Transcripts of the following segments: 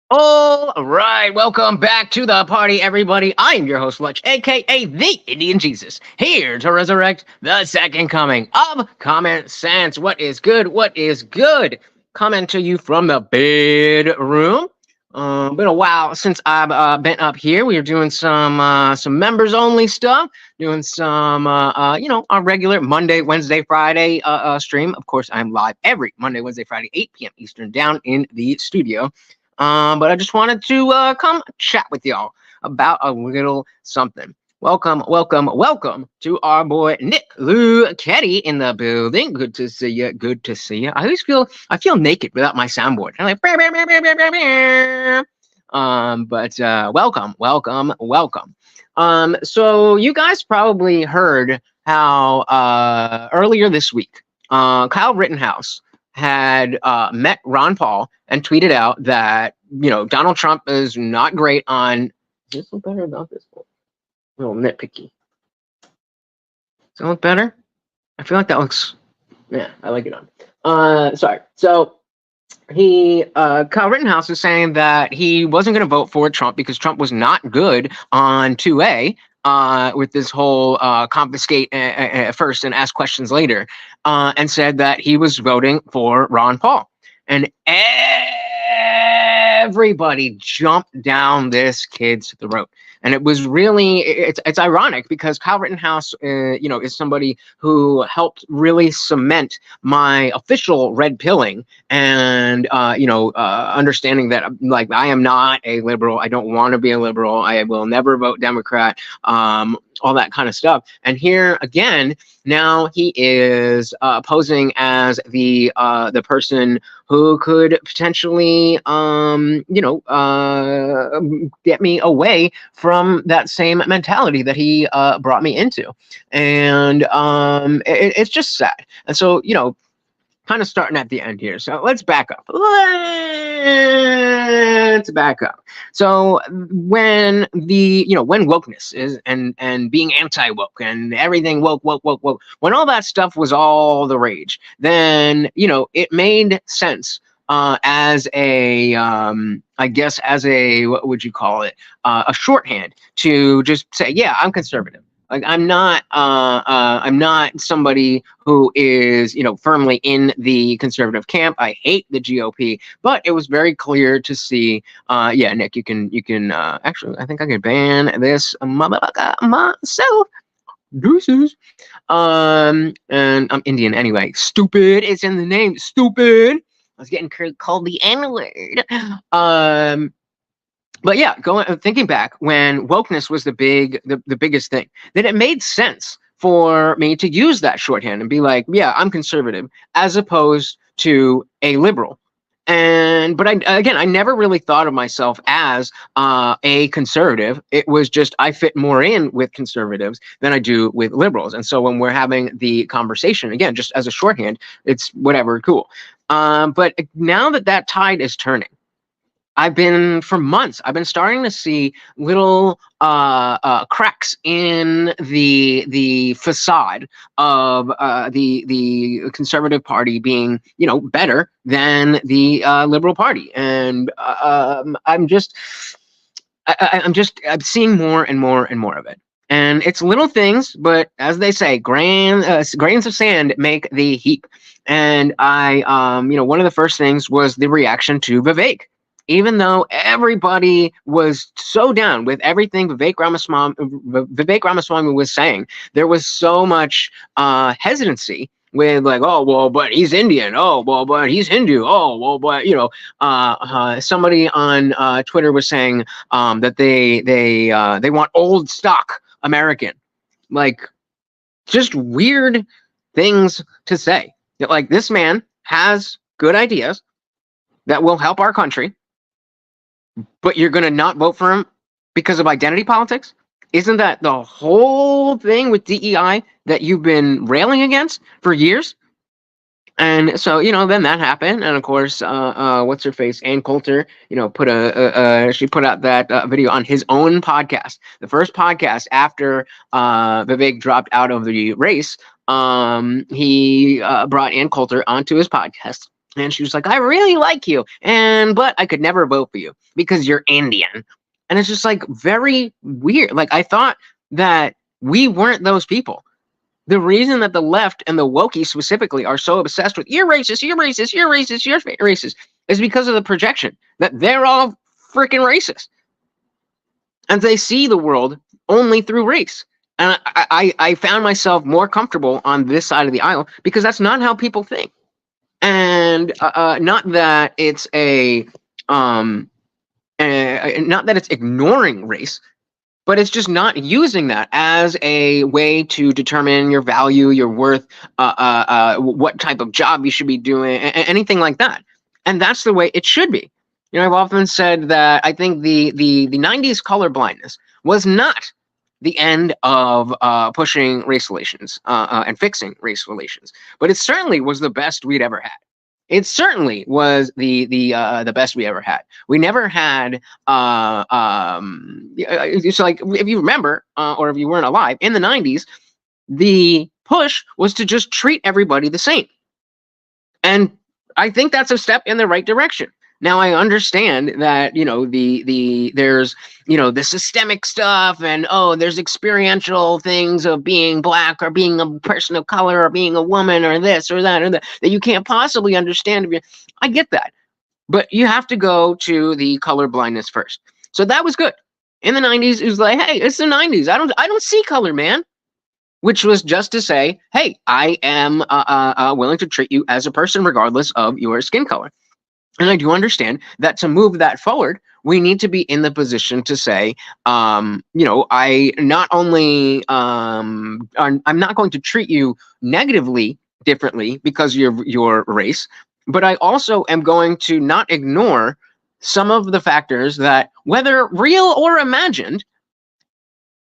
All right, welcome back to the party, everybody. I am your host, Lutch, aka the Indian Jesus, here to resurrect the second coming of Common Sense. What is good? What is good? Coming to you from the bedroom. Been a while since I've been up here. We are doing some members only stuff, doing some our regular Monday, Wednesday, Friday stream. Of course, I'm live every Monday, Wednesday, Friday, 8 p.m. Eastern, down in the studio. But I just wanted to come chat with y'all about a little something. Welcome, welcome, welcome to our boy Nick Lou Ketty in the building. Good to see you. Good to see you. I feel naked without my soundboard. I'm like, "Brr, brr, brr, brr, brr, brr, brr." But welcome, welcome, welcome. So you guys probably heard how earlier this week, Kyle Rittenhouse had met Ron Paul and tweeted out that, Donald Trump is not great on. Does this look better about this one? A little nitpicky. Does that look better? I feel like that looks. Yeah, I like it on. Sorry. So Kyle Rittenhouse is saying that he wasn't going to vote for Trump because Trump was not good on 2A. With this whole confiscate first and ask questions later, and said that he was voting for Ron Paul. And everybody jumped down this kid's throat. And it was really, it's ironic because Kyle Rittenhouse, is somebody who helped really cement my official red pilling and, understanding that, like, I am not a liberal. I don't want to be a liberal. I will never vote Democrat, all that kind of stuff. And here again, now he is posing as the person who could potentially, get me away from that same mentality that he brought me into. And it's just sad. And so, kind of starting at the end here. So let's back up. Let's back up. So when when wokeness is and being anti-woke and everything woke, when all that stuff was all the rage, then, it made sense as a, I guess, as a, what would you call it? A shorthand to just say, yeah, I'm conservative. Like I'm not somebody who is, firmly in the conservative camp. I hate the GOP, but it was very clear to see. Yeah, Nick, you can actually, I think I could ban this motherfucker myself. Deuces. And I'm Indian anyway. Stupid. It's in the name. Stupid. I was getting called the N-word. But yeah, thinking back when wokeness was the biggest thing, then it made sense for me to use that shorthand and be like, yeah, I'm conservative, as opposed to a liberal. But I never really thought of myself as a conservative. It was just I fit more in with conservatives than I do with liberals. And so when we're having the conversation, again, just as a shorthand, it's whatever, cool. But now that tide is turning, for months, I've been starting to see little cracks in the facade of the Conservative Party being, better than the Liberal Party, and I'm seeing more and more and more of it. And it's little things, but as they say, grains of sand make the heap. And one of the first things was the reaction to Vivek. Even though everybody was so down with everything Vivek Ramaswamy was saying, there was so much hesitancy with like, oh, well, but he's Indian. Oh, well, but he's Hindu. Oh, well, but, somebody on Twitter was saying that they want old stock American. Like, just weird things to say. Like, this man has good ideas that will help our country, but you're going to not vote for him because of identity politics? Isn't that the whole thing with DEI that you've been railing against for years? And so, then that happened. And of course, what's her face? Ann Coulter, she put out that video on his own podcast, the first podcast after Vivek dropped out of the race. He brought Ann Coulter onto his podcast And she was like, I really like you, but I could never vote for you because you're Indian. And it's just like very weird. Like, I thought that we weren't those people. The reason that the left and the wokies specifically are so obsessed with you're racist, you're racist, you're racist, you're racist is because of the projection that they're all freaking racist. And they see the world only through race. And I found myself more comfortable on this side of the aisle because that's not how people think. And not that it's not that it's ignoring race, but it's just not using that as a way to determine your value, your worth, what type of job you should be doing, anything like that. And that's the way it should be. You know, I've often said that I think the 90s colorblindness was not the end of pushing race relations and fixing race relations, but it certainly was the best we'd ever had. It certainly was the best we ever had. We never had it's like, if you remember or if you weren't alive in the 90s, the push was to just treat everybody the same. And I think that's a step in the right direction. Now I understand that, you know, there's, you know, the systemic stuff and, oh, there's experiential things of being black or being a person of color or being a woman or this or that that you can't possibly understand. I get that. But you have to go to the color blindness first. So that was good. In the 90s, it was like, hey, it's the 90s. I don't see color, man. Which was just to say, hey, I am willing to treat you as a person regardless of your skin color. And I do understand that to move that forward, we need to be in the position to say, you know, I not only, I'm not going to treat you negatively differently because of your race, but I also am going to not ignore some of the factors that, whether real or imagined,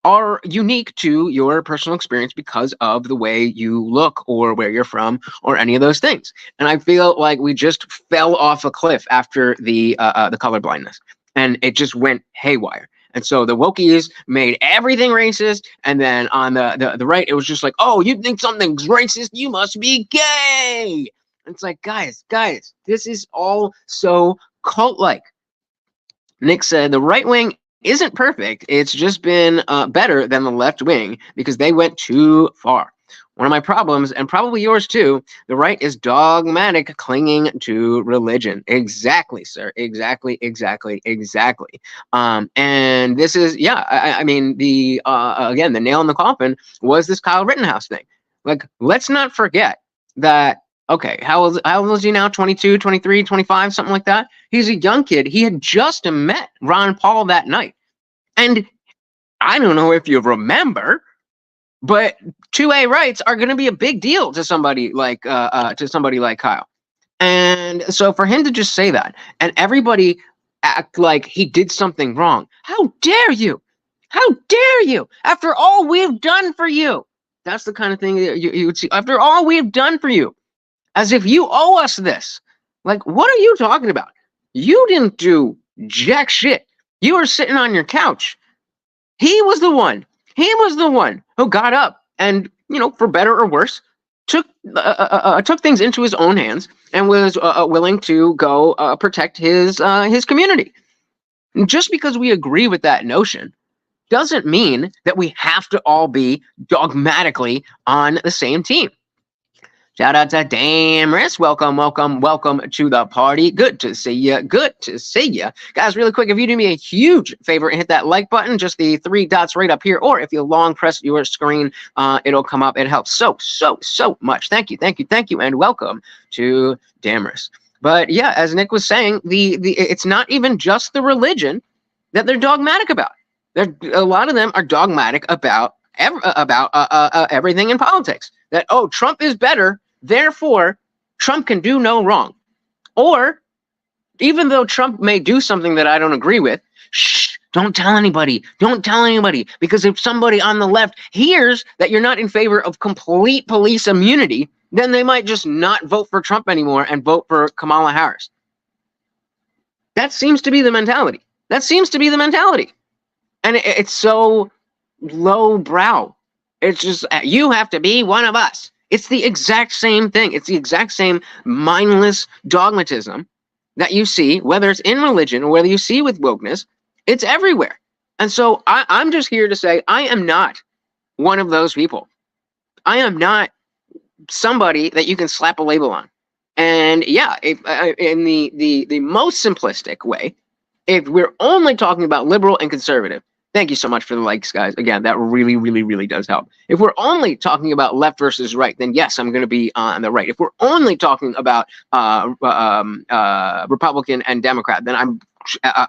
are unique to your personal experience because of the way you look or where you're from or any of those things. And I feel like we just fell off a cliff after the color blindness, and it just went haywire. And so the wokies made everything racist, and then on the right, it was just like, oh, you think something's racist, you must be gay. And it's like, guys, this is all so cult-like. Nick said the right wing isn't perfect. It's just been better than the left wing because they went too far. One of my problems, and probably yours too, the right is dogmatic, clinging to religion. Exactly, sir. Exactly. And this is, yeah, I mean, again, the nail in the coffin was this Kyle Rittenhouse thing. Like, let's not forget that, okay, how old is he now? 22, 23, 25, something like that? He's a young kid. He had just met Ron Paul that night. And I don't know if you remember, but 2A rights are going to be a big deal to somebody like Kyle. And so for him to just say that and everybody act like he did something wrong. How dare you? How dare you? After all we've done for you. That's the kind of thing that you would see. After all we've done for you. As if you owe us this. Like, what are you talking about? You didn't do jack shit. You were sitting on your couch. He was the one who got up and, you know, for better or worse, took things into his own hands and was willing to go protect his community. And just because we agree with that notion doesn't mean that we have to all be dogmatically on the same team. Shout out to Damris. Welcome to the party. Good to see you. Guys, really quick, if you do me a huge favor and hit that like button, just the 3 dots right up here, or if you long press your screen, it'll come up. It helps so much. Thank you, and welcome to Damris. But yeah, as Nick was saying, it's not even just the religion that they're dogmatic about. A lot of them are dogmatic about everything in politics. That, oh, Trump is better, therefore Trump can do no wrong. Or even though Trump may do something that I don't agree with, shh, don't tell anybody. Because if somebody on the left hears that you're not in favor of complete police immunity, then they might just not vote for Trump anymore and vote for Kamala Harris. That seems to be the mentality. And it's so lowbrow. It's just, you have to be one of us. It's the exact same thing. It's the exact same mindless dogmatism that you see, whether it's in religion or whether you see with wokeness. It's everywhere. And so I'm just here to say I am not one of those people. I am not somebody that you can slap a label on. And yeah, in the most simplistic way, if we're only talking about liberal and conservative, thank you so much for the likes, guys. Again, that really, really, really does help. If we're only talking about left versus right, then yes, I'm going to be on the right. If we're only talking about Republican and Democrat, then I'm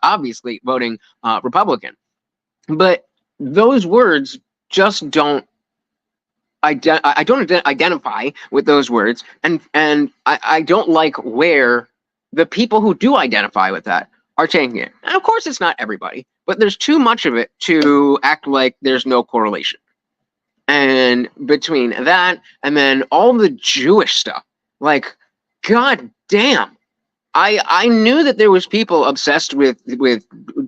obviously voting Republican. But those words just don't. I don't identify with those words, and I don't like where the people who do identify with that are taking it. And of course, it's not everybody, but there's too much of it to act like there's no correlation. And between that and then all the Jewish stuff, like, god damn, I knew that there was people obsessed with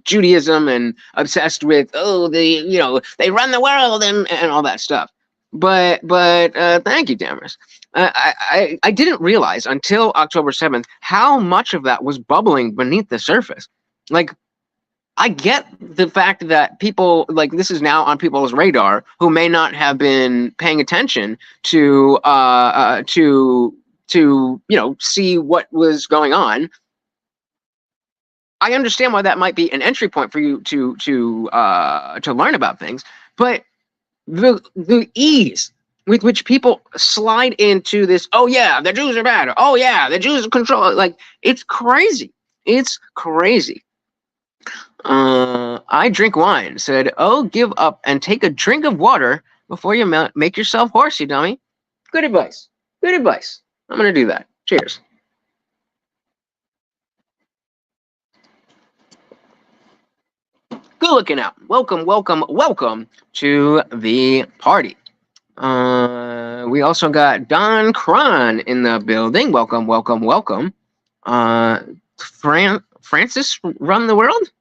Judaism and obsessed with, oh, they run the world and all that stuff. But thank you, Damaris. I didn't realize until October 7th how much of that was bubbling beneath the surface. Like, I get the fact that people, like, this is now on people's radar who may not have been paying attention to see what was going on. I understand why that might be an entry point for you to learn about things, but the ease with which people slide into this, oh yeah, the Jews are bad, oh yeah, the Jews control, like, it's crazy. It's crazy. I drink wine, said, oh, give up and take a drink of water before you make yourself hoarse, you dummy. Good advice. Good advice. I'm going to do that. Cheers. Good looking out. Welcome, welcome, welcome to the party. We also got Don Cron in the building. Welcome, welcome, welcome. Francis run the world?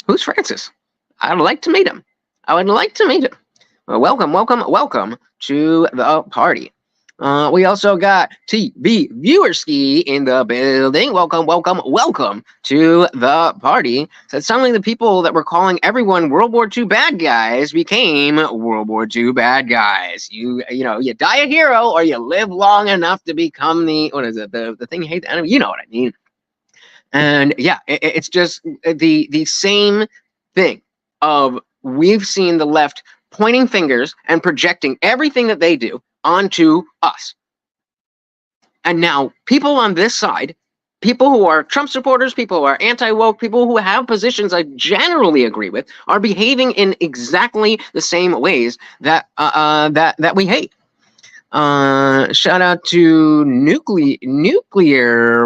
Who's Francis? I'd like to meet him. I would like to meet him. Well, welcome, welcome, welcome to the party. We also got TV Viewerski in the building. Welcome, welcome, welcome to the party. So suddenly the people that were calling everyone World War II bad guys became World War II bad guys. You die a hero or you live long enough to become the thing you hate, the enemy. You know what I mean. And yeah, it's just the same thing of we've seen the left pointing fingers and projecting everything that they do onto us. And now people on this side, people who are Trump supporters, people who are anti-woke, people who have positions I generally agree with, are behaving in exactly the same ways that we hate. Shout out to Nuclear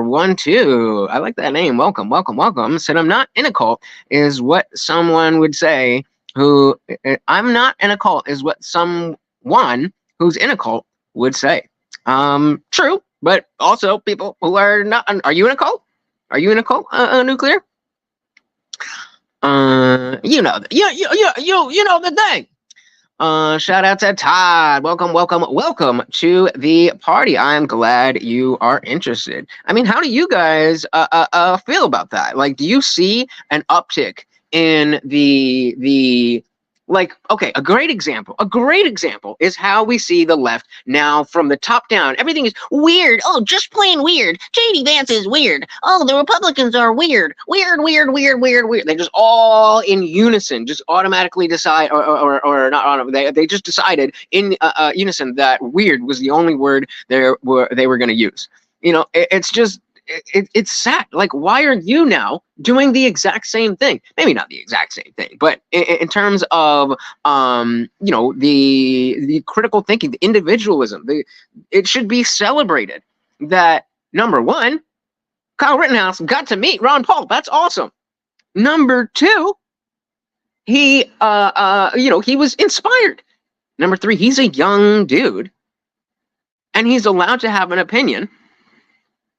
12. I like that name. Welcome, welcome, welcome. Said I'm not in a cult is what someone would say who I'm not in a cult is what someone who's in a cult would say. True, but also people who are not. Are you in a cult? Are you in a cult? Nuclear. You know the thing. Shout out to Todd. Welcome, welcome, welcome to the party. I'm glad you are interested. I mean, how do you guys feel about that? Like, do you see an uptick in the like, okay, a great example is how we see the left now from the top down. Everything is weird. Oh, just plain weird. JD Vance is weird. Oh, the Republicans are weird. Weird. They just all in unison, just automatically decide, or not, they just decided in unison that weird was the only word they were going to use. It's just, it's sad. Like, why are you now doing the exact same thing? Maybe not the exact same thing, but in terms of the critical thinking, the individualism, it should be celebrated that, number one, Kyle Rittenhouse got to meet Ron Paul. That's awesome. Number two, he was inspired. Number three, he's a young dude and he's allowed to have an opinion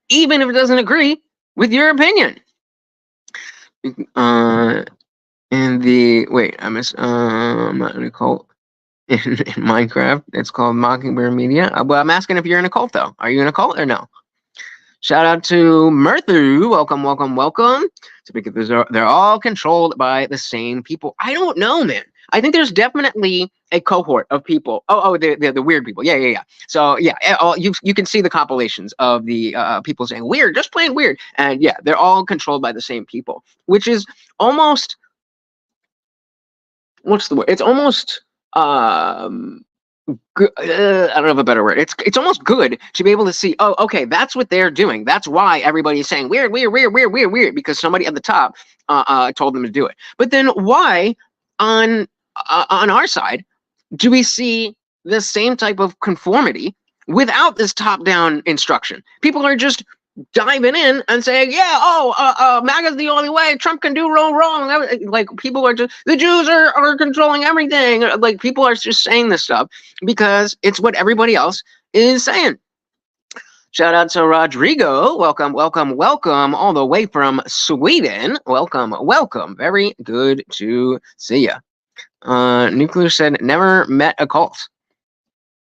even if it doesn't agree with your opinion. I'm not in a cult. in Minecraft. It's called Mockingbird Media. But I'm asking if you're in a cult, though. Are you in a cult or no? Shout out to Murthu. Welcome, welcome, welcome. So because they're all controlled by the same people. I don't know, man. I think there's definitely a cohort of people. The weird people. Yeah. So yeah, you can see the compilations of the people saying weird, just plain weird, and yeah, they're all controlled by the same people, which is almost, what's the word? It's almost good, I don't have a better word. It's almost good to be able to see, oh, okay, that's what they're doing. That's why everybody's saying weird, because somebody at the top told them to do it. But then why on our side do we see the same type of conformity without this top-down instruction? People are just diving in and saying, yeah, MAGA's the only way. Trump can do no wrong. Like, people are just, the Jews are controlling everything. Like, people are just saying this stuff because it's what everybody else is saying. Shout out to Rodrigo. Welcome, welcome, welcome, all the way from Sweden. Welcome, welcome. Very good to see ya. Nuclear said, never met a cult.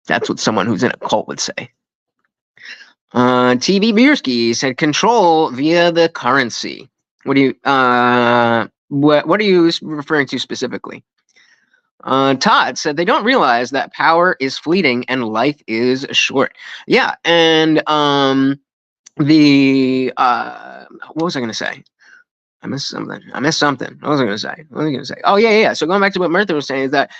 That's what someone who's in a cult would say. TV Bierski said, control via the currency. What do you what are you referring to specifically? Todd said they don't realize that power is fleeting and life is short. Yeah, and what was I gonna say? I missed something. What was I going to say? Oh, yeah. So going back to what Murtha was saying is that,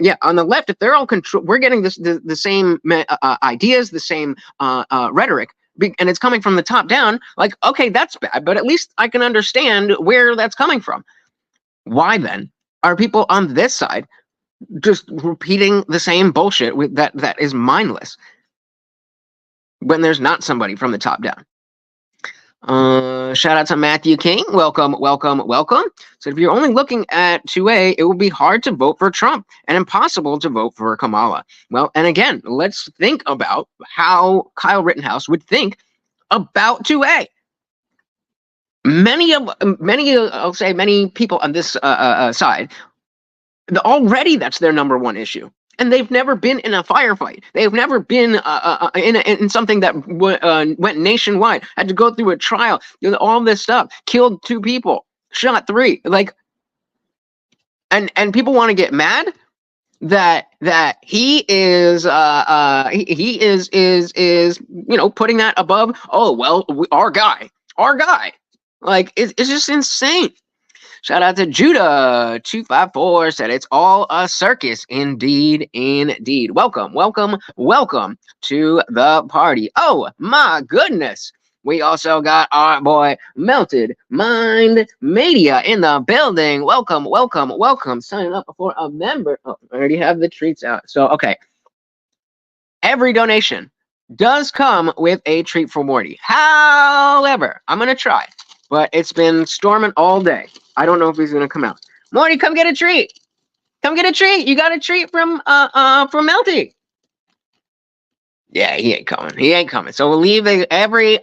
yeah, on the left, if they're all we're getting the same ideas, the same rhetoric, and it's coming from the top down. Like, okay, that's bad, but at least I can understand where that's coming from. Why then are people on this side just repeating the same bullshit that is mindless when there's not somebody from the top down? Shout out to Matthew King. Welcome, welcome, welcome. So if you're only looking at 2A, it will be hard to vote for Trump and impossible to vote for Kamala. Well, and again, let's think about how Kyle Rittenhouse would think about 2A. Many people on this side, already that's their number one issue. And they've never been in a firefight. They've never been in something that went nationwide. Had to go through a trial. All this stuff. Killed 2 people. Shot 3. Like, and people want to get mad that he is he is putting that above. Oh well, our guy. Like, it's just insane. Shout out to Judah254 said it's all a circus. Indeed. Welcome to the party. Oh my goodness. We also got our boy Melted Mind Media in the building. Welcome. Signing up for a member. Oh, I already have the treats out. So, okay. Every donation does come with a treat for Morty. However, I'm going to try. But it's been storming all day. I don't know if he's gonna come out. Morty, come get a treat. You got a treat from Melty. Yeah, he ain't coming. So we'll leave every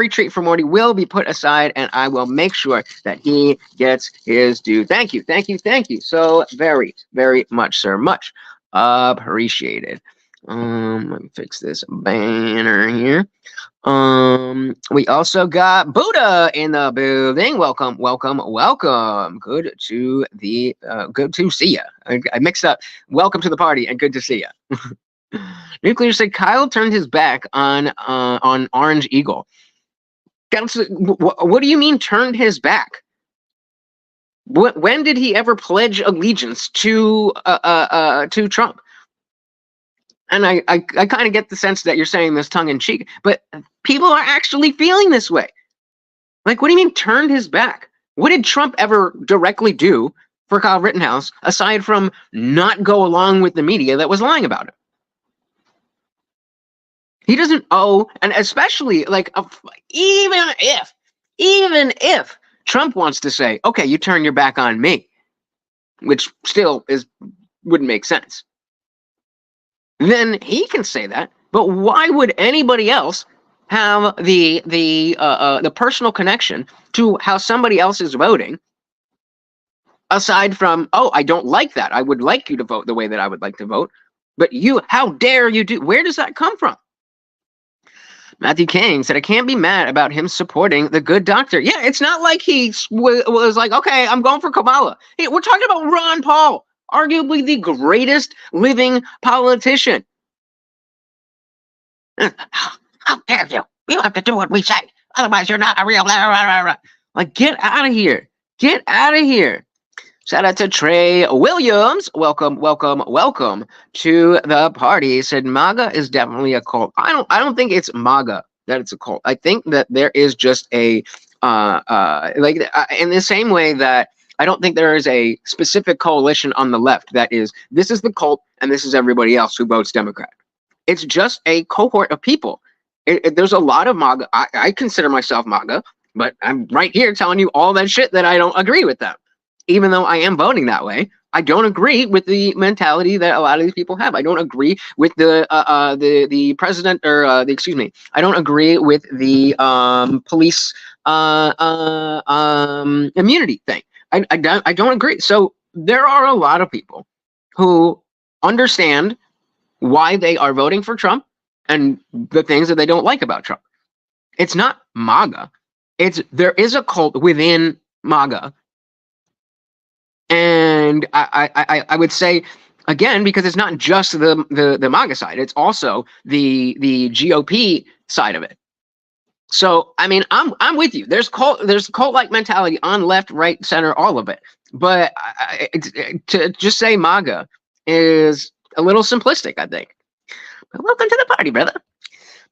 treat for Morty will be put aside, and I will make sure that he gets his due. Thank you. So very, very much, sir. Much appreciated. Let me fix this banner here. We also got Buddha in the building. Welcome. Good to see you. I mixed up welcome to the party and good to see you. Nuclear said Kyle turned his back on Orange Eagle. What do you mean turned his back? When did he ever pledge allegiance to Trump? And I kind of get the sense that you're saying this tongue in cheek, but people are actually feeling this way. Like, what do you mean turned his back? What did Trump ever directly do for Kyle Rittenhouse aside from not go along with the media that was lying about it? He doesn't owe, and especially like even if Trump wants to say, okay, you turn your back on me, which still wouldn't make sense. Then he can say that, but why would anybody else have the personal connection to how somebody else is voting aside from, oh, I don't like that. I would like you to vote the way that I would like to vote. But you, how dare you do? Where does that come from? Matthew King said, I can't be mad about him supporting the good doctor. Yeah, it's not like he was like, okay, I'm going for Kamala. Hey, we're talking about Ron Paul, arguably the greatest living politician. How dare you? You have to do what we say. Otherwise, you're not a real... Blah, blah, blah, blah. Like, get out of here. Get out of here. Shout out to Trey Williams. Welcome, welcome, welcome to the party. Said MAGA is definitely a cult. I don't think it's MAGA that it's a cult. I think that there is just a in the same way that I don't think there is a specific coalition on the left that is, this is the cult and this is everybody else who votes Democrat. It's just a cohort of people. There's a lot of MAGA. I consider myself MAGA, but I'm right here telling you all that shit that I don't agree with them. Even though I am voting that way, I don't agree with the mentality that a lot of these people have. I don't agree with the president, or I don't agree with the police immunity thing. I don't agree. So there are a lot of people who understand why they are voting for Trump and the things that they don't like about Trump. It's not MAGA. There is a cult within MAGA. And I would say, again, because it's not just the MAGA side, it's also the GOP side of it. So I mean, I'm with you. There's cult-like mentality on left, right, center, all of it. But to just say MAGA is a little simplistic, I think. But welcome to the party, brother.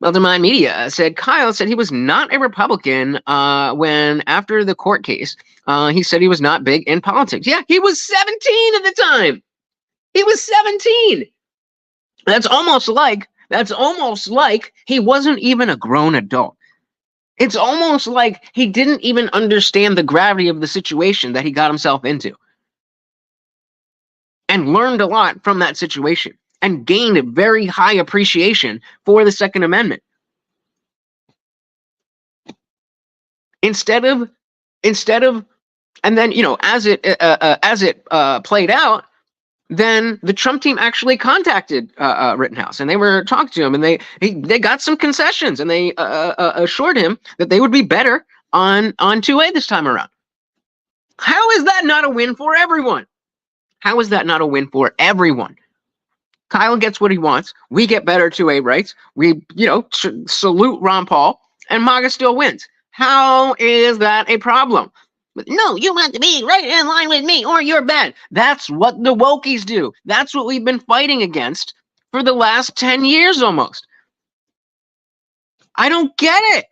Meldermine Media said Kyle said he was not a Republican when after the court case. He said he was not big in politics. Yeah, he was 17 at the time. He was 17. That's almost like he wasn't even a grown adult. It's almost like he didn't even understand the gravity of the situation that he got himself into. And learned a lot from that situation. And gained a very high appreciation for the Second Amendment. Instead of, and then, you know, as it played out, then the Trump team actually contacted Rittenhouse, and they were talking to him, and they got some concessions, and they assured him that they would be better on 2A this time around. How is that not a win for everyone? How is that not a win for everyone? Kyle gets what he wants. We get better 2A rights. We, salute Ron Paul, and MAGA still wins. How is that a problem? No, you want to be right in line with me, or you're bad. That's what the wokies do. That's what we've been fighting against for the last 10 years almost. I don't get it.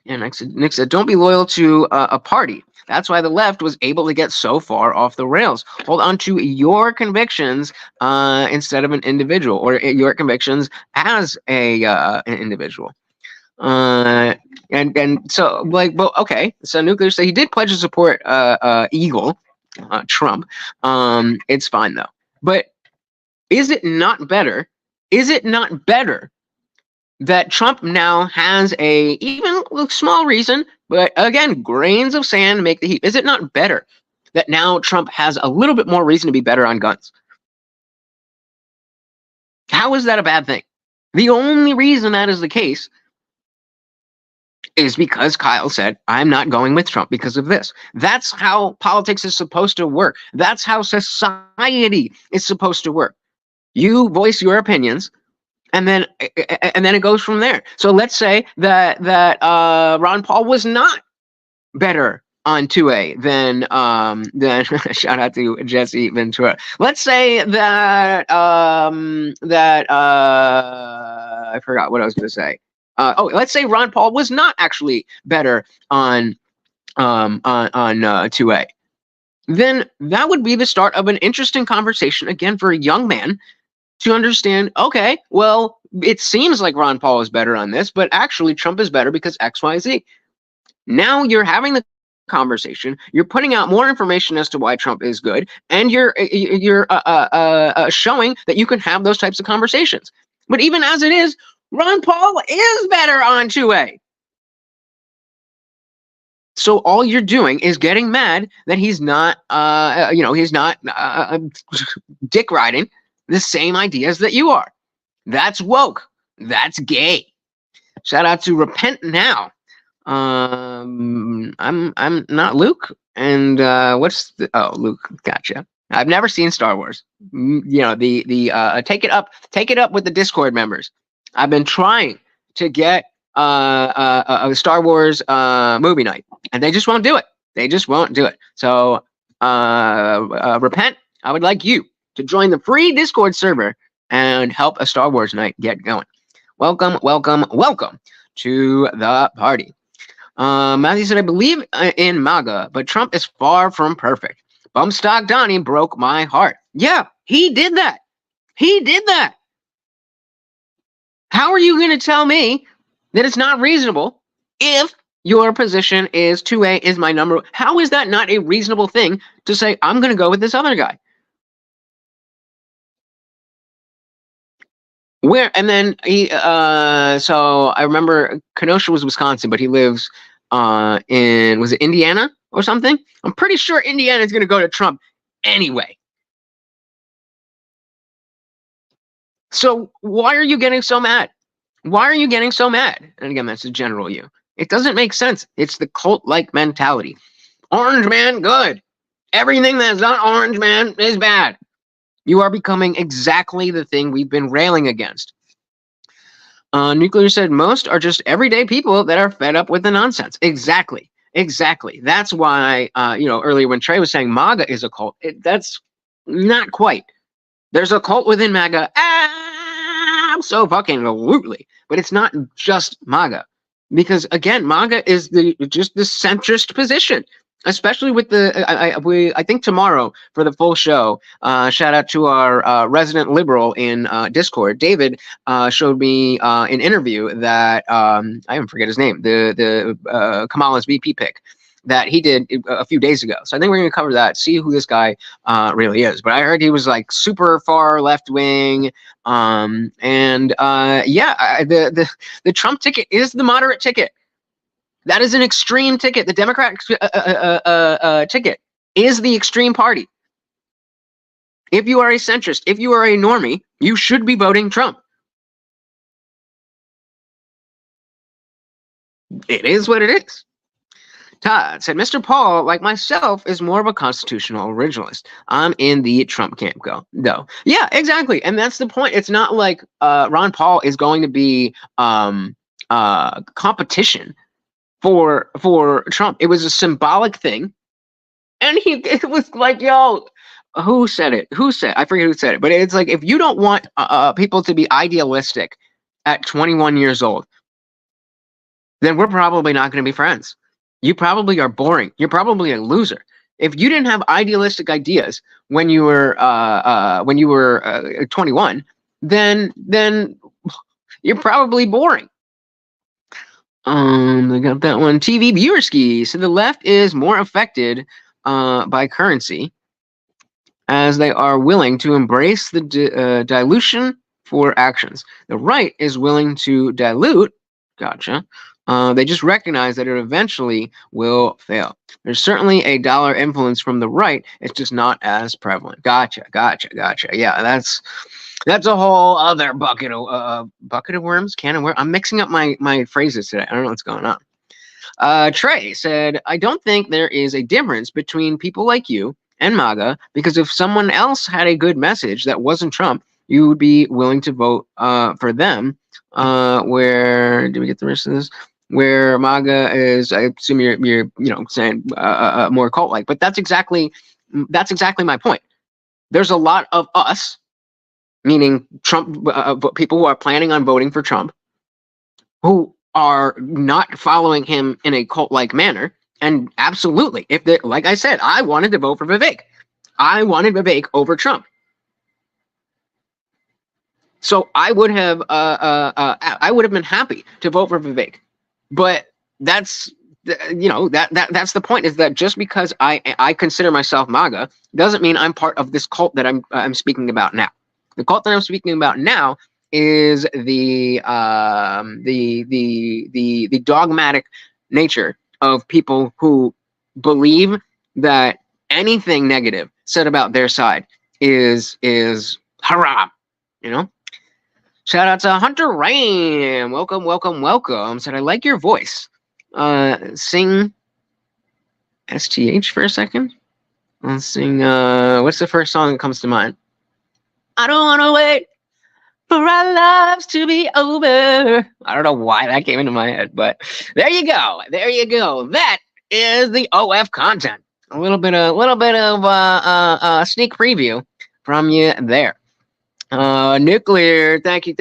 And Nick said, don't be loyal to a party. That's why the left was able to get so far off the rails. Hold on to your convictions instead of an individual, or your convictions as an individual. And so, like, well, okay. So Nuclear said he did pledge to support Eagle, Trump. It's fine though. But is it not better? Is it not better that Trump now has a even small reason, but again, grains of sand make the heap? Is it not better that now Trump has a little bit more reason to be better on guns? How is that a bad thing? The only reason that is the case is because Kyle said, I'm not going with Trump because of this. That's how politics is supposed to work. That's how society is supposed to work. You voice your opinions, and then it goes from there. So let's say that Ron Paul was not better on 2A than shout out to Jesse Ventura. Let's say that I forgot what I was going to say. Let's say Ron Paul was not actually better on 2A. Then that would be the start of an interesting conversation again for a young man to understand, okay, well, it seems like Ron Paul is better on this, but actually Trump is better because X, Y, Z. Now you're having the conversation, you're putting out more information as to why Trump is good, and you're showing that you can have those types of conversations. But even as it is, Ron Paul is better on 2A. So all you're doing is getting mad that he's not, he's not dick riding the same ideas that you are. That's woke. That's gay. Shout out to Repent Now. I'm not Luke, and Luke? Gotcha. I've never seen Star Wars. Take it up with the Discord members. I've been trying to get a Star Wars movie night, and they just won't do it. They just won't do it. So Repent. I would like you to join the free Discord server and help a Star Wars night get going. Welcome, welcome, welcome to the party. Matthew said, I believe in MAGA, but Trump is far from perfect. Bumstock Donnie broke my heart. Yeah, he did that. He did that. How are you going to tell me that it's not reasonable if your position is 2A is my number? How is that not a reasonable thing to say, I'm going to go with this other guy? Where and then he so I remember Kenosha was Wisconsin, but he lives in was it Indiana or something? I'm pretty sure Indiana is going to go to Trump anyway. So why are you getting so mad? Why are you getting so mad? And again, that's the general you. It doesn't make sense. It's the cult-like mentality. Orange man, good. Everything that's not orange man is bad. You are becoming exactly the thing we've been railing against. Nuclear said most are just everyday people that are fed up with the nonsense. Exactly. Exactly. That's why, earlier when Trey was saying MAGA is a cult, that's not quite. There's a cult within MAGA. Absolutely. But it's not just MAGA. Because, again, MAGA is just the centrist position. Especially with I think tomorrow for the full show, shout out to our resident liberal in Discord, David, showed me an interview that I even forget his name, the Kamala's VP pick that he did a few days ago. So I think we're going to cover that, see who this guy really is. But I heard he was like super far left wing, the Trump ticket is the moderate ticket. That is an extreme ticket. The Democratic ticket is the extreme party. If you are a centrist, if you are a normie, you should be voting Trump. It is what it is. Todd said, Mr. Paul, like myself, is more of a constitutional originalist. I'm in the Trump camp, though. Yeah, exactly. And that's the point. It's not like Ron Paul is going to be competition for Trump. It was a symbolic thing, and it was like, yo, who said it? I forget who said it, but it's like, if you don't want people to be idealistic at 21 years old, then we're probably not going to be friends. You probably are boring. You're probably a loser. If you didn't have idealistic ideas when you were 21, then you're probably boring. I got that one. TV Viewerski. So the left is more affected by currency as they are willing to embrace the dilution for actions. The right is willing to dilute. Gotcha. They just recognize that it eventually will fail. There's certainly a dollar influence from the right. It's just not as prevalent. Gotcha. Yeah, that's a whole other bucket of worms, can of worms. I'm mixing up my phrases today. I don't know what's going on. Trey said, I don't think there is a difference between people like you and MAGA, because if someone else had a good message that wasn't Trump, you would be willing to vote for them. Where did we get the rest of this? Where MAGA is, I assume you're saying more cult-like, but that's exactly my point. There's a lot of us, meaning Trump, people who are planning on voting for Trump, who are not following him in a cult-like manner. And absolutely, like I said, I wanted to vote for Vivek. I wanted Vivek over Trump. So I would have been happy to vote for Vivek. But that's that's the point, is that just because I consider myself MAGA doesn't mean I'm part of this cult that I'm speaking about now. The cult that I'm speaking about now is the dogmatic nature of people who believe that anything negative said about their side is haram, you know? Shout out to Hunter Ram. Welcome, welcome, welcome. Said, I like your voice. Sing STH for a second. Let's sing, what's the first song that comes to mind? I don't want to wait for our lives to be over. I don't know why that came into my head, but there you go. There you go. That is the OF content. A little bit of sneak preview from you there. Nuclear, thank you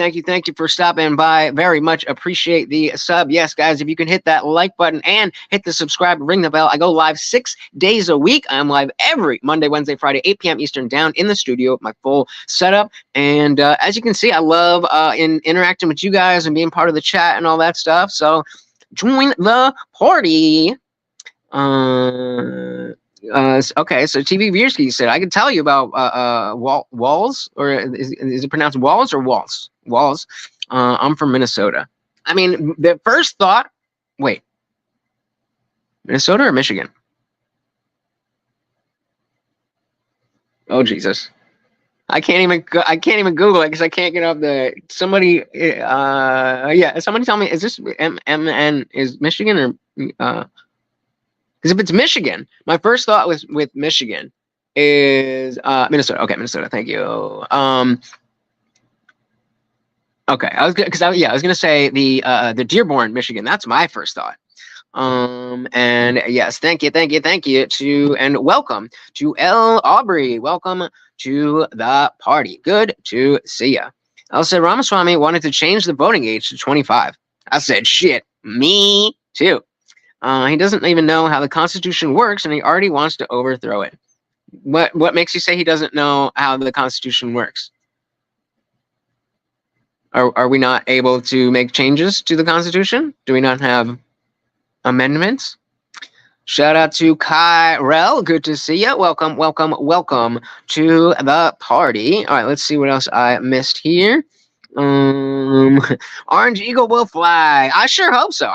for stopping by. Very much appreciate the sub. Yes, guys, if you can hit that like button and hit the subscribe, ring the bell. I go live 6 days a week. I'm live every Monday, Wednesday, Friday, 8 p.m. Eastern, down in the studio with my full setup. And as you can see, I love interacting with you guys and being part of the chat and all that stuff. So join the party. Okay, so TV Viersky said, I can tell you about walls, or is it pronounced walls or walls? Walls. I'm from Minnesota. I mean, the first thought, wait, Minnesota or Michigan? Oh, Jesus. I can't even Google it because I can't get off the, somebody, yeah, somebody tell me, is this MN, is Michigan or, because if it's Michigan, my first thought with Michigan is Minnesota. Okay, Minnesota. Thank you. Okay, I was gonna say the Dearborn, Michigan. That's my first thought. And yes, thank you to, and welcome to L. Aubrey. Welcome to the party. Good to see ya. I said Ramaswamy wanted to change the voting age to 25. I said, shit, me too. He doesn't even know how the Constitution works, and he already wants to overthrow it. What makes you say he doesn't know how the Constitution works? Are we not able to make changes to the Constitution? Do we not have amendments? Shout out to Kyle. Good to see you. Welcome, welcome, welcome to the party. All right, let's see what else I missed here. Orange Eagle will fly. I sure hope so.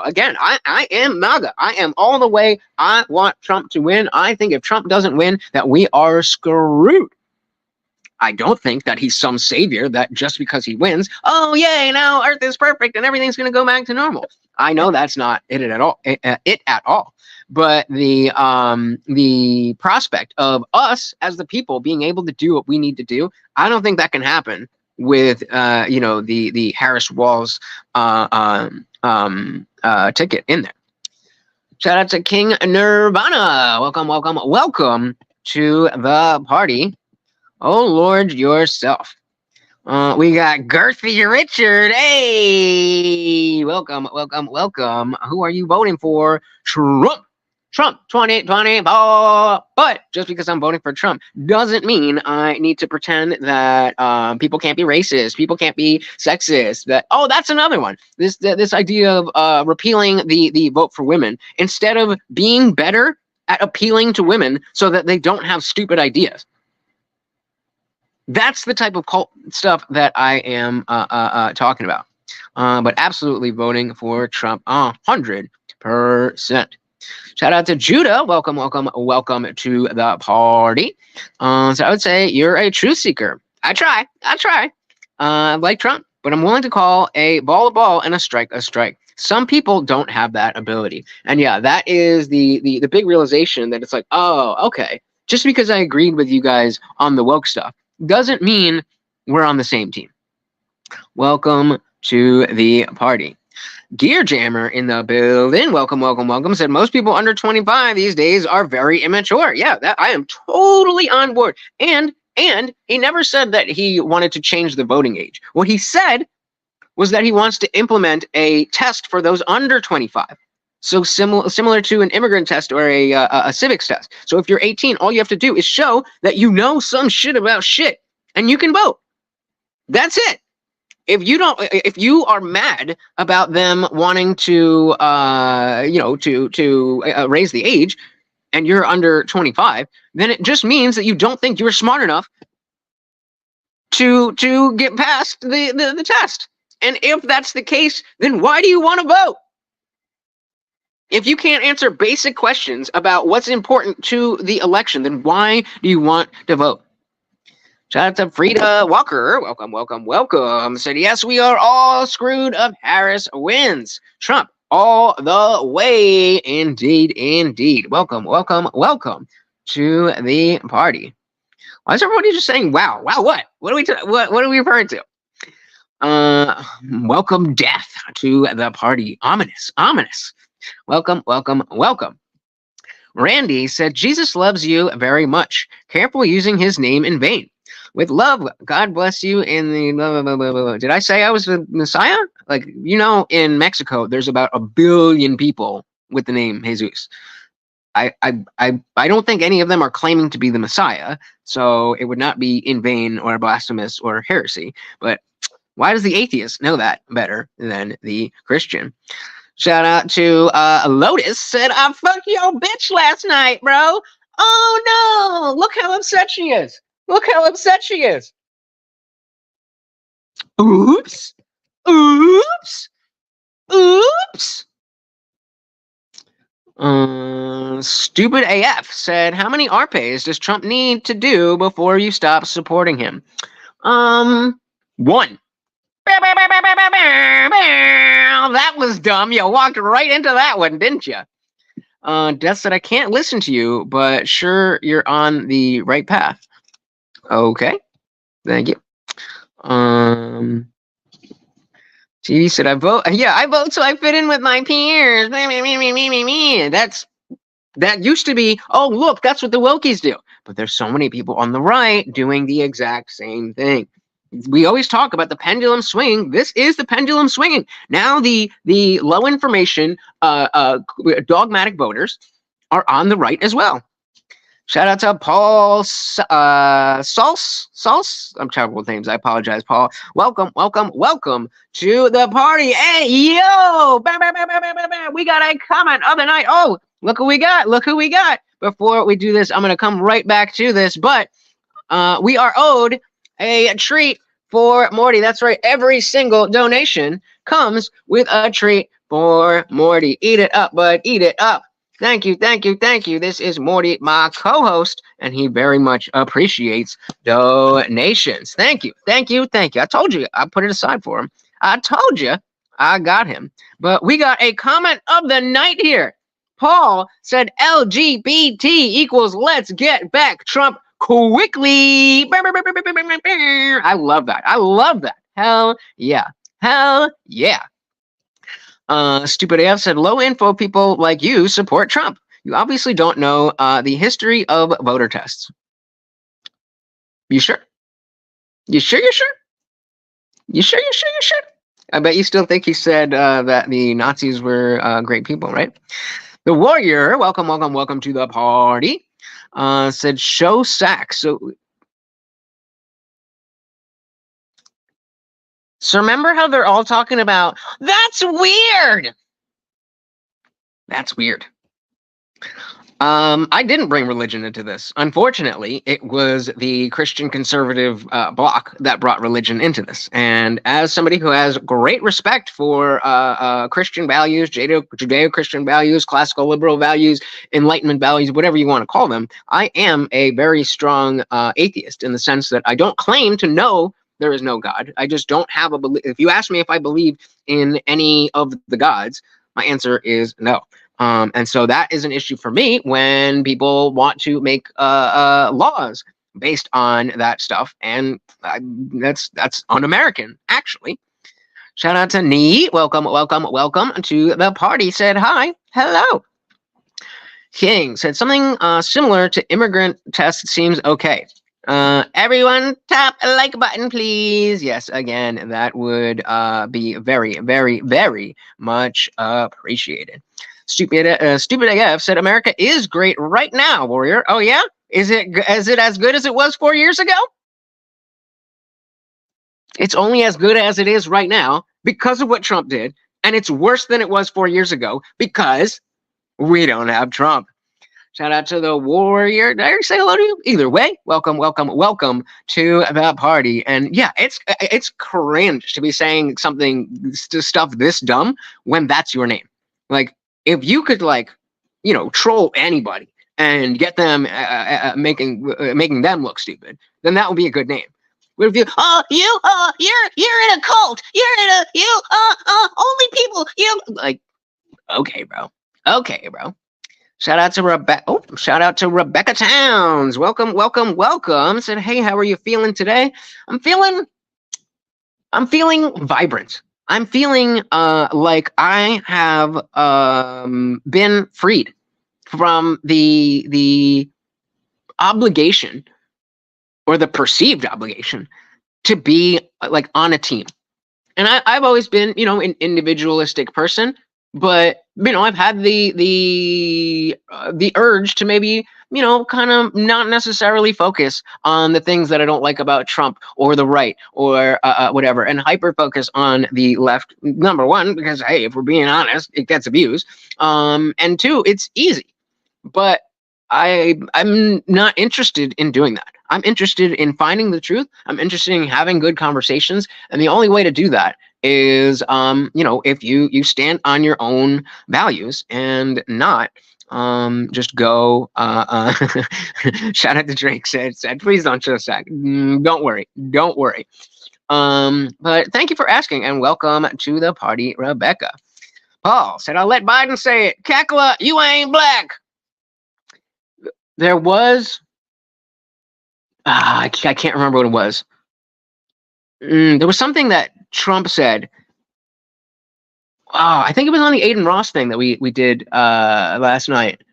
Again, I am MAGA. I am all the way. I want Trump to win. I think if Trump doesn't win, that we are screwed. I don't think that he's some savior that just because he wins, oh yay, now Earth is perfect and everything's going to go back to normal. I know that's not it at all. But the prospect of us as the people being able to do what we need to do, I don't think that can happen with the Harris Walls ticket in there. Shout out to King Nirvana. Welcome, welcome, welcome to the party. Oh Lord, yourself. We got Girthy Richard. Hey, welcome, welcome, welcome. Who are you voting for? Trump. Trump 2024. But just because I'm voting for Trump doesn't mean I need to pretend that people can't be racist, people can't be sexist. That's another one. This idea of repealing the vote for women instead of being better at appealing to women so that they don't have stupid ideas. That's the type of cult stuff that I am talking about. But absolutely voting for Trump 100%. Shout out to Judah. Welcome, welcome, welcome to the party. So I would say you're a truth seeker. I try. Like Trump, but I'm willing to call a ball and a strike a strike. Some people don't have that ability. And yeah, that is the big realization that it's like, oh, okay. Just because I agreed with you guys on the woke stuff doesn't mean we're on the same team. Welcome to the party. Gear Jammer in the building. Welcome, welcome, welcome. Said most people under 25 these days are very immature. Yeah, that I am totally on board. And he never said that he wanted to change the voting age. What he said was that he wants to implement a test for those under 25. So similar to an immigrant test or a civics test. So if you're 18, all you have to do is show that you know some shit about shit, and you can vote. That's it. If you are mad about them wanting to raise the age, and you're under 25, then it just means that you don't think you're smart enough to get past the test. And if that's the case, then why do you want to vote? If you can't answer basic questions about what's important to the election, then why do you want to vote? Shout out to Frida Walker. Welcome, welcome, welcome. Said, yes, we are all screwed if Harris wins. Trump all the way. Indeed, indeed. Welcome, welcome, welcome to the party. Why is everybody just saying, wow? Wow, what? What are we referring to? Welcome death to the party. Ominous, ominous. Welcome, welcome, welcome. Randy said, Jesus loves you very much. Careful using his name in vain. With love, God bless you in the blah, blah, blah, blah, blah. Did I say I was the Messiah? Like, you know, in Mexico, there's about 1 billion people with the name Jesus. I don't think any of them are claiming to be the Messiah, so it would not be in vain or blasphemous or heresy. But why does the atheist know that better than the Christian? Shout out to Lotus said, I fucked your bitch last night, bro. Oh no, look how upset she is. Look how upset she is. Oops. Oops. Oops. Stupid AF said, how many RPAs does Trump need to do before you stop supporting him? 1. That was dumb. You walked right into that one, didn't you? Death said, I can't listen to you, but sure you're on the right path. Okay. Thank you. TV said, I vote. Yeah, I vote so I fit in with my peers. That used to be, oh, look, that's what the wokies do. But there's so many people on the right doing the exact same thing. We always talk about the pendulum swinging. This is the pendulum swinging. Now the low information dogmatic voters are on the right as well. Shout out to Paul Sauce. I'm terrible with names. I apologize, Paul. Welcome, welcome, welcome to the party. Hey, yo! We got a comment of the night. Oh, look who we got. Look who we got. Before we do this, I'm going to come right back to this, but we are owed a treat for Morty. That's right. Every single donation comes with a treat for Morty. Eat it up, bud. Eat it up. Thank you, thank you, thank you. This is Morty, my co-host, and he very much appreciates donations. Thank you, thank you, thank you. I told you I put it aside for him. I told you I got him. But we got a comment of the night here. Paul said LGBT equals let's get back Trump quickly. I love that. I love that. Hell yeah. Hell yeah. Stupid AF said, low info people like you support Trump. You obviously don't know the history of voter tests. You sure? You sure? You sure? You sure? You sure? You sure? I bet you still think he said that the Nazis were great people, right? The Warrior, welcome, welcome, welcome to the party, said show sack. So remember how they're all talking about, that's weird. That's weird. I didn't bring religion into this. Unfortunately, it was the Christian conservative bloc that brought religion into this. And as somebody who has great respect for Christian values, Judeo-Christian values, classical liberal values, Enlightenment values, whatever you want to call them, I am a very strong atheist in the sense that I don't claim to know there is no God. I just don't have a belief. If you ask me if I believe in any of the gods, my answer is no. And so that is an issue for me when people want to make laws based on that stuff, and that's un-American, actually. Shout out to Nee. Welcome, welcome, welcome to the party. Said hi, hello. King said something similar to immigrant test seems okay. Everyone tap a like button, please. Yes, again, that would be very, very, very much appreciated. Stupid AF said America is great right now, Warrior. Oh yeah? Is it as good as it was 4 years ago? It's only as good as it is right now because of what Trump did, and it's worse than it was 4 years ago because we don't have Trump. Shout out to the Warrior. Did I already say hello to you? Either way, welcome, welcome, welcome to the party. And yeah, it's cringe to be saying stuff this dumb when that's your name. Like, if you could like, troll anybody and get them making them look stupid, then that would be a good name. But if you're in a cult, only people, like, okay, bro. Shout out to Rebecca. Oh, shout out to Rebecca Towns. Welcome. Said, hey, how are you feeling today? I'm feeling vibrant. I'm feeling like I have been freed from the obligation, or the perceived obligation, to be like on a team. And I've always been, an individualistic person, but I've had the urge to maybe, kind of not necessarily focus on the things that I don't like about Trump or the right or whatever, and hyper focus on the left. Number one, because hey, if we're being honest, it gets abused. And two, it's easy. But I'm not interested in doing that. I'm interested in finding the truth. I'm interested in having good conversations. And the only way to do that is, if you stand on your own values and not just go, shout out to Drake, said, please don't just sack. Don't worry. But thank you for asking, and welcome to the party, Rebecca. Paul said, I'll let Biden say it. Kakla, you ain't black. There was, I can't remember what it was. There was something that Trump said. I think it was on the Aiden Ross thing that we did last night.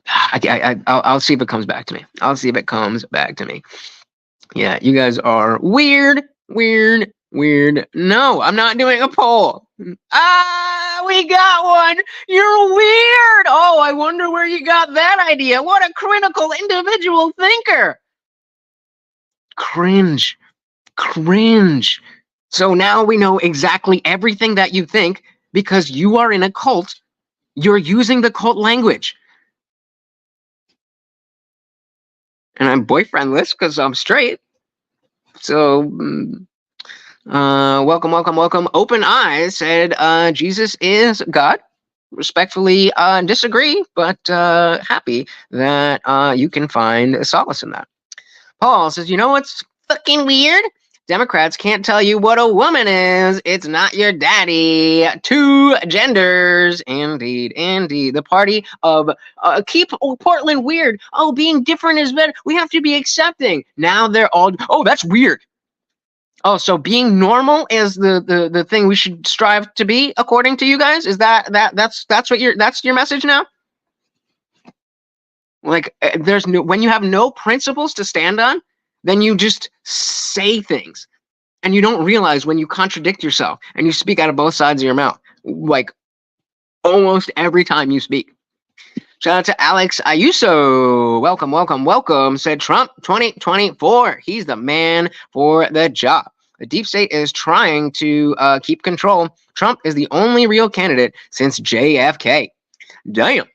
I'll see if it comes back to me. Yeah, you guys are weird. No, I'm not doing a poll. We got one. You're weird. Oh, I wonder where you got that idea. What a critical individual thinker. Cringe. So now we know exactly everything that you think, because you are in a cult. You're using the cult language. And I'm boyfriendless because I'm straight. So, welcome. Open Eyes said, Jesus is God. Respectfully disagree, but happy that you can find solace in that. Paul says, you know what's fucking weird? Democrats can't tell you what a woman is. It's not your daddy. Two genders. Indeed. The party of keep Portland weird. Oh, being different is better. We have to be accepting. Now they're all, oh, that's weird. Oh, so being normal is the thing we should strive to be, according to you guys? Is that's your message now? Like, when you have no principles to stand on, then you just say things, and you don't realize when you contradict yourself and you speak out of both sides of your mouth, like almost every time you speak. Shout out to Alex Ayuso. Welcome. Said Trump 2024. He's the man for the job. The deep state is trying to keep control. Trump is the only real candidate since JFK. Damn.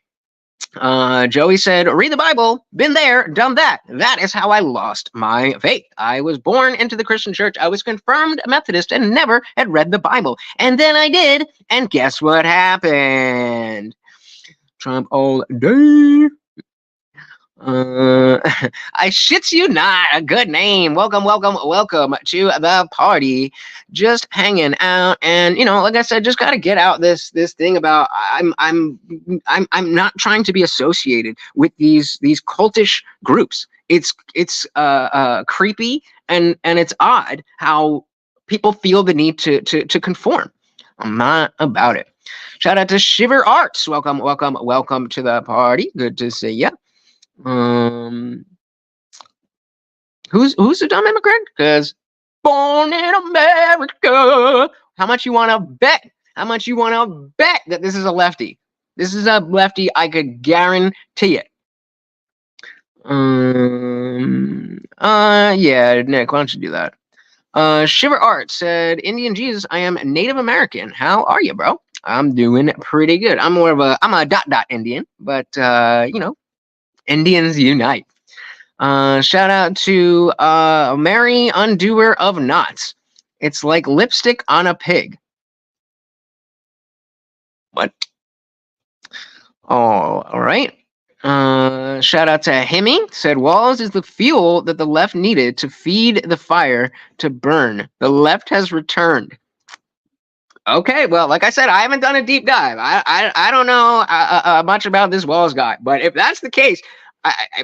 Joey said, read the Bible, been there, done that. That is how I lost my faith. I was born into the Christian church. I was confirmed Methodist and never had read the Bible. And then I did, and guess what happened? Trump all day. I shits you not, a good name. Welcome to the party. Just hanging out, and like I said, just gotta get out this thing about I'm not trying to be associated with these cultish groups. It's creepy, and it's odd how people feel the need to conform. I'm not about it. Shout out to Shiver Arts. Welcome to the party. Good to see ya. Who's a dumb immigrant? Because born in America. How much you want to bet? That this is a lefty? This is a lefty. I could guarantee it. Yeah, Nick, why don't you do that? Shiver Art said, Indian Jesus, I am Native American. How are you, bro? I'm doing pretty good. I'm a dot Indian, but Indians unite. Shout out to Mary Undoer of Knots. It's like lipstick on a pig. What? All right. Shout out to Hemi. Said Walls is the fuel that the left needed to feed the fire to burn. The left has returned. Okay, well, like I said, I haven't done a deep dive. I don't know much about this Walls guy, but if that's the case,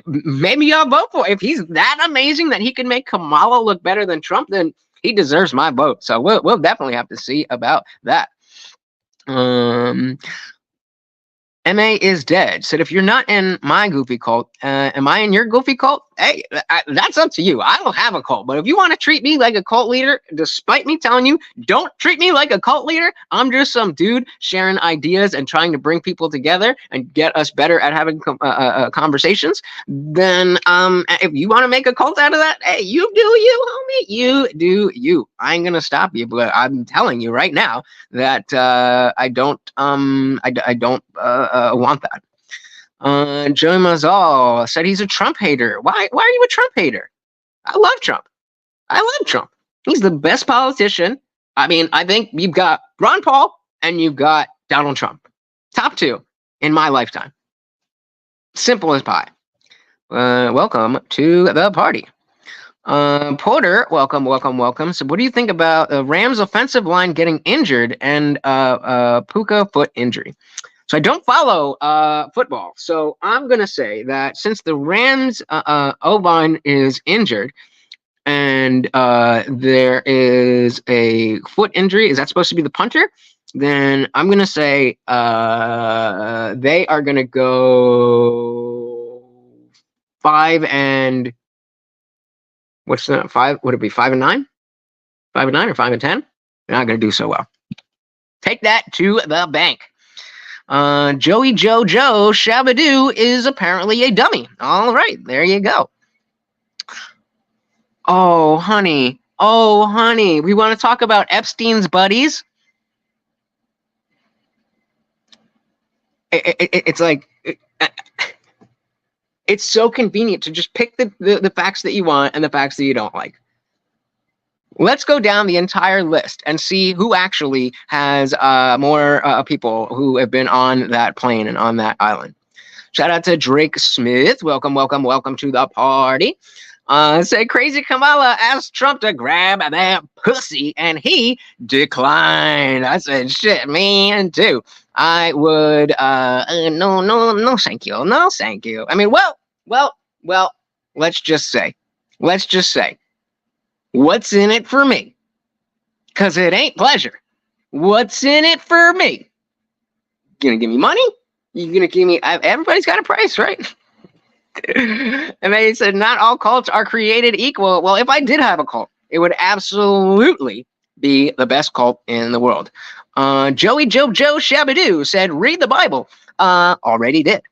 maybe I'll vote for it. If he's that amazing that he can make Kamala look better than Trump, then he deserves my vote. So we'll definitely have to see about that. MA is dead. Said, if you're not in my goofy cult, am I in your goofy cult? Hey, that's up to you. I don't have a cult, but if you want to treat me like a cult leader, despite me telling you, don't treat me like a cult leader, I'm just some dude sharing ideas and trying to bring people together and get us better at having conversations, then if you want to make a cult out of that, hey, you do you, homie. You do you. I ain't going to stop you, but I'm telling you right now that I don't want that. Joey Mazal said he's a Trump hater. Why are you a Trump hater? I love Trump. He's the best politician. I mean, I think you've got Ron Paul and you've got Donald Trump. Top two in my lifetime. Simple as pie. Welcome to the party. Porter, welcome. So what do you think about the Rams offensive line getting injured and Puka foot injury? So I don't follow football. So I'm going to say that since the Rams O-line is injured and there is a foot injury, is that supposed to be the punter? Then I'm going to say they are going to go 5 and... What's that? 5? Would it be 5 and 9? 5 and 9 or 5 and 10? They're not going to do so well. Take that to the bank. Joey Jojo Shabadoo is apparently a dummy. All right, there you go. Oh, honey. We want to talk about Epstein's buddies. It's like... It's so convenient to just pick the facts that you want and the facts that you don't like. Let's go down the entire list and see who actually has more people who have been on that plane and on that island. Shout out to Drake Smith. Welcome to the party. Say Crazy Kamala asked Trump to grab that pussy and he declined. I said, shit, man, too. I would, no, thank you. No, thank you. I mean, well, let's just say, what's in it for me? Because it ain't pleasure. What's in it for me? You gonna give me money? You gonna give me, everybody's got a price, right? And they said, not all cults are created equal. Well, if I did have a cult, it would absolutely be the best cult in the world. Joey Jojo Shabadoo said, read the Bible. Already did.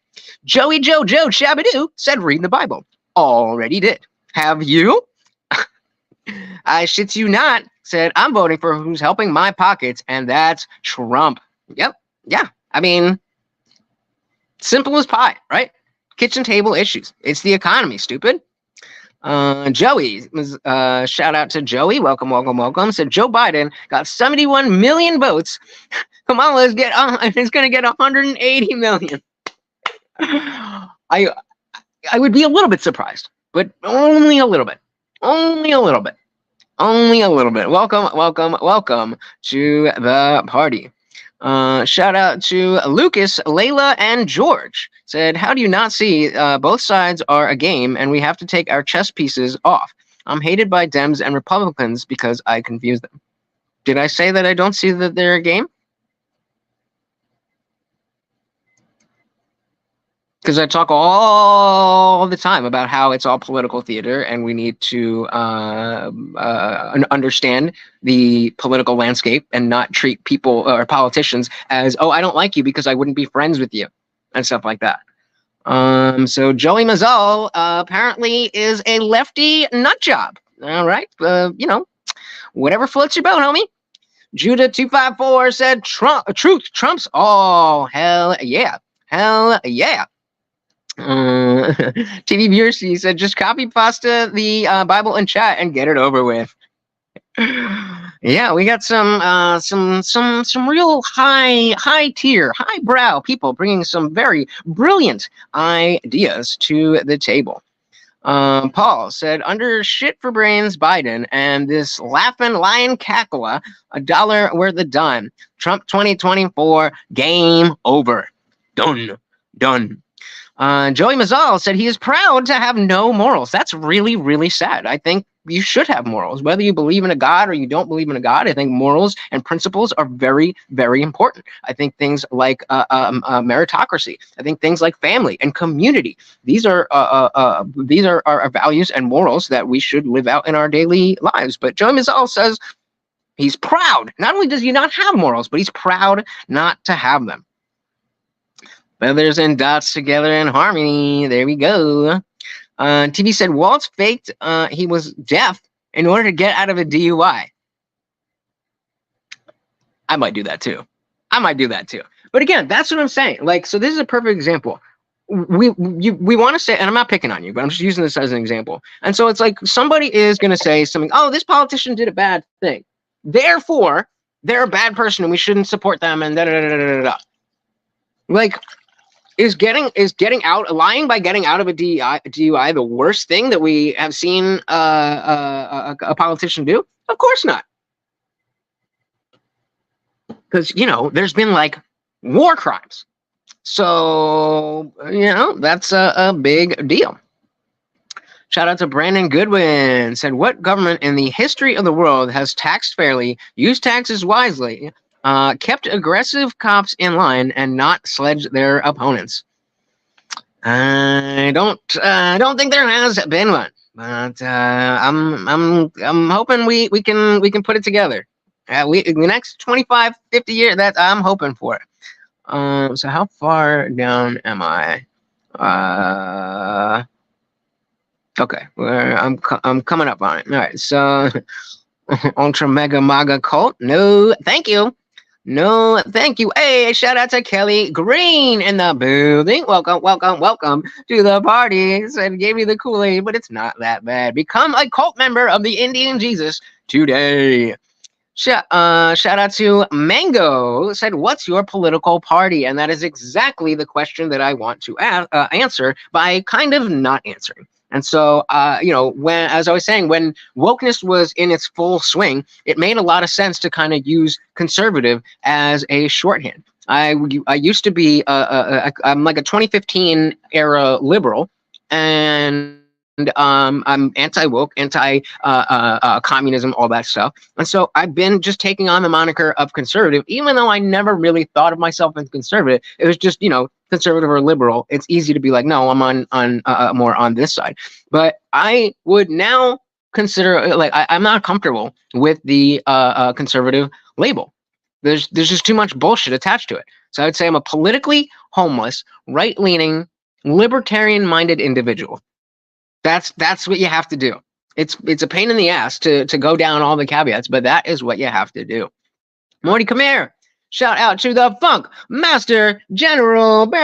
Joey Jojo Shabadoo said, read the Bible. Already did. Have you? I shit you not, said, I'm voting for who's helping my pockets, and that's Trump. Yep. Yeah. I mean, simple as pie, right? Kitchen table issues. It's the economy, stupid. Joey, shout out to Joey. Welcome. Said Joe Biden got 71 million votes. Kamala is going to get 180 million. I would be a little bit surprised, but only a little bit. Welcome to the party. Shout out to Lucas, Layla, and George. Said, how do you not see both sides are a game and we have to take our chess pieces off? I'm hated by Dems and Republicans because I confuse them. Did I say that I don't see that they're a game? Because I talk all the time about how it's all political theater and we need to understand the political landscape and not treat people or politicians as, oh, I don't like you because I wouldn't be friends with you and stuff like that. So Joey Mazal apparently is a lefty nut job. All right. Whatever floats your boat, homie. Judah254 said, truth trumps all. Hell yeah. TV viewers, he said, just copy pasta the Bible and chat and get it over with. Yeah, we got some real high tier, highbrow people bringing some very brilliant ideas to the table. Paul said, under shit for brains Biden and this laughing lion cackler, $1 worth of dime. Trump 2024, game over. Done. Joey Mazal said he is proud to have no morals. That's really, really sad. I think you should have morals. Whether you believe in a God or you don't believe in a God, I think morals and principles are very, very important. I think things like meritocracy. I think things like family and community. These are our values and morals that we should live out in our daily lives. But Joey Mazal says he's proud. Not only does he not have morals, but he's proud not to have them. Feathers and dots together in harmony. There we go. TV said Waltz faked he was deaf in order to get out of a DUI. I might do that too. But again, that's what I'm saying. Like, so this is a perfect example. We want to say, and I'm not picking on you, but I'm just using this as an example. And so it's like somebody is going to say something. Oh, this politician did a bad thing. Therefore, they're a bad person and we shouldn't support them. And da da da da da da. Like, is lying by getting out of a DUI the worst thing that we have seen a politician do? Of course not. Because, there's been like war crimes. So, that's a big deal. Shout out to Brandon Goodwin. Said, what government in the history of the world has taxed fairly, used taxes wisely, kept aggressive cops in line and not sledged their opponents? I don't think there has been one, but I'm hoping we can put it together. In the next 25, 50 years, that I'm hoping for it. So how far down am I? Okay, I'm coming up on it. All right, so ultra mega MAGA cult. No, thank you. No, thank you. Hey, shout out to Kelly Green in the building. Welcome to the party. Said gave you the Kool-Aid, but it's not that bad. Become a cult member of the Indian Jesus today. Shout out to Mango. Said, what's your political party? And that is exactly the question that I want to answer by kind of not answering. And so, when, as I was saying, when wokeness was in its full swing, it made a lot of sense to kind of use conservative as a shorthand. I used to be I'm like a 2015 era liberal, and I'm anti-woke, anti-communism, all that stuff. And so I've been just taking on the moniker of conservative, even though I never really thought of myself as conservative. It was just, conservative or liberal. It's easy to be like, no, I'm on more on this side. But I would now consider, like, I'm not comfortable with the conservative label. There's just too much bullshit attached to it. So I would say I'm a politically homeless, right-leaning, libertarian-minded individual. That's what you have to do. It's a pain in the ass to go down all the caveats, but that is what you have to do. Morty, come here. Shout out to the Funk Master General. The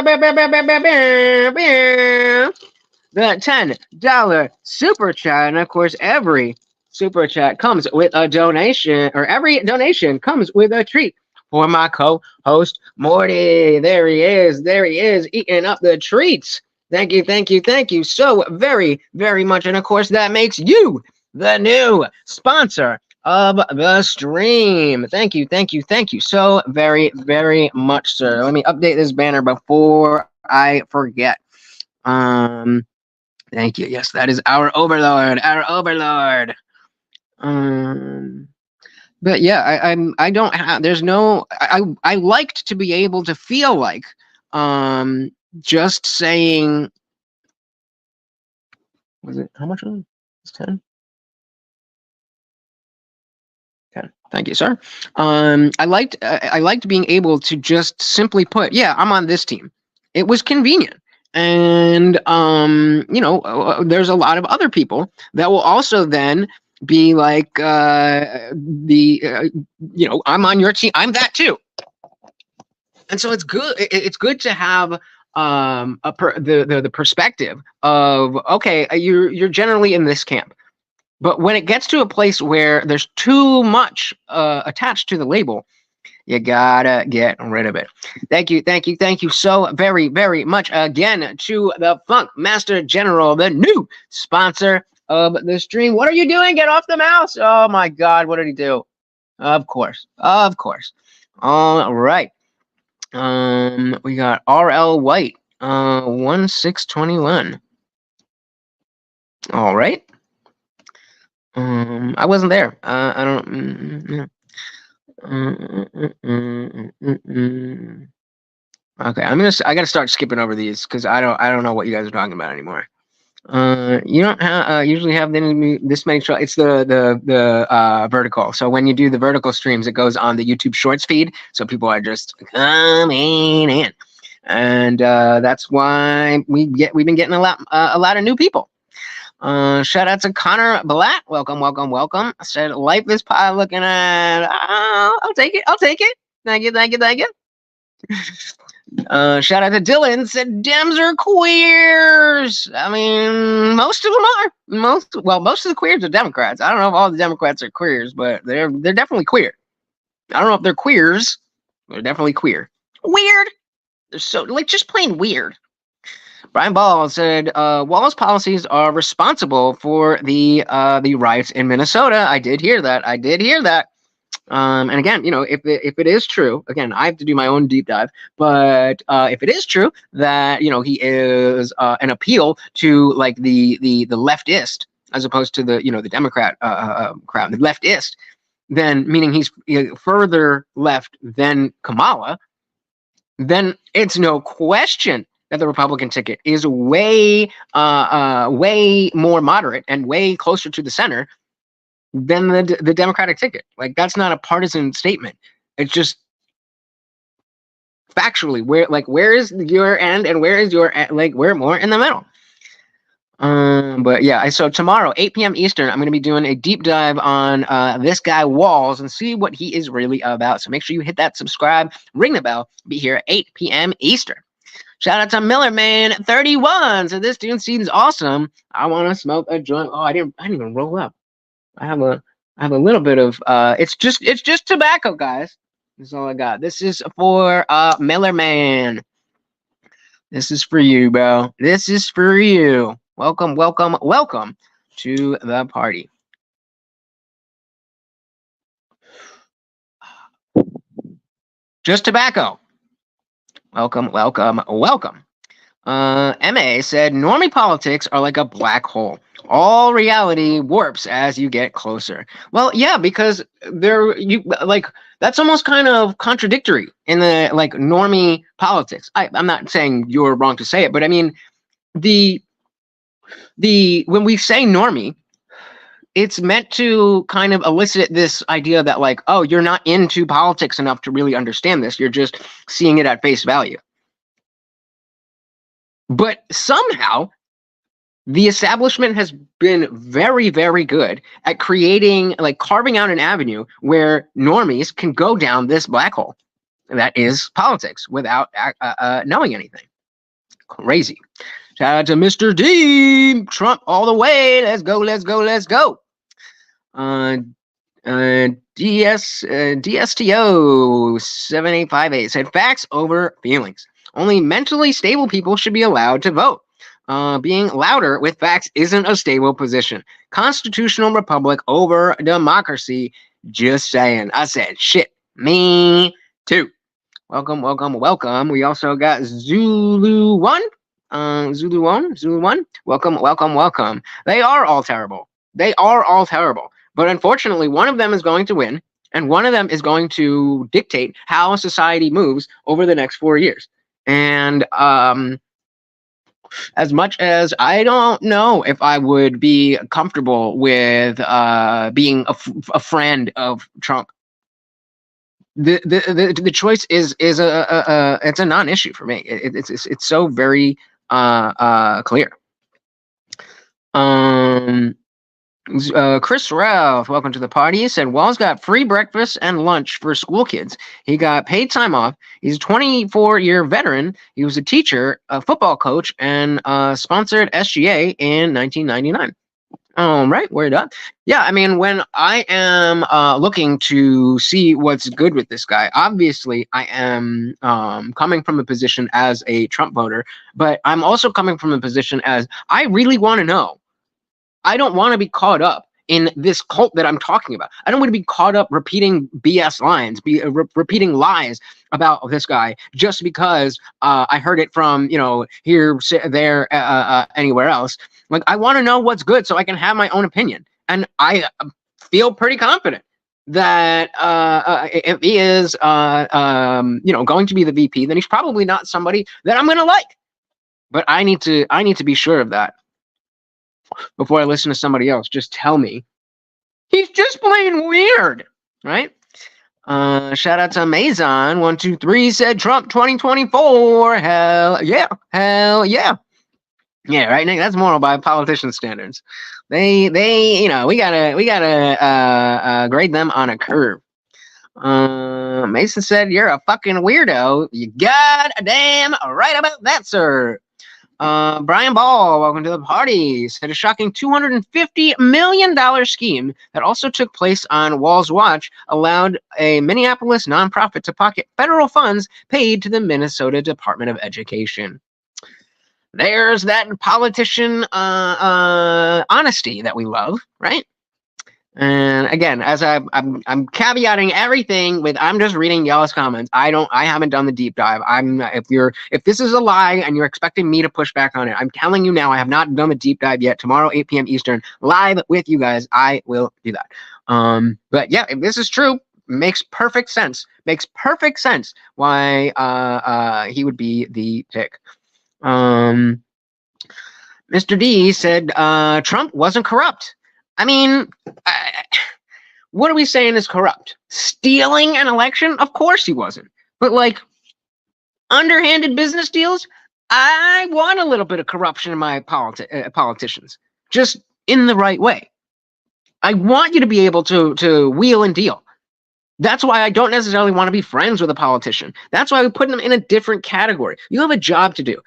$10 super chat, and of course, every super chat comes with a donation, or every donation comes with a treat for my co-host Morty. There he is, eating up the treats. Thank you so very, very much. And of course, that makes you the new sponsor of the stream. Thank you so very, very much, sir. Let me update this banner before I forget. Thank you. Yes, that is our overlord. But yeah, I don't have, there's no, I liked to be able to feel like, just saying, was it, how much was it? It's 10? 10. Thank you, sir. I liked being able to just simply put, yeah, I'm on this team. It was convenient. And, there's a lot of other people that will also then be like, I'm on your team. I'm that too. And so it's good. It's good to have the perspective of, okay, you're generally in this camp, But when it gets to a place where there's too much attached to the label, you gotta get rid of it. Thank you so very, very much again to the Funk Master General, the new sponsor of the stream. What are you doing? Get off the mouse. Oh my God, what did he do? Of course. All right. We got RL White, 1621. All right. I wasn't there. I don't. Okay, I gotta start skipping over these because I don't know what you guys are talking about anymore. You don't usually have this many. It's the vertical. So when you do the vertical streams, it goes on the YouTube Shorts feed. So people are just coming in, and that's why we've been getting a lot of new people. Shout out to Connor Blatt. Welcome. I said life is pie looking at. I'll take it. Thank you. Shout out to Dylan. Said Dems are queers. I mean, most of them are. Most of the queers are Democrats. I don't know if all the Democrats are queers, but they're definitely queer. I don't know if they're queers. They're definitely queer. Weird. They're so just plain weird. Brian Ball said, Wall's policies are responsible for the riots in Minnesota. I did hear that. And again, if it is true, again, I have to do my own deep dive. But if it is true that he is an appeal to like the leftist as opposed to the the Democrat crowd, the leftist, then meaning he's further left than Kamala, then it's no question that the Republican ticket is way more moderate and way closer to the center than the Democratic ticket. Like, that's not a partisan statement. It's just factually where is your end and where is your we're more in the middle. But yeah, so tomorrow 8 p.m. Eastern, I'm going to be doing a deep dive on this guy Walls and see what he is really about. So make sure you hit that subscribe, ring the bell, be here at 8 p.m. Eastern. Shout out to Millerman31. So this dude seems awesome. I want to smoke a joint. Oh, I didn't even roll up. I have a little bit of it's just tobacco, guys. That's all I got. This is for Millerman. This is for you, bro. This is for you. Welcome to the party. Just tobacco. Welcome. MA said, normie politics are like a black hole. All reality warps as you get closer. Well, yeah, because that's almost kind of contradictory in the normie politics. I'm not saying you're wrong to say it, but I mean when we say normie, it's meant to kind of elicit this idea that oh, you're not into politics enough to really understand this. You're just seeing it at face value. But somehow the establishment has been very, very good at creating, carving out an avenue where normies can go down this black hole that is politics without knowing anything. Crazy. Shout out to Mr. D. Trump all the way. Let's go. DSTO 7858 said facts over feelings. Only mentally stable people should be allowed to vote. Being louder with facts isn't a stable position. Constitutional republic over democracy. Just saying. I said shit. Me too. Welcome. We also got Zulu 1. Zulu 1. Welcome. They are all terrible. But unfortunately, one of them is going to win, and one of them is going to dictate how society moves over the next 4 years. And as much as I don't know if I would be comfortable with being a friend of Trump, the choice is it's a non-issue for me. It's so very clear. Chris Ralph, welcome to the party. He said Wall's got free breakfast and lunch for school kids. He got paid time off. He's a 24-year veteran. He was a teacher, a football coach, and sponsored SGA in 1999. Right, word up. Yeah, I mean, when I am looking to see what's good with this guy, obviously I am coming from a position as a Trump voter, but I'm also coming from a position as I really want to know. I don't want to be caught up in this cult that I'm talking about. I don't want to be caught up repeating BS lines, repeating lies about this guy just because I heard it from, here, there, anywhere else. Like, I want to know what's good so I can have my own opinion. And I feel pretty confident that if he is, going to be the VP, then he's probably not somebody that I'm going to like. But I need to be sure of that before I listen to somebody else. Just tell me he's just plain weird, right? Shout out to Amazon123 said Trump 2024. Hell yeah, hell yeah. Yeah, right, Nick. That's moral by politician standards. They, we gotta grade them on a curve. Mason said, "You're a fucking weirdo. You goddamn right about that, sir." Brian Ball, welcome to the party, said a shocking $250 million scheme that also took place on Wall's watch allowed a Minneapolis nonprofit to pocket federal funds paid to the Minnesota Department of Education. There's that politician honesty that we love, right? And again, as I'm caveating everything with, I'm just reading y'all's comments. I haven't done the deep dive. If this is a lie and you're expecting me to push back on it, I'm telling you now, I have not done the deep dive yet. Tomorrow, 8 p.m. Eastern, live with you guys, I will do that. But yeah, if this is true, makes perfect sense. Makes perfect sense why he would be the pick. Mr. D said Trump wasn't corrupt. I mean, what are we saying is corrupt? Stealing an election? Of course he wasn't. But like underhanded business deals, I want a little bit of corruption in my politicians, just in the right way. I want you to be able to wheel and deal. That's why I don't necessarily want to be friends with a politician. That's why we put them in a different category. You have a job to do.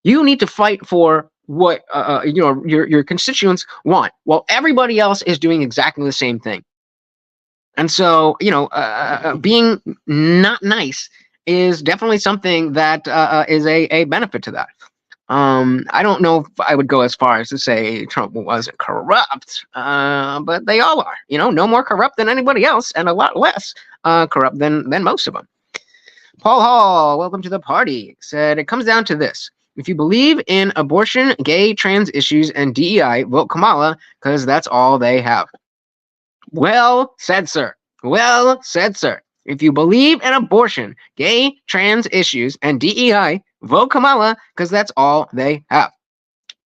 You need to fight for what your constituents want, while everybody else is doing exactly the same thing. And so, being not nice is definitely something that is a benefit to that. I don't know if I would go as far as to say Trump wasn't corrupt, but they all are. No more corrupt than anybody else, and a lot less corrupt than most of them. Paul Hall, welcome to the party, said it comes down to this. If you believe in abortion, gay, trans issues, and DEI, vote Kamala, because that's all they have. Well said, sir. Well said, sir. If you believe in abortion, gay, trans issues, and DEI, vote Kamala, because that's all they have.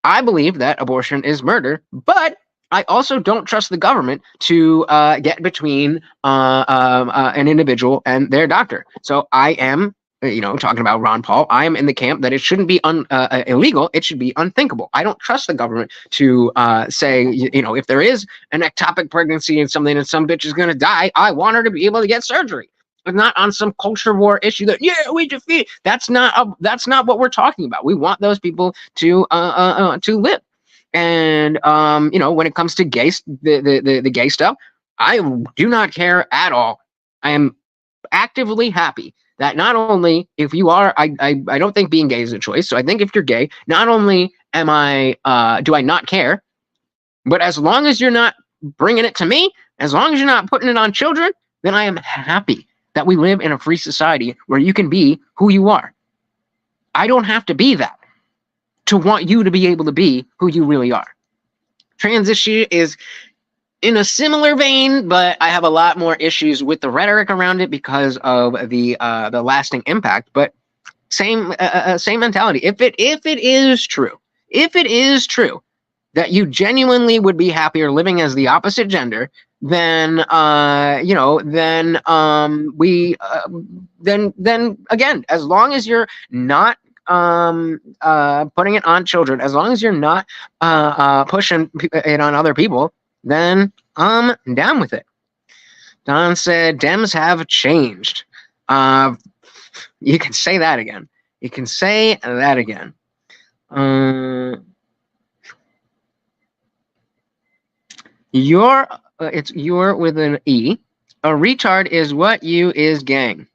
I believe that abortion is murder, but I also don't trust the government to get between an individual and their doctor. So I am, talking about Ron Paul, I am in the camp that it shouldn't be illegal. It should be unthinkable. I don't trust the government to say, if there is an ectopic pregnancy and something and some bitch is going to die, I want her to be able to get surgery. But not on some culture war issue that, we defeat. That's not what we're talking about. We want those people to live. And when it comes to the gay stuff, I do not care at all. I am actively happy that not only if you are, I don't think being gay is a choice. So I think if you're gay, not only do I not care, but as long as you're not bringing it to me, as long as you're not putting it on children, then I am happy that we live in a free society where you can be who you are. I don't have to be that to want you to be able to be who you really are. Trans issue is in a similar vein, but I have a lot more issues with the rhetoric around it because of the lasting impact. But same mentality. If it is true that you genuinely would be happier living as the opposite gender, then then again, as long as you're not putting it on children, as long as you're not pushing it on other people, then I'm down with it. Don said, Dems have changed. You can say that again. You can say that again. It's your with an E. A retard is what you is gang.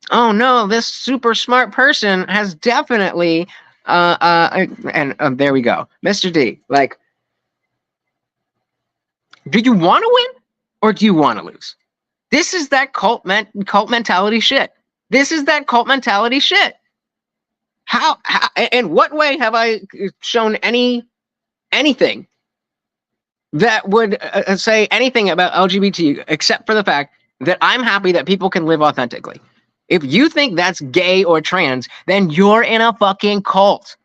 Oh no, this super smart person has definitely there we go. Mr. D, like, do you want to win or do you want to lose? This is that cult mentality shit. This is that cult mentality shit. How in what way have I shown anything that would say anything about LGBT except for the fact that I'm happy that people can live authentically? If you think that's gay or trans, then you're in a fucking cult.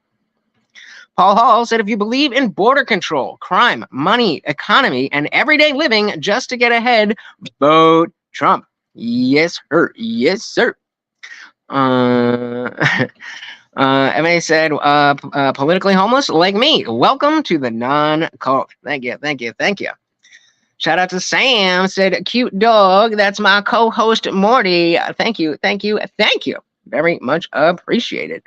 Paul Hall said, if you believe in border control, crime, money, economy, and everyday living just to get ahead, vote Trump. Yes, sir. Yes, sir. MA said, politically homeless like me. Welcome to the non-cult. Thank you, thank you, thank you. Shout out to Sam, said, cute dog. That's my co-host, Morty. Thank you, thank you, thank you. Very much appreciated.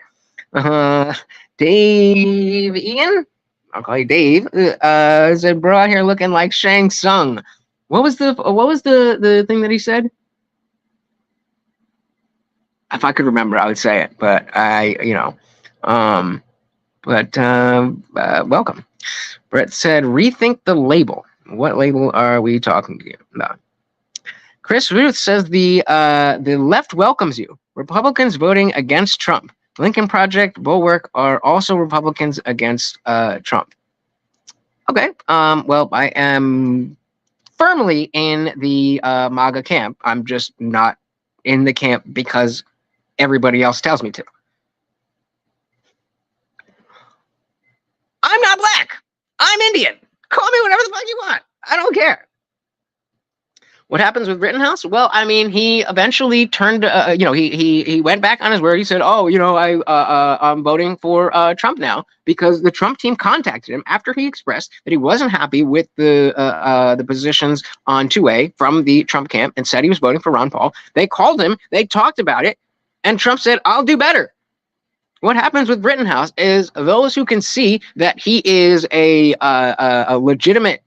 Dave Ian? I'll call you Dave. Said, bro out here looking like Shang Tsung. What was the thing that he said? If I could remember, I would say it, but welcome. Brett said, rethink the label. What label are we talking about? Chris Ruth says the left welcomes you. Republicans voting against Trump. Lincoln Project, Bulwark are also Republicans against Trump. Okay. Well, I am firmly in the MAGA camp. I'm just not in the camp because everybody else tells me to. I'm not black. I'm Indian. Call me whatever the fuck you want. I don't care. What happens with Rittenhouse? Well, I mean, he eventually turned. He went back on his word. He said, "Oh, I'm voting for Trump now," because the Trump team contacted him after he expressed that he wasn't happy with the positions on 2A from the Trump camp and said he was voting for Ron Paul. They called him. They talked about it, and Trump said, "I'll do better." What happens with Rittenhouse is those who can see that he is a legitimate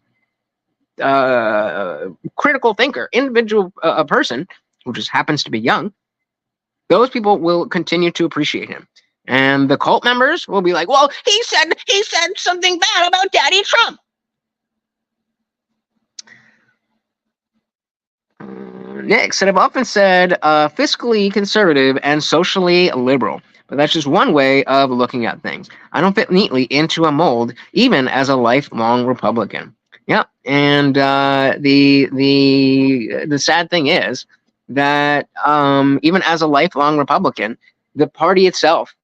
critical thinker, individual person who just happens to be young, those people will continue to appreciate him. And the cult members will be like, well, he said something bad about Daddy Trump. Nick said, I've often said fiscally conservative and socially liberal, but that's just one way of looking at things. I don't fit neatly into a mold, even as a lifelong Republican. Yeah, and the sad thing is that even as a lifelong Republican, the party itself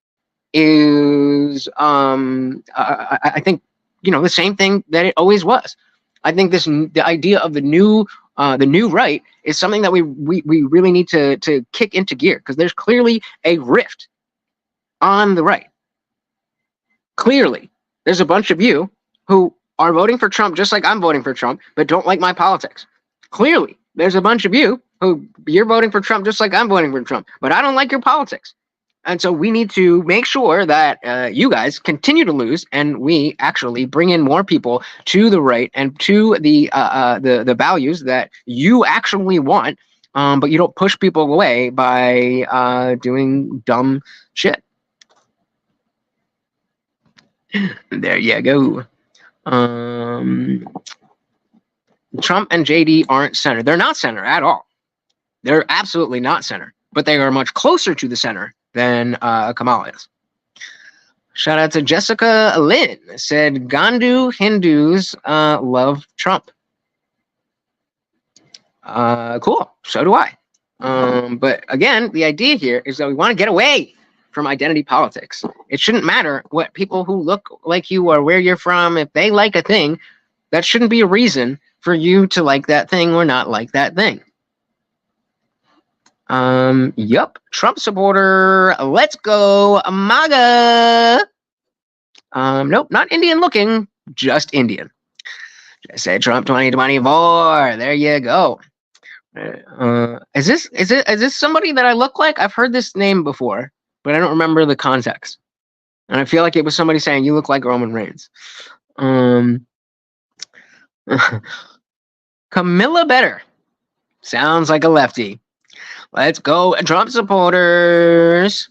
is I think the same thing that it always was. I think the idea of the new right is something that we really need to kick into gear, because there's clearly a rift on the right. Clearly, there's a bunch of you who are voting for Trump just like I'm voting for Trump, but don't like my politics. Clearly, there's a bunch of you who you're voting for Trump just like I'm voting for Trump, but I don't like your politics. And so we need to make sure that you guys continue to lose, and we actually bring in more people to the right and to the values that you actually want, but you don't push people away by doing dumb shit. There you go. Trump and JD aren't center. They're not center at all. They're absolutely not center, but they are much closer to the center than Kamala is. Shout out to Jessica Lynn, said Gandu Hindus love Trump. Cool. So do I. But again, the idea here is that we want to get away from identity politics. It shouldn't matter what people who look like you or where you're from, if they like a thing, that shouldn't be a reason for you to like that thing or not like that thing. Yup. Trump supporter. Let's go MAGA. Nope, not Indian looking, just Indian. Just say Trump 2024. There you go. Is this somebody that I look like? I've heard this name before, but I don't remember the context. And I feel like it was somebody saying, you look like Roman Reigns. Camilla Better. Sounds like a lefty. Let's go, Trump supporters.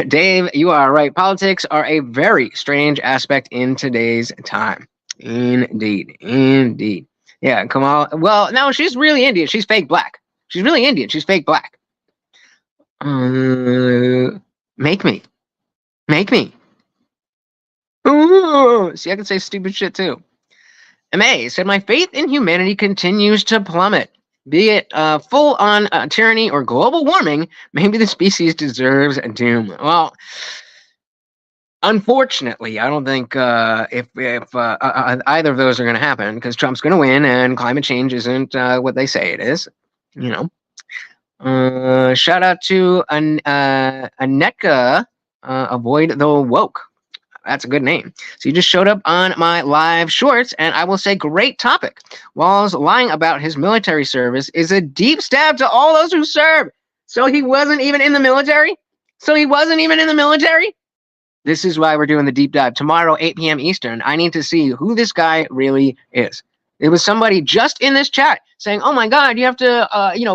Dave, you are right. Politics are a very strange aspect in today's time. Indeed. Indeed. Yeah, Kamala. Well, no, she's really Indian. She's fake black. She's really Indian. She's fake black. Make me. Make me. Ooh. See, I can say stupid shit too. MA said, my faith in humanity continues to plummet. Be it full-on tyranny or global warming, maybe the species deserves a doom. Well, unfortunately, I don't think if either of those are going to happen, because Trump's going to win and climate change isn't what they say it is. You know. Shout out to Aneka. Avoid the woke. That's a good name. So you just showed up on my live shorts, and I will say, great topic. Walls lying about his military service is a deep stab to all those who serve. So he wasn't even in the military? This is why we're doing the deep dive. Tomorrow, 8 p.m. Eastern, I need to see who this guy really is. It was somebody just in this chat saying, "Oh my God, you have to, you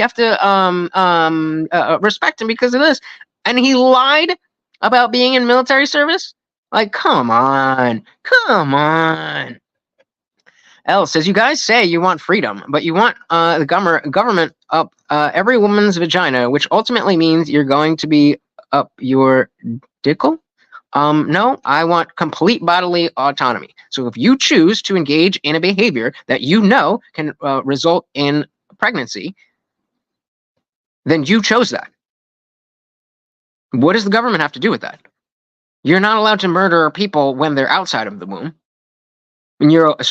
have to respect him because of this," and he lied about being in military service. Like, come on. L says, you guys say you want freedom, but you want the government up every woman's vagina, which ultimately means you're going to be up your dickle. No, I want complete bodily autonomy. So if you choose to engage in a behavior that you know can result in pregnancy, then you chose that. What does the government have to do with that? You're not allowed to murder people when they're outside of the womb. And you're in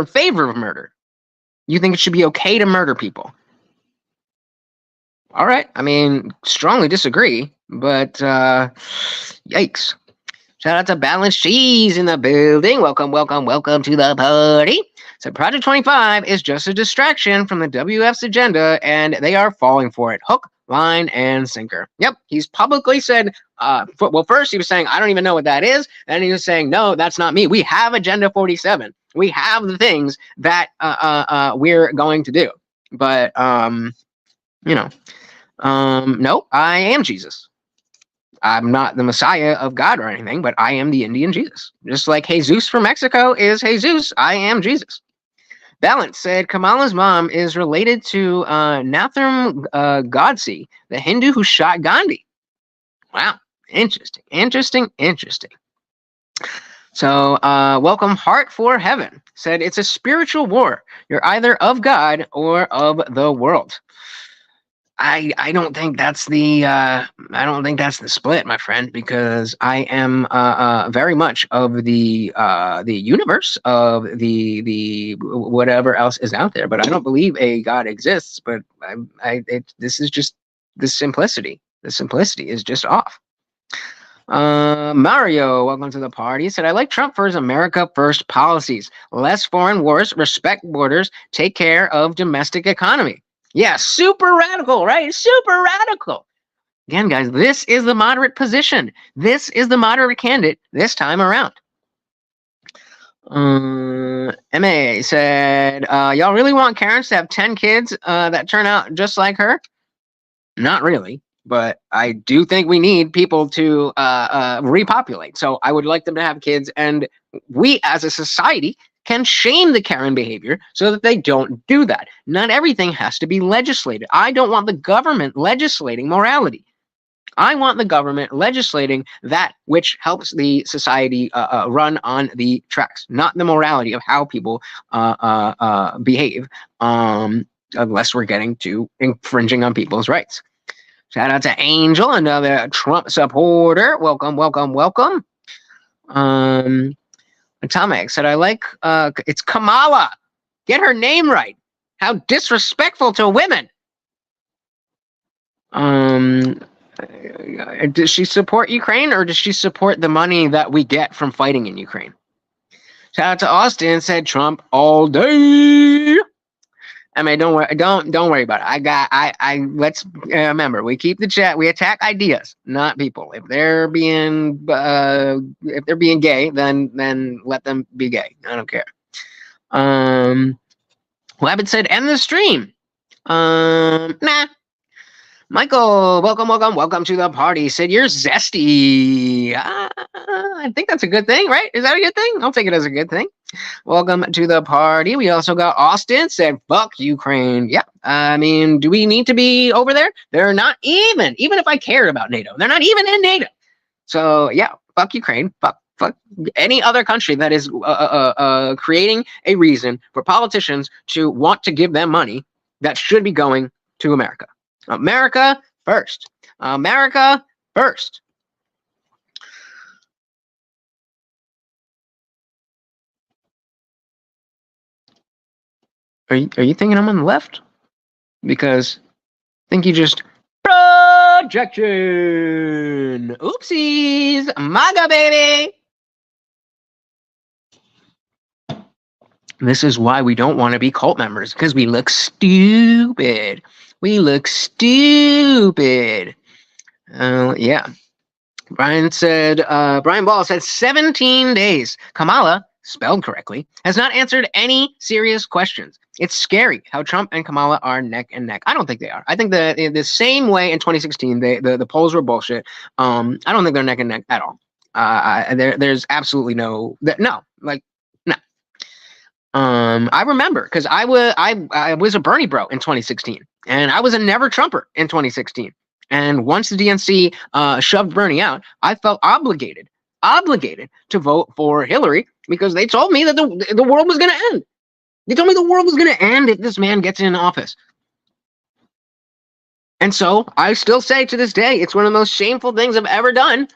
favor of murder. You think it should be okay to murder people. All right. I mean, strongly disagree, but yikes. Shout out to Balanced Cheese in the building. Welcome to the party. So Project 25 is just a distraction from the WF's agenda, and they are falling for it. Hook, line, and sinker. Yep, he's publicly said, well, first he was saying, I don't even know what that is. And he was saying, no, that's not me. We have Agenda 47. We have the things that we're going to do. But, no, I am Jesus. I'm not the Messiah of God or anything, but I am the Indian Jesus. Just like Jesus from Mexico is Jesus, I am Jesus. Balance said Kamala's mom is related to Nathram Godse, the Hindu who shot Gandhi. Wow, interesting. So, welcome Heart for Heaven said it's a spiritual war. You're either of God or of the world. I don't think that's the split, my friend, because I am very much of the universe, of the whatever else is out there. But I don't believe a God exists. But this is just the simplicity. The simplicity is just off. Mario, welcome to the party. Said I like Trump for his America First policies: less foreign wars, respect borders, take care of domestic economy. Yeah, super radical, right? Super radical. Again, guys, this is the moderate position. This is the moderate candidate this time around. MA said, y'all really want Karens to have 10 kids that turn out just like her? Not really, but I do think we need people to repopulate. So I would like them to have kids, and we as a society can shame the Karen behavior so that they don't do that. Not everything has to be legislated. I don't want the government legislating morality. I want the government legislating that which helps the society run on the tracks, not the morality of how people behave, unless we're getting to infringing on people's rights. Shout out to Angel, another Trump supporter. Welcome. Atomic said, I like, it's Kamala. Get her name right. How disrespectful to women. Does she support Ukraine, or does she support the money that we get from fighting in Ukraine? Shout out to Austin, said Trump all day. I mean, don't worry about it. Let's remember, we keep the chat. We attack ideas, not people. If they're being gay, then let them be gay. I don't care. Wabbit said, end the stream. Nah. Michael, welcome to the party. Said you're zesty. I think that's a good thing, right? Is that a good thing? I'll take it as a good thing. Welcome to the party. We also got Austin said, fuck Ukraine. Yeah. I mean, do we need to be over there? They're not even if I cared about NATO, they're not even in NATO. So yeah, fuck Ukraine. Fuck any other country that is creating a reason for politicians to want to give them money that should be going to America. America first. America first. Are you thinking I'm on the left? Because I think you just projection. Oopsies, MAGA baby. This is why we don't want to be cult members, because we look stupid. We look stupid. Yeah. Brian Ball said 17 days. Kamala, spelled correctly, has not answered any serious questions. It's scary how Trump and Kamala are neck and neck. I don't think they are. I think the same way in 2016, the polls were bullshit. I don't think they're neck and neck at all. There's absolutely no. I remember because I was a Bernie bro in 2016, and I was a never Trumper in 2016. And once the DNC shoved Bernie out, I felt obligated to vote for Hillary because they told me that the world was going to end. They told me the world was going to end if this man gets in office. And so I still say to this day, it's one of the most shameful things I've ever done.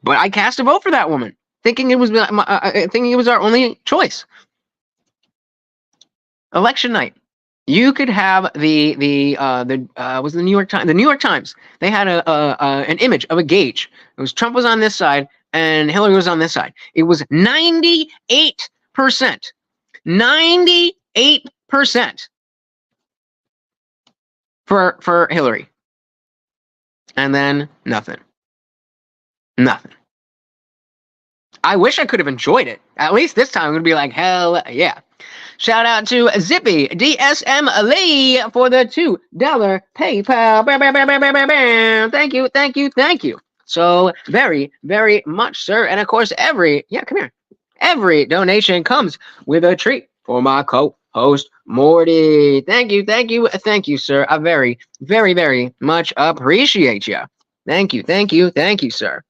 But I cast a vote for that woman, thinking it was our only choice. Election night, you could have was the New York Times. The New York Times, they had an image of a gauge. It was Trump was on this side and Hillary was on this side. It was 98%, 98% for Hillary, and then nothing. I wish I could have enjoyed it. At least this time I'm going to be like, hell yeah. Shout out to Zippy DSM Lee for the $2 PayPal. Thank you. So very, very much, sir. And of course, every donation comes with a treat for my co-host Morty. Thank you, sir. I very, very, very much appreciate you. Thank you, sir.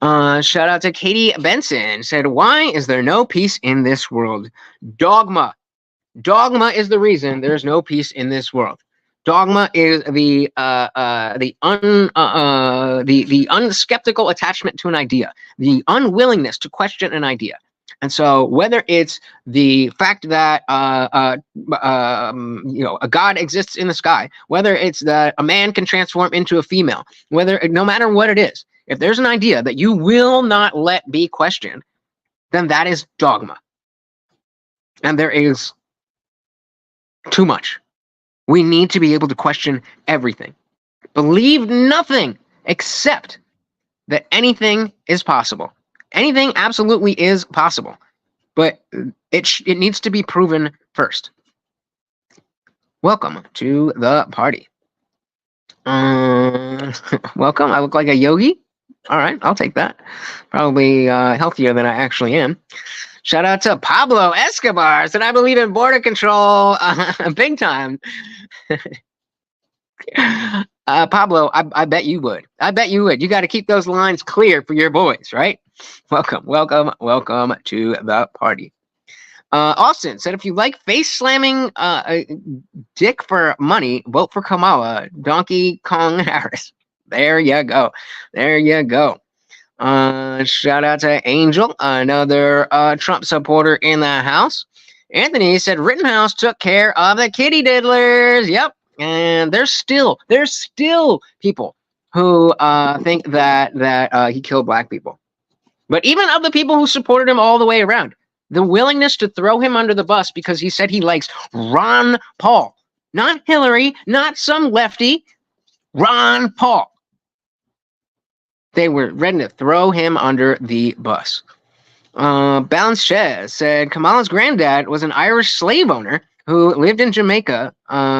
Shout out to Katie Benson. Said, why is there no peace in this world? Dogma is the reason there's no peace in this world. Dogma is the unskeptical attachment to an idea, the unwillingness to question an idea. And so whether it's the fact that a God exists in the sky, whether it's that a man can transform into a female, no matter what it is, if there's an idea that you will not let be questioned, then that is dogma. And there is too much. We need to be able to question everything. Believe nothing except that anything is possible. Anything absolutely is possible. But it needs to be proven first. Welcome to the party. Welcome. I look like a yogi. All right, I'll take that. Probably healthier than I actually am. Shout out to Pablo Escobar. Said I believe in border control big time. Pablo, I bet you would. You got to keep those lines clear for your boys, right? Welcome to the party. Austin said, if you like face slamming dick for money, vote for Kamala, Donkey Kong Harris. There you go. Shout out to Angel, another Trump supporter in the house. Anthony said Rittenhouse took care of the kitty diddlers. Yep. And there's still people who think that he killed black people. But even of the people who supported him all the way around, The willingness to throw him under the bus because he said he likes Ron Paul, not Hillary, not some lefty, Ron Paul. They were ready to throw him under the bus. Balance Shez said Kamala's granddad was an Irish slave owner who lived in Jamaica.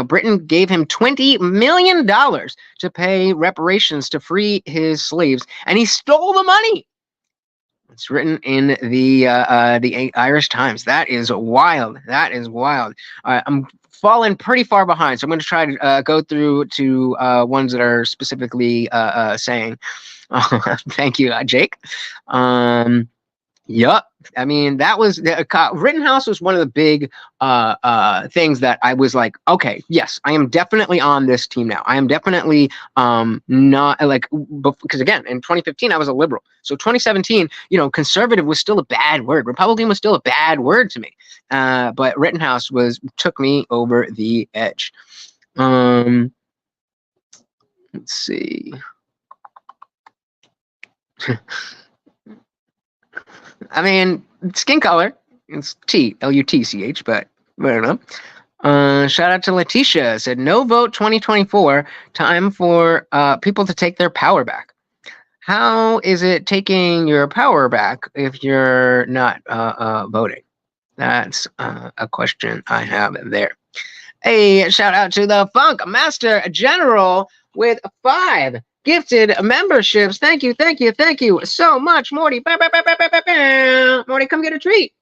Britain gave him $20 million to pay reparations to free his slaves, and he stole the money. It's written in the Irish Times. That is wild. That is wild. I'm falling pretty far behind, so I'm going to try to go through to ones that are specifically saying. Thank you, Jake. Yup. I mean, that was Rittenhouse was one of the big things that I was like, okay, yes, I am definitely on this team now. I am definitely not like, because again, in 2015 I was a liberal. So 2017, conservative was still a bad word. Republican was still a bad word to me. But Rittenhouse took me over the edge. Let's see. I mean, skin color, it's Lutch, but I don't know. Shout out to Letitia, said, no vote 2024, time for people to take their power back. How is it taking your power back if you're not voting? That's a question I have there. Hey, shout out to the Funk Master General with 5 gifted memberships. Thank you so much, Morty. Morty, come get a treat.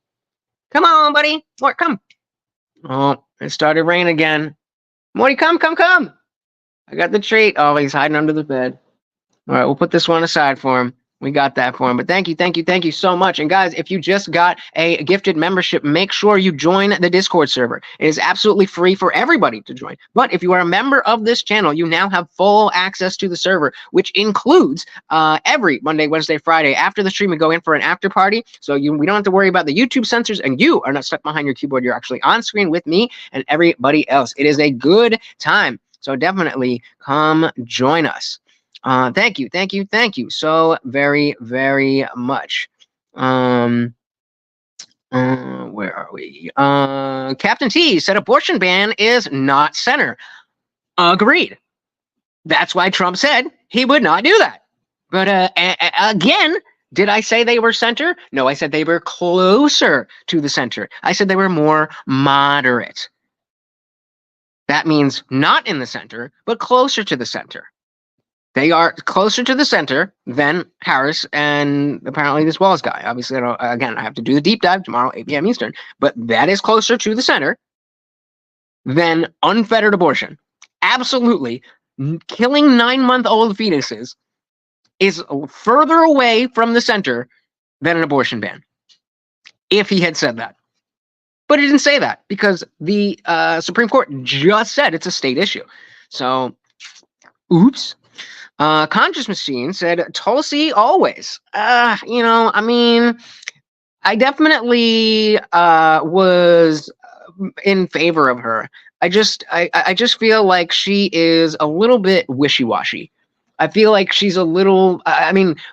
Come on, buddy. Mort, come. Oh, it started raining again. Morty, come. I got the treat. Oh, he's hiding under the bed. All right, we'll put this one aside for him. We got that for him. But thank you so much. And guys, if you just got a gifted membership, make sure you join the Discord server. It is absolutely free for everybody to join. But if you are a member of this channel, you now have full access to the server, which includes every Monday, Wednesday, Friday after the stream, we go in for an after party. So we don't have to worry about the YouTube censors, and you are not stuck behind your keyboard. You're actually on screen with me and everybody else. It is a good time. So definitely come join us. Thank you so very, very much. Where are we? Captain T said abortion ban is not center. Agreed. That's why Trump said he would not do that. But again, did I say they were center? No, I said they were closer to the center. I said they were more moderate. That means not in the center, but closer to the center. They are closer to the center than Harris and apparently this Wallace guy. Obviously, I have to do the deep dive tomorrow, 8 p.m. Eastern, but that is closer to the center than unfettered abortion. Absolutely. Killing 9-month-old fetuses is further away from the center than an abortion ban, if he had said that. But he didn't say that because the Supreme Court just said it's a state issue. So, oops. Conscious Machine said, Tulsi always. I mean, I definitely was in favor of her. I just feel like she is a little bit wishy-washy. I feel like she's a little,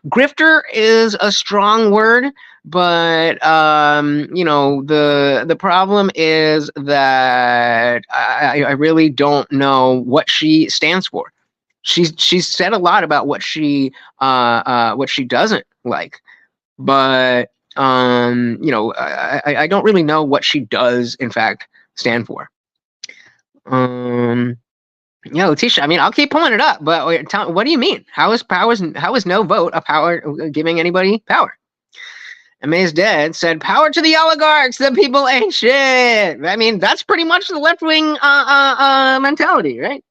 grifter is a strong word, but, the problem is that I really don't know what she stands for. She's said a lot about what she doesn't like, but I don't really know what she does in fact stand for. Letitia, I mean, I'll keep pulling it up, but what do you mean? How is no vote a power giving anybody power? Amaze Dead said, power to the oligarchs, the people ain't shit. I mean, that's pretty much the left-wing mentality, right?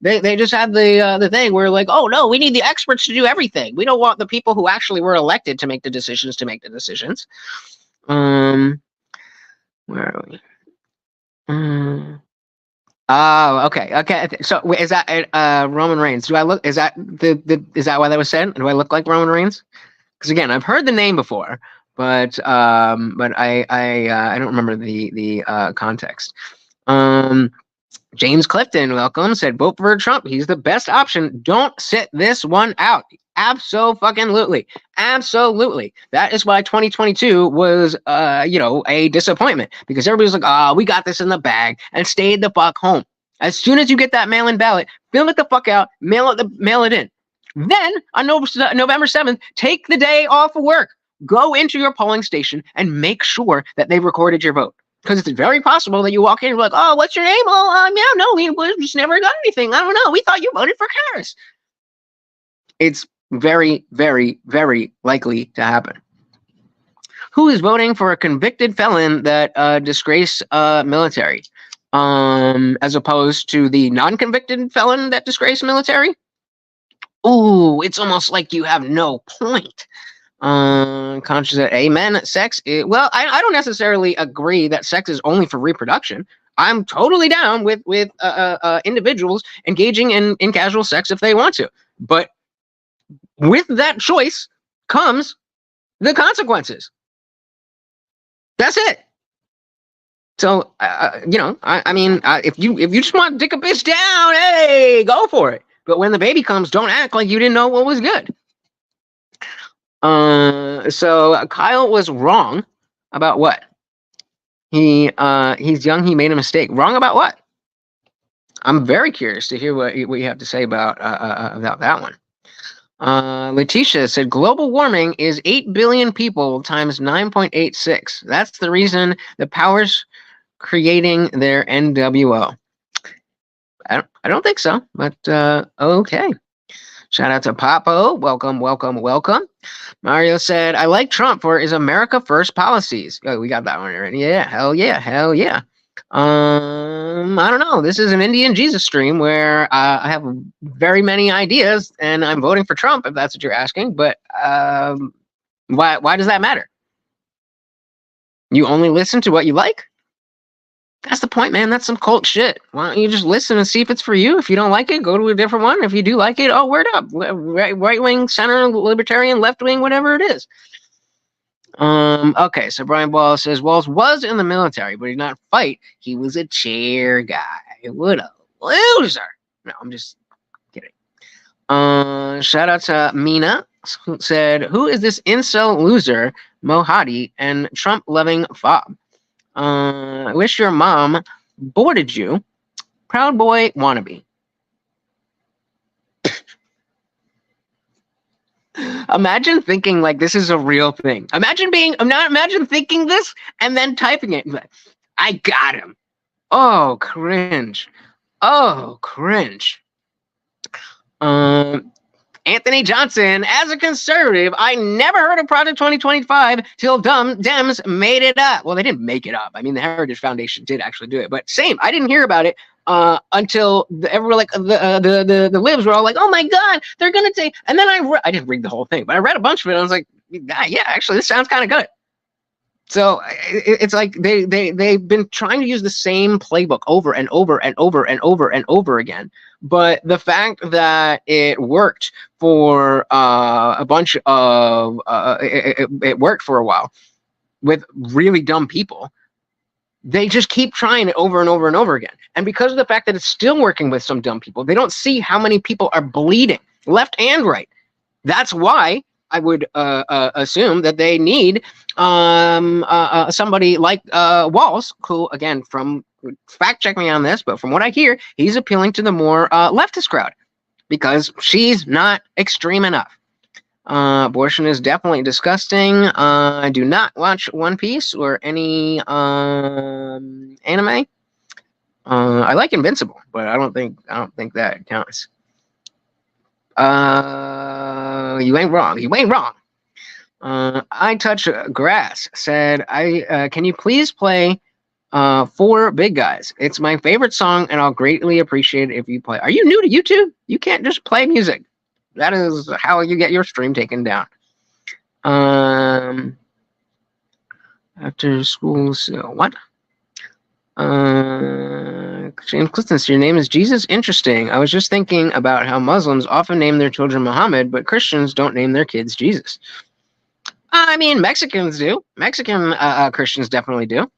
They just have the thing where like, oh no, we need the experts to do everything. We don't want the people who actually were elected to make the decisions Where are we? Oh, okay. So is that Roman Reigns? Do I look? Is that is that why that was said? Do I look like Roman Reigns? Because again, I've heard the name before, but I don't remember the context. James Clifton, welcome, said vote for Trump. He's the best option. Don't sit this one out. Absolutely. Absolutely. That is why 2022 was, a disappointment, because everybody's like, oh, we got this in the bag, and stayed the fuck home. As soon as you get that mail-in ballot, fill it the fuck out, mail it in. Then on November 7th, take the day off of work. Go into your polling station and make sure that they recorded your vote. Because it's very possible that you walk in and be like, oh, what's your name? Oh, yeah, no, we just never got anything. I don't know. We thought you voted for Karis. It's very, very, very likely to happen. Who is voting for a convicted felon that disgraced military, as opposed to the non-convicted felon that disgraced military? Ooh, it's almost like you have no point. Conscious that amen. Sex. Well, I don't necessarily agree that sex is only for reproduction. I'm totally down with individuals engaging in casual sex if they want to, but with that choice comes the consequences. That's it. So, if you just want to dick a bitch down, hey, go for it. But when the baby comes, don't act like you didn't know what was good. So Kyle was wrong about what? He's young. He made a mistake. Wrong about what? I'm very curious to hear what you have to say about that one. Letitia said global warming is 8 billion people times 9.86. That's the reason the powers creating their NWO. I don't think so, but okay. Shout out to Papo. Welcome. Mario said, I like Trump for his America First policies. Oh, we got that one already. Yeah, hell yeah. I don't know. This is an Indian Jesus stream where I have very many ideas, and I'm voting for Trump, if that's what you're asking. But why does that matter? You only listen to what you like? That's the point, man. That's some cult shit. Why don't you just listen and see if it's for you? If you don't like it, go to a different one. If you do like it, oh, word up. Right wing, center, libertarian, left wing, whatever it is. Okay, so Brian Ball says Walls was in the military, but he did not fight. He was a chair guy. What a loser. No, I'm just kidding. Shout out to Mina, who said, who is this incel loser, Mohadi, and Trump-loving fob? I wish your mom boarded you. Proud boy wannabe. Imagine thinking like this is a real thing. Imagine thinking this and then typing it. I got him. Oh, cringe. Anthony Johnson, as a conservative, I never heard of Project 2025 till Dems made it up. Well, they didn't make it up. I mean, the Heritage Foundation did actually do it, but same. I didn't hear about it until the libs were all like, "Oh my God, they're gonna take." And then I didn't read the whole thing, but I read a bunch of it. And I was like, "Yeah, actually, this sounds kind of good." So it's like they've been trying to use the same playbook over and over again. But the fact that it worked for a bunch of it worked for a while with really dumb people, they just keep trying it over and over again. And because of the fact that it's still working with some dumb people, they don't see how many people are bleeding left and right. That's why I would assume that they need somebody like Walls, who, again, fact check me on this, but from what I hear, he's appealing to the more leftist crowd because she's not extreme enough. Abortion is definitely disgusting. I do not watch One Piece or any anime. I like Invincible, but I don't think that counts. You ain't wrong. I Touch Grass said, can you please play For Big Guys? It's my favorite song, and I'll greatly appreciate it if you play. Are you new to YouTube? You can't just play music. That is how you get your stream taken down. After school, so what? James Clifton, your name is Jesus? Interesting. I was just thinking about how Muslims often name their children Muhammad, but Christians don't name their kids Jesus. I mean, Mexicans do. Mexican Christians definitely do.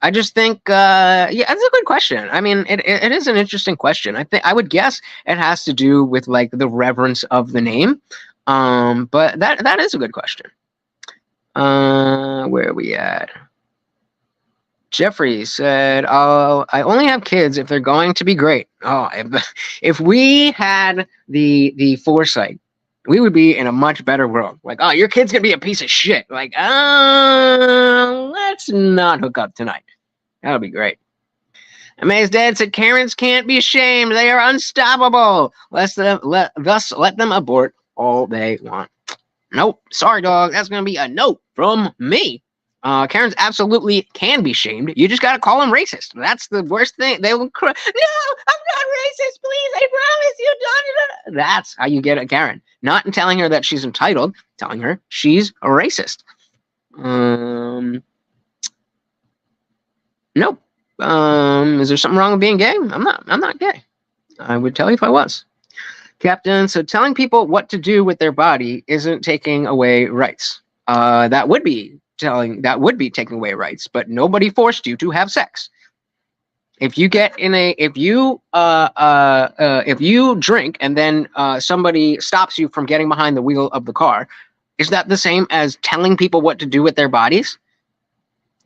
I just think, yeah, that's a good question. I mean, it is an interesting question. I would guess it has to do with like the reverence of the name. But that is a good question. Where are we at? Jeffrey said, "Oh, I only have kids if they're going to be great." Oh, if we had the foresight, we would be in a much better world. Like, oh, your kid's gonna be a piece of shit. Like, let's not hook up tonight. That would be great. Amaze Dad said, "Karens can't be shamed. They are unstoppable. Thus let them abort all they want." Nope. Sorry, dog. That's going to be a note from me. Karens absolutely can be shamed. You just got to call them racist. That's the worst thing. They will cry. No, I'm not racist. Please, I promise you. Don't. That's how you get a Karen. Not in telling her that she's entitled, telling her she's a racist. Nope. Is there something wrong with being gay? I'm not gay. I would tell you if I was. Captain, so telling people what to do with their body isn't taking away rights. That would be taking away rights, but nobody forced you to have sex. If you drink and then somebody stops you from getting behind the wheel of the car, is that the same as telling people what to do with their bodies?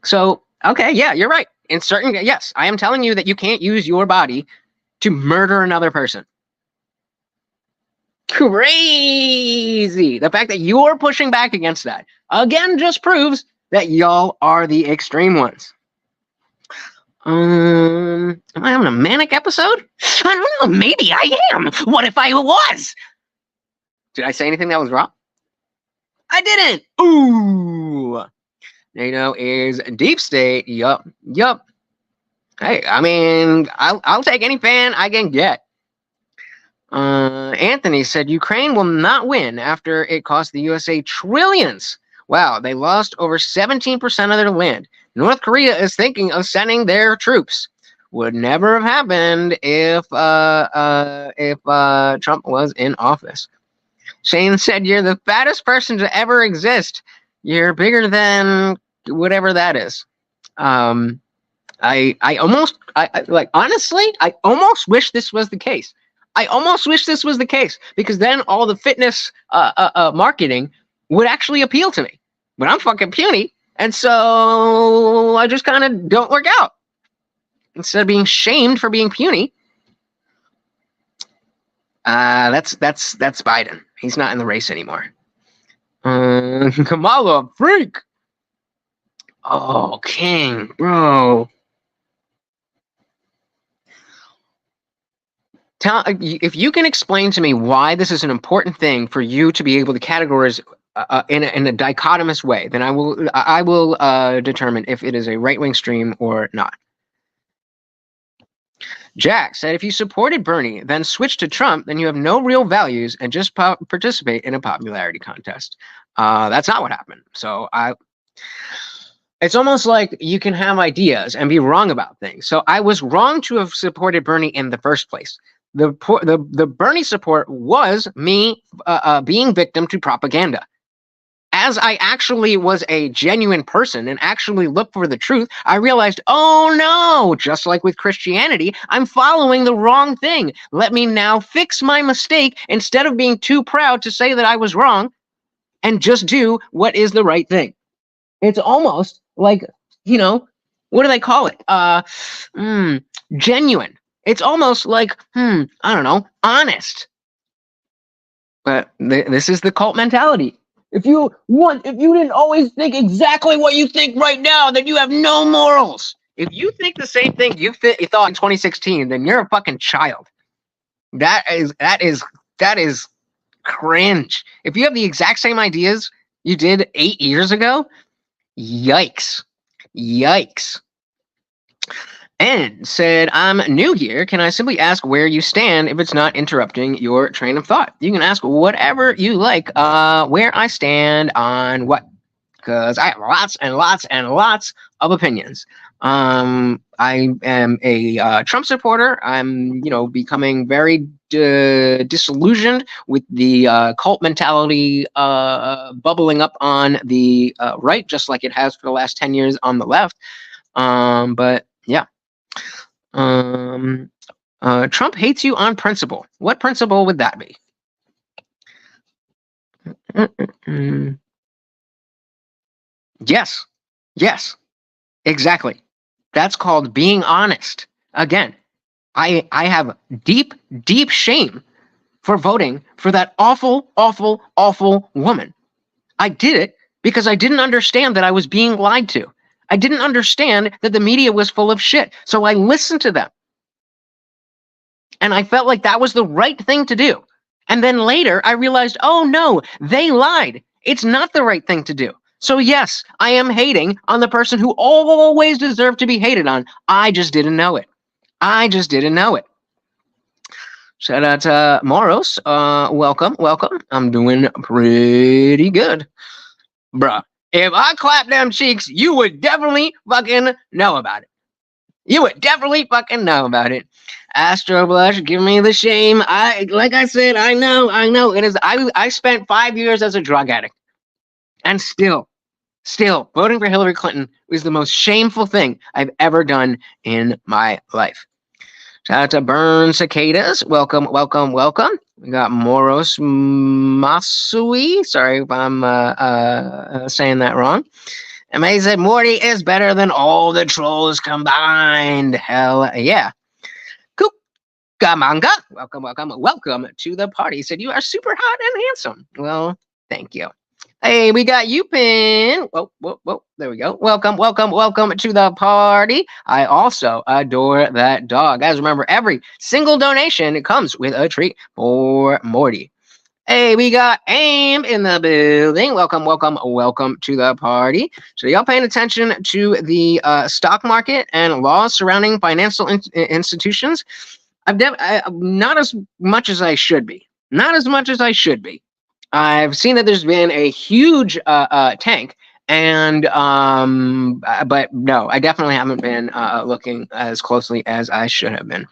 So, okay, yeah, you're right. Yes, I am telling you that you can't use your body to murder another person. Crazy. The fact that you're pushing back against that again just proves that y'all are the extreme ones. Am I having a manic episode? I don't know. Maybe I am. What if I was? Did I say anything that was wrong? I didn't. Ooh. NATO is deep state. Yup. Hey, I mean, I'll take any fan I can get. Anthony said Ukraine will not win after it cost the USA trillions. Wow, they lost over 17% of their land. North Korea is thinking of sending their troops. Would never have happened if Trump was in office. Shane said, "You're the fattest person to ever exist. You're bigger than whatever that is." Honestly, I almost wish this was the case. Because then all the fitness marketing would actually appeal to me. But I'm fucking puny, and so I just kind of don't work out. Instead of being shamed for being puny, that's Biden. He's not in the race anymore. Kamala, freak. Oh, King, bro. If you can explain to me why this is an important thing for you to be able to categorize in a dichotomous way, then I will determine if it is a right-wing stream or not. Jack said, "If you supported Bernie, then switch to Trump, then you have no real values and just participate in a popularity contest." That's not what happened. So it's almost like you can have ideas and be wrong about things. So I was wrong to have supported Bernie in the first place. The Bernie support was me being victim to propaganda. As I actually was a genuine person and actually looked for the truth, I realized, oh no, just like with Christianity, I'm following the wrong thing. Let me now fix my mistake instead of being too proud to say that I was wrong and just do what is the right thing. It's almost like, what do they call it? Genuine. It's almost like, I don't know, honest. But this is the cult mentality. If you didn't always think exactly what you think right now, then you have no morals. If you think the same thing you thought in 2016, then you're a fucking child. That is cringe. If you have the exact same ideas you did 8 years ago, yikes. And said, "I'm new here. Can I simply ask where you stand if it's not interrupting your train of thought?" You can ask whatever you like, where I stand on what, because I have lots and lots and lots of opinions. I am a Trump supporter. I'm, becoming very disillusioned with the cult mentality bubbling up on the right, just like it has for the last 10 years on the left. But yeah. Trump hates you on principle. What principle would that be? Yes. Yes. Exactly. That's called being honest. Again, I have deep, deep shame for voting for that awful, awful, awful woman. I did it because I didn't understand that I was being lied to. I didn't understand that the media was full of shit. So I listened to them. And I felt like that was the right thing to do. And then later I realized, oh no, they lied. It's not the right thing to do. So yes, I am hating on the person who always deserved to be hated on. I just didn't know it. I just didn't know it. Shout out to Moros. Welcome, welcome. I'm doing pretty good. Bruh, if I clap them cheeks, you would definitely fucking know about it. You would definitely fucking know about it. Astro Blush, give me the shame. Like I said, I know. It is. I spent 5 years as a drug addict. And still, voting for Hillary Clinton was the most shameful thing I've ever done in my life. Shout out to Burn Cicadas. Welcome, welcome, welcome. We got Moros Masui. Sorry if I'm saying that wrong. And he said, Morty is better than all the trolls combined. Hell yeah. Kukamanga. Welcome, welcome, welcome to the party. He said, you are super hot and handsome. Well, thank you. Hey, we got Upin. Whoa. There we go. Welcome, welcome, welcome to the party. I also adore that dog. Guys, remember, every single donation comes with a treat for Morty. Hey, we got AIM in the building. Welcome, welcome, welcome to the party. So y'all paying attention to the stock market and laws surrounding financial institutions? I'm not as much as I should be. Not as much as I should be. I've seen that there's been a huge tank, and but no, I definitely haven't been looking as closely as I should have been.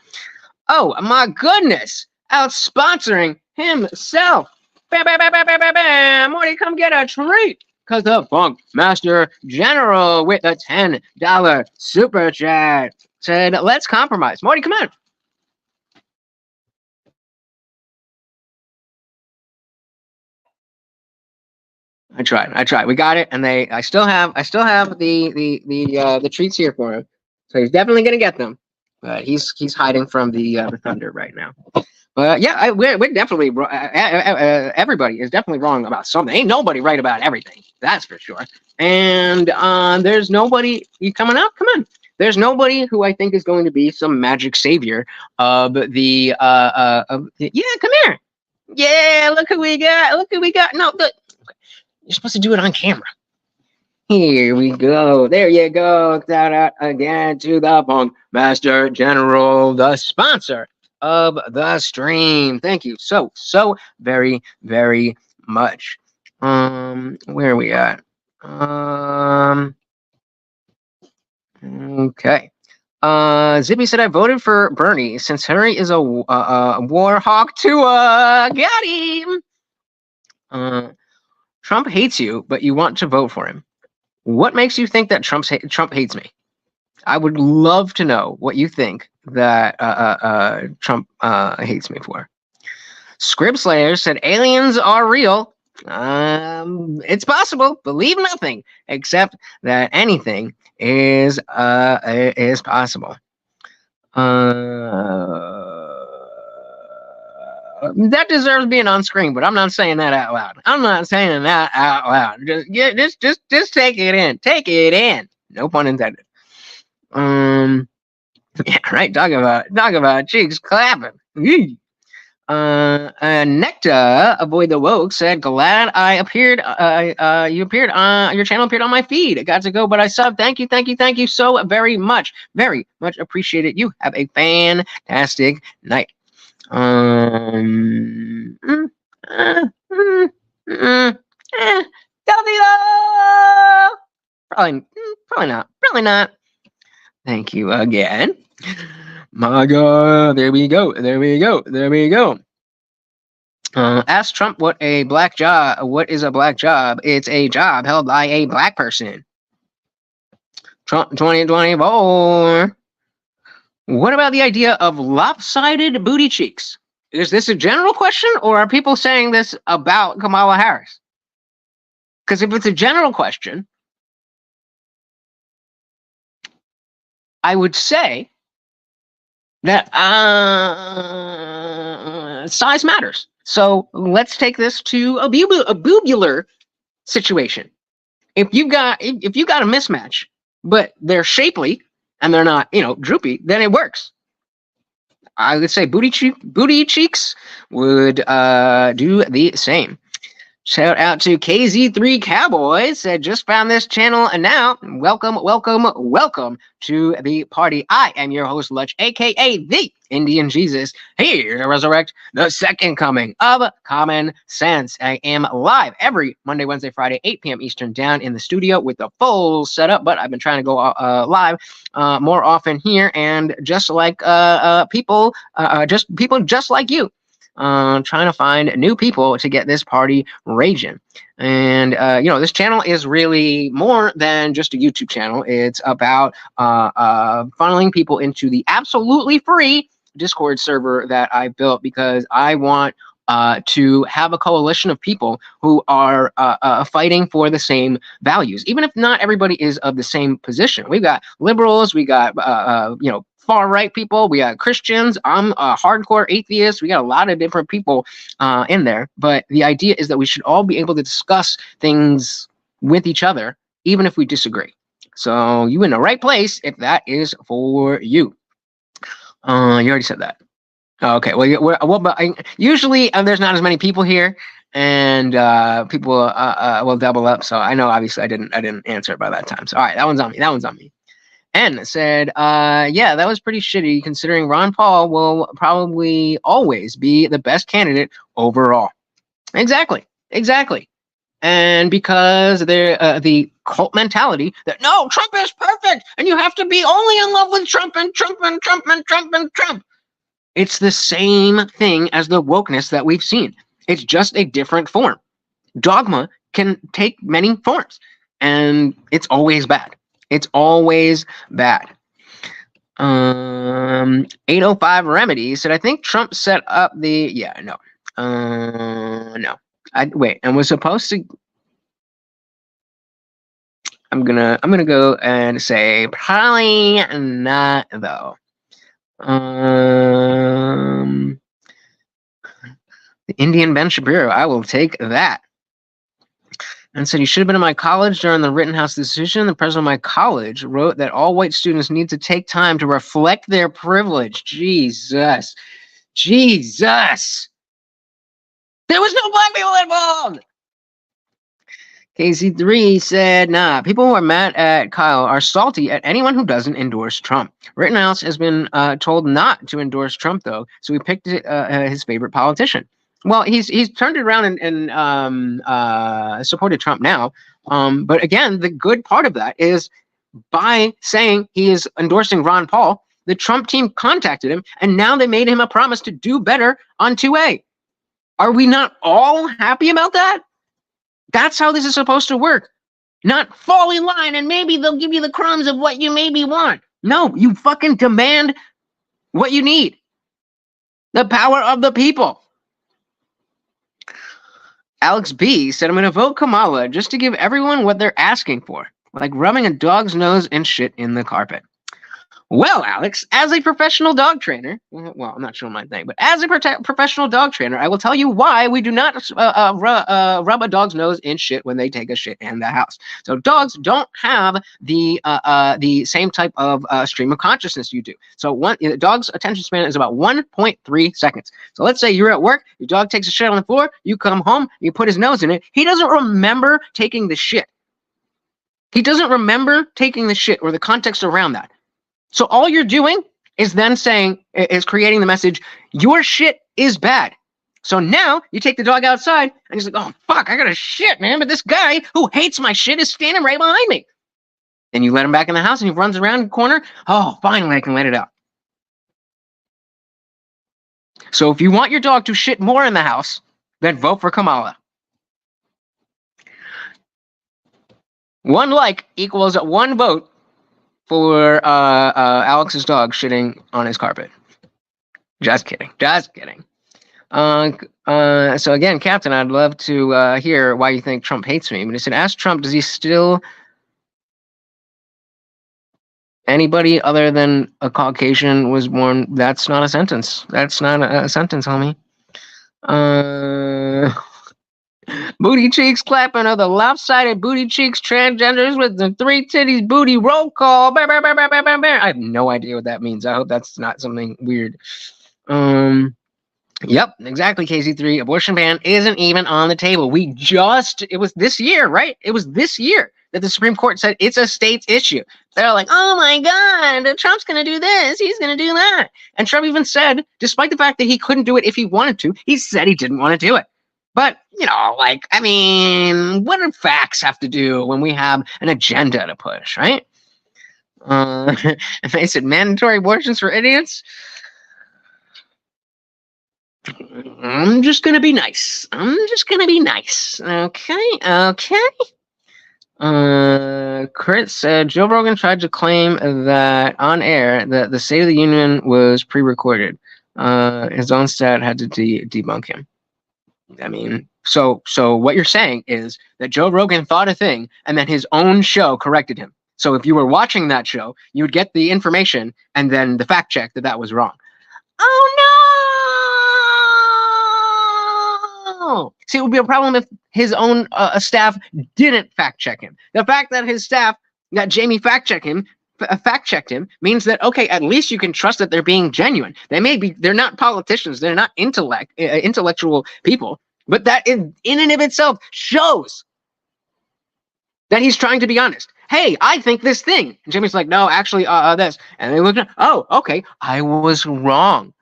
Oh my goodness! Out sponsoring himself. Bam, bam, bam, bam, bam, bam, bam. Morty, come get a treat. Cause the Funk Master General with a $10 super chat said, "Let's compromise." Morty, come on. I tried. We got it, and I still have the treats here for him. So he's definitely gonna get them, but he's hiding from the thunder right now. But yeah, we're definitely everybody is definitely wrong about something. Ain't nobody right about everything, that's for sure. And there's nobody coming up. Come on. There's nobody who I think is going to be some magic savior of the yeah. Come here. Yeah, look who we got. Look who we got. No, look. You're supposed to do it on camera. Here we go. There you go. Shout out again to the Funk Master General, the sponsor of the stream. Thank you so very, very much. Where are we at? Okay. Zippy said I voted for Bernie since Harry is a war hawk to got him. Trump hates you, but you want to vote for him. What makes you think that Trump hates me? I would love to know what you think that Trump hates me for. Scrib Slayer said aliens are real. It's possible. Believe nothing except that anything is possible. That deserves being on screen, but I'm not saying that out loud. I'm not saying that out loud. Just take it in. Take it in. No pun intended. Yeah, right. Talk about cheeks clapping. Necta, avoid the woke, said, glad I appeared. You appeared on your channel appeared on my feed. It got to go, but I subbed. Thank you so very much. Very much appreciated. You have a fantastic night. Probably not. Thank you again. MAGA, there we go. Ask Trump what is a black job? It's a job held by a black person. Trump 2024. What about the idea of lopsided booty cheeks? Is this a general question, or are people saying this about Kamala Harris? Because if it's a general question, I would say that size matters. So let's take this to a bubular situation. If you got a mismatch, but they're shapely and they're not, droopy, then it works. I would say booty cheeks would do the same. Shout out to KZ3 Cowboys, said just found this channel and now welcome to the party. I am your host Lutch, aka the Indian Jesus, here to resurrect the second coming of Common Sense. I am live every Monday, Wednesday, Friday, 8 p.m. Eastern, down in the studio with the full setup, but I've been trying to go live more often here, and just like people just like you. Trying to find new people to get this party raging. And, this channel is really more than just a YouTube channel. It's about funneling people into the absolutely free Discord server that I built, because I want to have a coalition of people who are fighting for the same values, even if not everybody is of the same position. We've got liberals, we got, far right people, we got Christians, I'm a hardcore atheist, we got a lot of different people in there, but the idea is that we should all be able to discuss things with each other, even if we disagree. So you're in the right place if that is for you. You already said that. Okay, but usually there's not as many people here, and people will double up. So I know obviously I didn't answer it by that time. So all right, that one's on me. N said, yeah, that was pretty shitty considering Ron Paul will probably always be the best candidate overall. Exactly. And because they're the cult mentality that no, Trump is perfect and you have to be only in love with Trump and Trump and Trump and Trump and Trump. It's the same thing as the wokeness that we've seen. It's just a different form. Dogma can take many forms, and it's always bad. It's always bad. 805 Remedy said, I think Trump set up the, no. Wait, and was supposed to, I'm gonna go and say probably not though. The Indian Ben Shapiro, I will take that. And said, you should have been in my college during the Rittenhouse decision. The president of my college wrote that all white students need to take time to reflect their privilege. Jesus. There was no black people involved. KC3 said, nah, people who are mad at Kyle are salty at anyone who doesn't endorse Trump. Rittenhouse has been told not to endorse Trump, though, so he picked his favorite politician. Well, he's turned it around and supported Trump now. But again, the good part of that is by saying he is endorsing Ron Paul, the Trump team contacted him, and now they made him a promise to do better on 2A. Are we not all happy about that? That's how this is supposed to work. Not fall in line and maybe they'll give you the crumbs of what you maybe want. No, you fucking demand what you need. The power of the people. Alex B said, I'm going to vote Kamala just to give everyone what they're asking for, like rubbing a dog's nose and shit in the carpet. Well, Alex, as a professional dog trainer, well, I'm not sure my thing, but as a professional dog trainer, I will tell you why we do not rub a dog's nose in shit when they take a shit in the house. So dogs don't have the same type of stream of consciousness you do. So a dog's attention span is about 1.3 seconds. So let's say you're at work, your dog takes a shit on the floor, you come home, you put his nose in it. He doesn't remember taking the shit. He doesn't remember taking the shit or the context around that. So all you're doing is then creating the message, your shit is bad. So now you take the dog outside and he's like, oh, fuck, I got a shit, man. But this guy who hates my shit is standing right behind me. Then you let him back in the house and he runs around the corner. Oh, finally, I can let it out. So if you want your dog to shit more in the house, then vote for Kamala. 1 like equals 1 vote for Alex's dog shitting on his carpet. Just kidding. Just kidding. So again, Captain, I'd love to hear why you think Trump hates me. But he said, ask Trump, does he still anybody other than a Caucasian was born? That's not a sentence. That's not a sentence, homie. Booty cheeks clapping of the lopsided booty cheeks transgenders with the 3 titties booty roll call. Bah, bah, bah, bah, bah, bah, bah. I have no idea what that means. I hope that's not something weird. Yep, exactly, KZ3. Abortion ban isn't even on the table. It was this year, right? It was this year that the Supreme Court said it's a state's issue. They're like, oh my God, Trump's going to do this. He's going to do that. And Trump even said, despite the fact that he couldn't do it if he wanted to, he said he didn't want to do it. But, what do facts have to do when we have an agenda to push, right? And they said mandatory abortions for idiots. I'm just going to be nice. Okay. Chris said Joe Rogan tried to claim that on air that the State of the Union was pre-recorded. His own stat had to debunk him. So what you're saying is that Joe Rogan thought a thing and then his own show corrected him. So if you were watching that show, you would get the information and then the fact check that was wrong. Oh no! See, it would be a problem if his own staff didn't fact check him. The fact that his staff, that Jamie fact checked him, means that, okay, at least you can trust that they're being genuine. They're not politicians, they're not intellectual people, but that in and of itself shows that he's trying to be honest. Hey, I think this thing. And Jamie's like, no, actually, this. And they look at, oh, okay, I was wrong.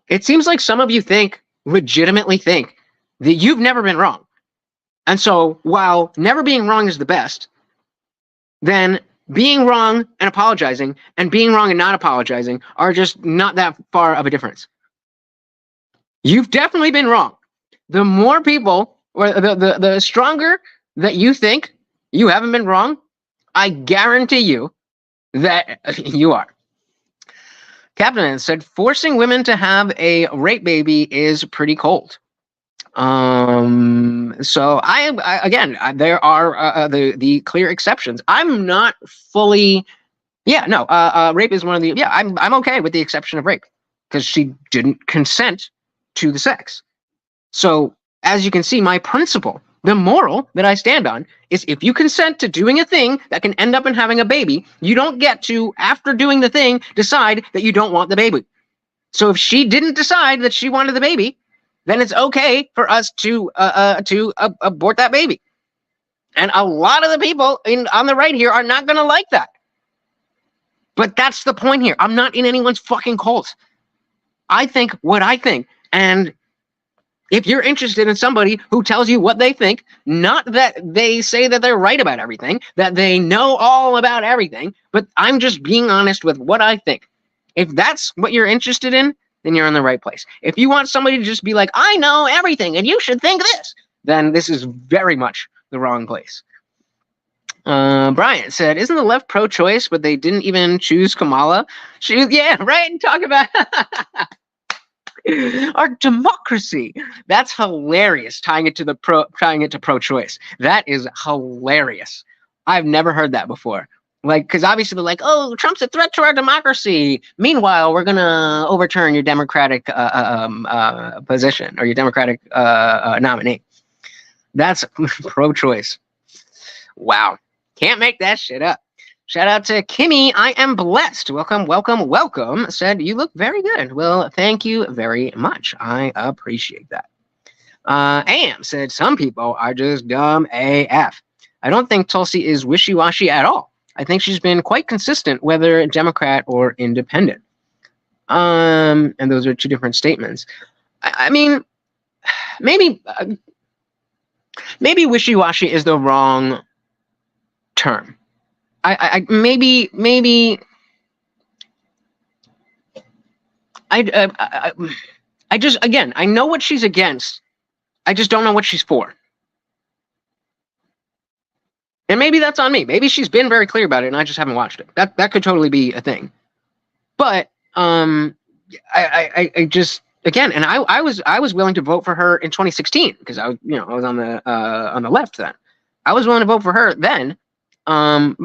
It seems like some of you legitimately think that you've never been wrong. And so while never being wrong is the best, then being wrong and apologizing and being wrong and not apologizing are just not that far of a difference. You've definitely been wrong. The more people, or the stronger that you think you haven't been wrong, I guarantee you that you are. Captain said, forcing women to have a rape baby is pretty cold. So there are the clear exceptions. I'm not fully, rape is one of the, I'm okay with the exception of rape because she didn't consent to the sex. So as you can see, my principle, the moral that I stand on is if you consent to doing a thing that can end up in having a baby, you don't get to, after doing the thing, decide that you don't want the baby. So if she didn't decide that she wanted the baby, then it's okay for us to abort that baby. And a lot of the people on the right here are not going to like that. But that's the point here. I'm not in anyone's fucking cult. I think what I think. And if you're interested in somebody who tells you what they think, not that they say that they're right about everything, that they know all about everything, but I'm just being honest with what I think. If that's what you're interested in, then you're in the right place. If you want somebody to just be like, I know everything and you should think this, then this is very much the wrong place. Bryant said, isn't the left pro-choice, but they didn't even choose Kamala? Yeah, right? And talk about our democracy. That's hilarious, tying it to pro-choice. That is hilarious. I've never heard that before. Because obviously they're like, oh, Trump's a threat to our democracy. Meanwhile, we're going to overturn your Democratic position or your Democratic nominee. That's pro-choice. Wow. Can't make that shit up. Shout out to Kimmy. I am blessed. Welcome. Said, you look very good. Well, thank you very much. I appreciate that. Am said, some people are just dumb AF. I don't think Tulsi is wishy-washy at all. I think she's been quite consistent, whether Democrat or independent. And those are two different statements. I mean, maybe wishy-washy is the wrong term. I just, again, I know what she's against. I just don't know what she's for. And maybe that's on me. Maybe she's been very clear about it, and I just haven't watched it. That could totally be a thing. But I just again, and I was willing to vote for her in 2016 because I was on the left then. I was willing to vote for her then. And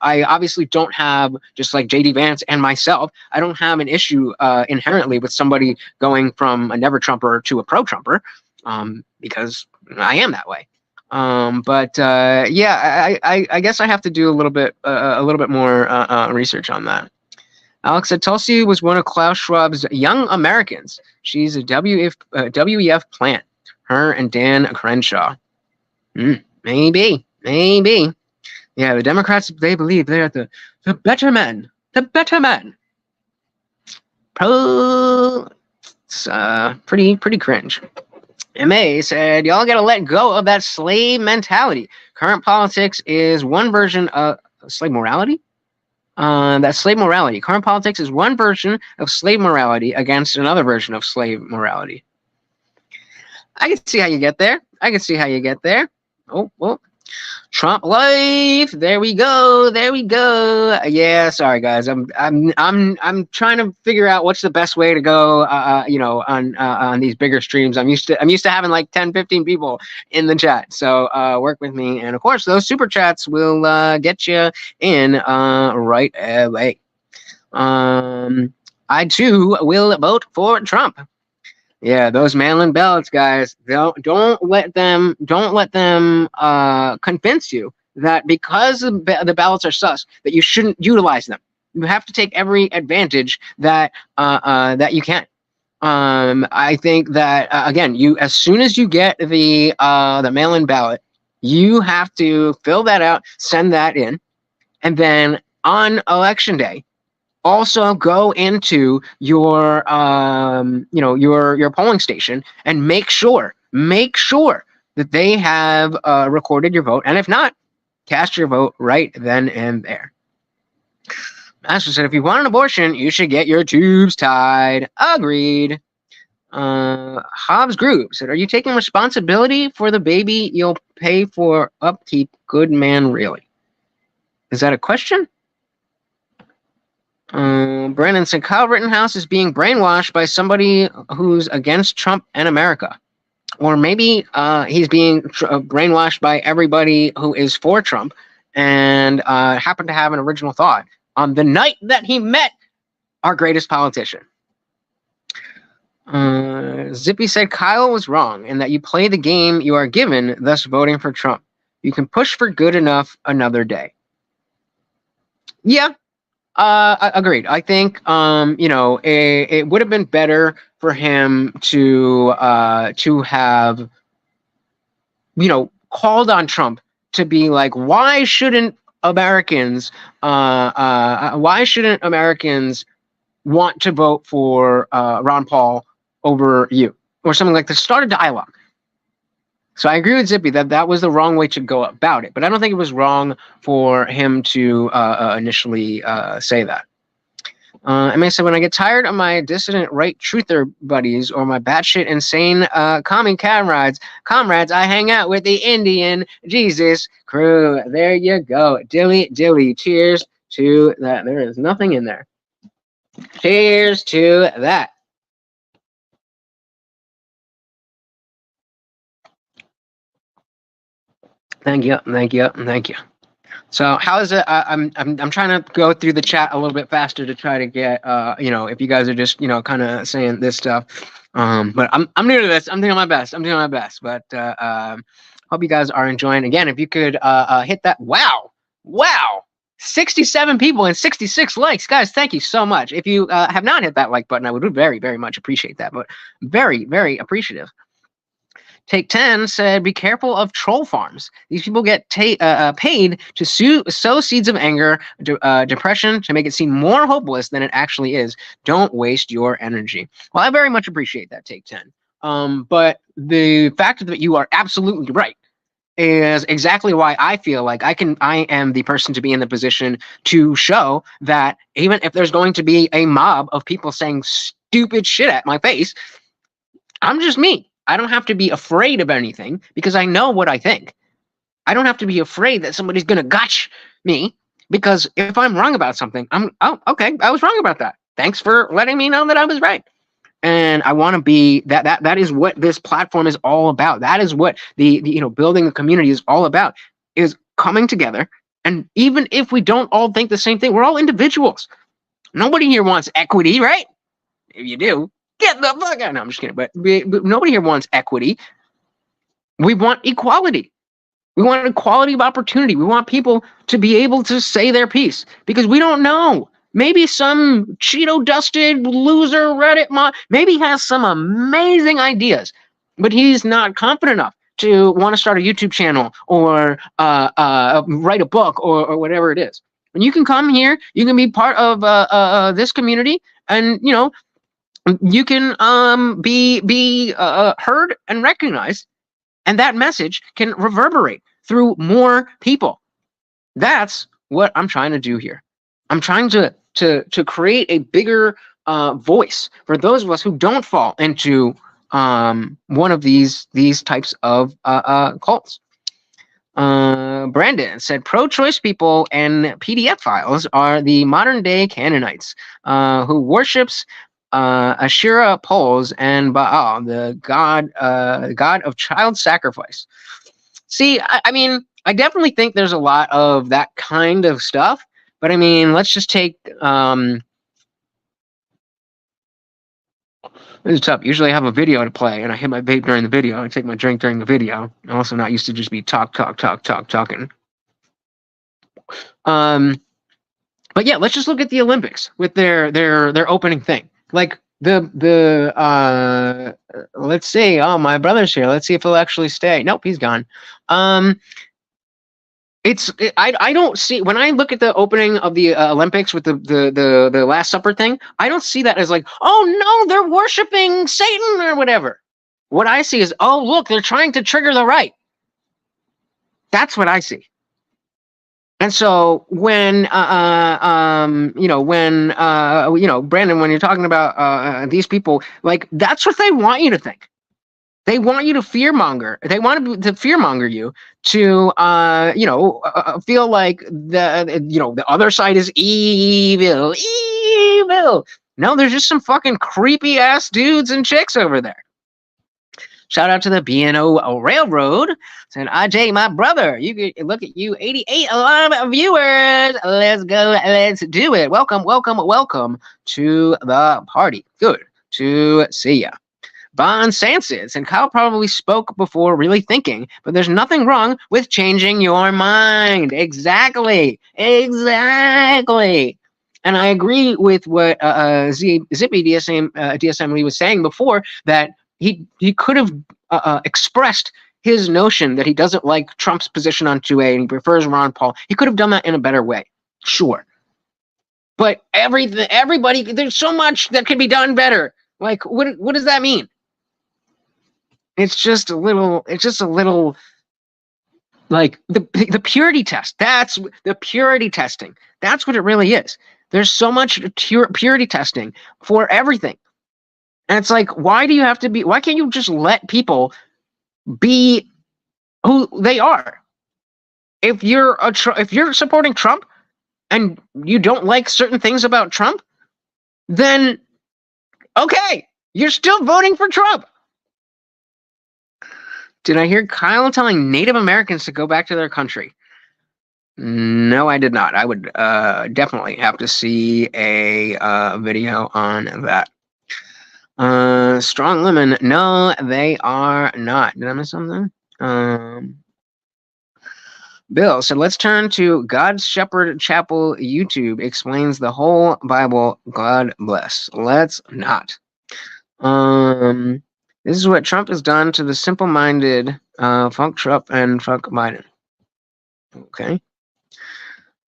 I obviously don't have, just like JD Vance and myself, I don't have an issue inherently with somebody going from a never Trumper to a pro Trumper, because I am that way. Yeah, I guess I have to do a little bit more research on that. Alex said Tulsi was one of Klaus Schwab's Young Americans. She's a WEF plant. Her and Dan Crenshaw. Maybe. Yeah, the Democrats, they believe they're the better men. The better men. It's pretty cringe. MA said, y'all gotta let go of that slave mentality. Current politics is one version of slave morality. That's slave morality. Current politics is one version of slave morality against another version of slave morality. I can see how you get there. Oh, well. Trump life. There we go. Yeah, sorry guys. I'm trying to figure out what's the best way to go on these bigger streams. I'm used to having like 10, 15 people in the chat. So work with me, and of course those super chats will get you in right away. I too will vote for Trump. Yeah, those mail-in ballots, guys. Don't let them convince you that because the ballots are sus that you shouldn't utilize them. You have to take every advantage that you can. I think that again, as soon as you get the mail-in ballot, you have to fill that out, send that in, and then on election day, also go into your your polling station and make sure that they have recorded your vote, and if not, cast your vote right then and there. Master said, if you want an abortion, you should get your tubes tied. Agreed. Hobbs Group said, are you taking responsibility for the baby you'll pay for upkeep? Good man, really? Is that a question? Brandon said, Kyle Rittenhouse is being brainwashed by somebody who's against Trump and America. Or maybe he's being brainwashed by everybody who is for Trump and happened to have an original thought on the night that he met our greatest politician. Zippy said, Kyle was wrong in that you play the game you are given, thus voting for Trump. You can push for good enough another day. Yeah. Agreed. I think it would have been better for him to have called on Trump to be like, why shouldn't Americans want to vote for Ron Paul over you, or something like that? Start a dialogue. So I agree with Zippy that was the wrong way to go about it, but I don't think it was wrong for him to initially say that. I may say, when I get tired of my dissident right truther buddies or my batshit insane commie comrades, I hang out with the Indian Jesus crew. There you go. Dilly. Cheers to that. There is nothing in there. Cheers to that. Thank you. So how is it? I'm trying to go through the chat a little bit faster to try to get if you guys are just kind of saying this stuff. But I'm new to this. I'm doing my best. But hope you guys are enjoying. Again, if you could hit that. Wow, 67 people and 66 likes, guys. Thank you so much. If you have not hit that like button, I would very, very much appreciate that. But very, very appreciative. Take 10 said, be careful of troll farms. These people get paid to sow seeds of anger, depression, to make it seem more hopeless than it actually is. Don't waste your energy. Well, I very much appreciate that, Take 10. But the fact that you are absolutely right is exactly why I feel like I am the person to be in the position to show that even if there's going to be a mob of people saying stupid shit at my face, I'm just me. I don't have to be afraid of anything because I know what I think. I don't have to be afraid that somebody's going to gotch me, because if I'm wrong about something, oh, okay, I was wrong about that. Thanks for letting me know that I was right. And I want to be that is what this platform is all about. That is what the building a community is all about, is coming together. And even if we don't all think the same thing, we're all individuals. Nobody here wants equity, right? If you do, get the fuck out. No, I'm just kidding. But nobody here wants equity. We want equality. We want equality of opportunity. We want people to be able to say their piece, because we don't know. Maybe some Cheeto-dusted loser Reddit mod maybe has some amazing ideas, but he's not confident enough to want to start a YouTube channel or write a book or whatever it is. And you can come here, you can be part of this community, and you can be heard and recognized, and that message can reverberate through more people. That's what I'm trying to do here. I'm trying to create a bigger voice for those of us who don't fall into one of these types of cults. Brandon said, pro-choice people and PDF files are the modern-day Canaanites who worships Asherah poles and Baal, the god of child sacrifice. See, I mean, I definitely think there's a lot of that kind of stuff. But I mean, let's just take this is tough. Usually I have a video to play, and I hit my vape during the video. I take my drink during the video. I'm also not used to just be talking. But yeah, let's just look at the Olympics with their opening thing. Like the let's see. Oh, my brother's here. Let's see if he'll actually stay. Nope, he's gone. I don't see, when I look at the opening of the Olympics with the Last Supper thing, I don't see that as like, oh no, they're worshiping Satan or whatever. What I see is, oh look, they're trying to trigger the right. That's what I see. And so when Brandon, when you're talking about these people, like, that's what they want you to think. They want you to fearmonger. They want to fearmonger you to, feel like the other side is evil. No, there's just some fucking creepy ass dudes and chicks over there. Shout out to the BNO Railroad. Said, AJ, my brother, you can look at you, 88, a lot of viewers. Let's go. Let's do it. Welcome to the party. Good to see ya. Bon Sansis, and Kyle probably spoke before really thinking, but there's nothing wrong with changing your mind. Exactly. And I agree with what Zippy DSM Lee was saying before, that he could have expressed his notion that he doesn't like Trump's position on 2A and he prefers Ron Paul. He could have done that in a better way. Sure. But everybody, there's so much that could be done better. Like, what does that mean? It's just a little like the purity test. That's the purity testing. That's what it really is. There's so much purity testing for everything. And it's like, why can't you just let people be who they are? If you're supporting Trump and you don't like certain things about Trump, then okay, you're still voting for Trump. Did I hear Kyle telling Native Americans to go back to their country? No, I did not. I would definitely have to see a video on that. Strong Lemon, no, they are not. Did I miss something? Bill said, let's turn to God's Shepherd Chapel YouTube. Explains the whole Bible. God bless. Let's not. This is what Trump has done to the simple-minded, fuck Trump and fuck Biden. Okay.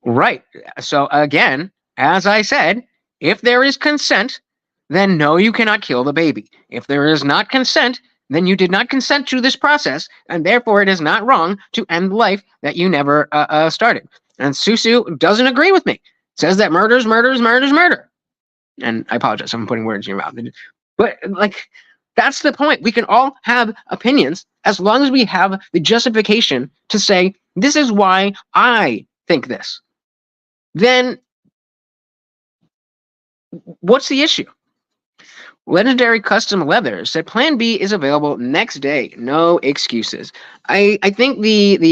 Right. So again, as I said, if there is consent, then no, you cannot kill the baby. If there is not consent, then you did not consent to this process, and therefore it is not wrong to end life that you never started. And Susu doesn't agree with me. Says that murder. And I apologize, I'm putting words in your mouth. But like, That's the point. We can all have opinions as long as we have the justification to say, this is why I think this. Then what's the issue? Legendary Custom Leather said Plan B is available next day. No excuses. I think that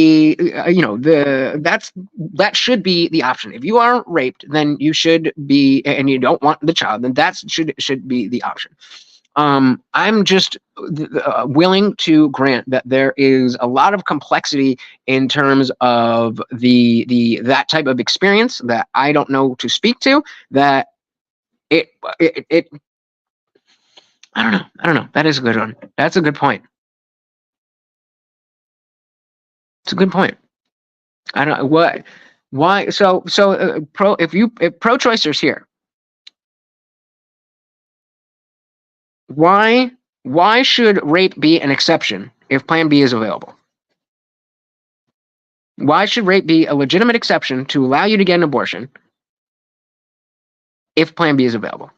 should be the option. If you are raped, then you should be, and you don't want the child, then that should be the option. I'm just willing to grant that there is a lot of complexity in terms of that type of experience that I don't know to speak to. That it I don't know. That is a good one. That's a good point. It's a good point. I don't what. Why? So if pro-choicers here, why should rape be an exception if Plan B is available? Why should rape be a legitimate exception to allow you to get an abortion if Plan B is available?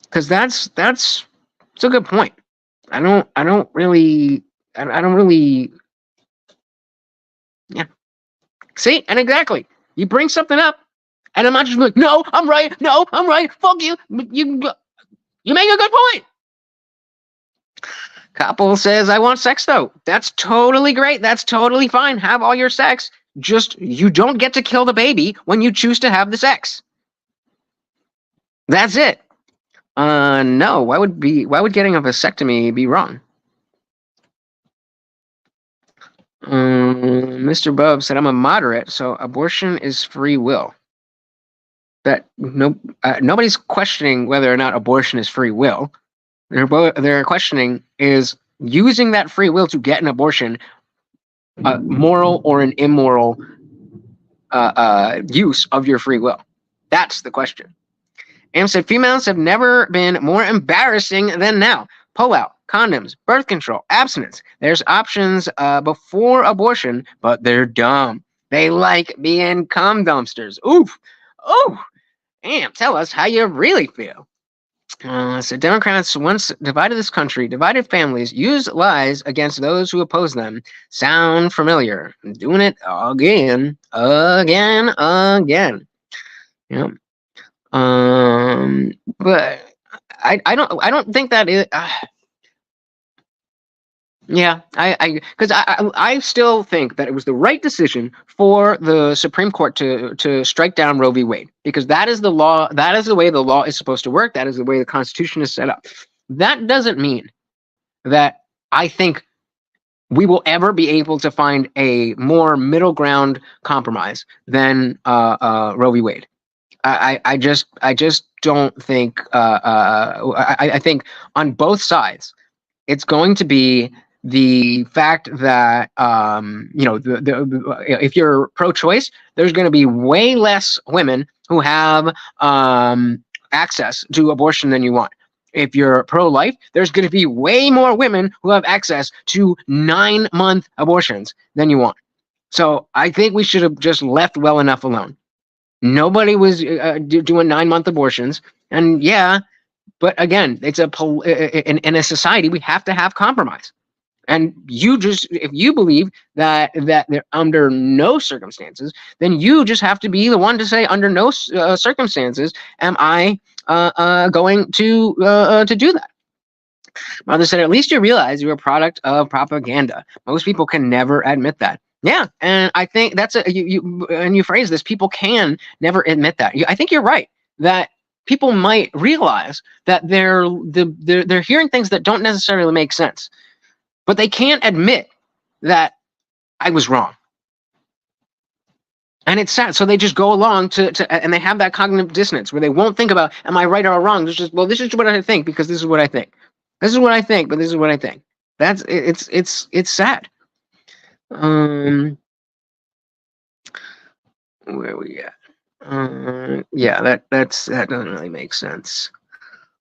Because that's a good point. I don't really. Yeah. See, and exactly, you bring something up, and I'm not just like, no, I'm right. No, I'm right. Fuck you. You make a good point. Couple says, I want sex though. That's totally great. That's totally fine. Have all your sex. Just you don't get to kill the baby when you choose to have the sex. That's it. No. Why would getting a vasectomy be wrong? Mr. Bub said, I'm a moderate, so abortion is free will. That nobody's questioning whether or not abortion is free will. They're questioning is using that free will to get an abortion a moral or an immoral use of your free will. That's the question. Am said females have never been more embarrassing than now. Pullout, condoms, birth control, abstinence. There's options before abortion, but they're dumb. They like being cum dumpsters. Oof. Oh, Am, tell us how you really feel. So Democrats once divided this country, divided families, used lies against those who oppose them. Sound familiar? Doing it again. Yeah. But I don't think that is. Yeah, because I still think that it was the right decision for the Supreme Court to strike down Roe v. Wade, because that is the law. That is the way the law is supposed to work. That is the way the Constitution is set up. That doesn't mean that I think we will ever be able to find a more middle ground compromise than Roe v. Wade. I just don't think. I think on both sides, it's going to be the fact that if you're pro-choice, there's going to be way less women who have access to abortion than you want. If you're pro-life, there's going to be way more women who have access to 9-month abortions than you want. So I think we should have just left well enough alone. Nobody was doing 9-month abortions, and yeah, but again, it's in a society we have to have compromise. And if you believe that they're under no circumstances, then you just have to be the one to say, under no circumstances am I going to do that. Mother said, at least you realize you're a product of propaganda. Most people can never admit that. Yeah, and I think that's you phrase this, people can never admit that. I think you're right that people might realize that they're hearing things that don't necessarily make sense, but they can't admit that I was wrong. And it's sad. So they just go along and they have that cognitive dissonance where they won't think about, am I right or wrong? It's just, well, this is what I think because this is what I think. This is what I think, but this is what I think. It's sad. Where are we at? Yeah, that doesn't really make sense.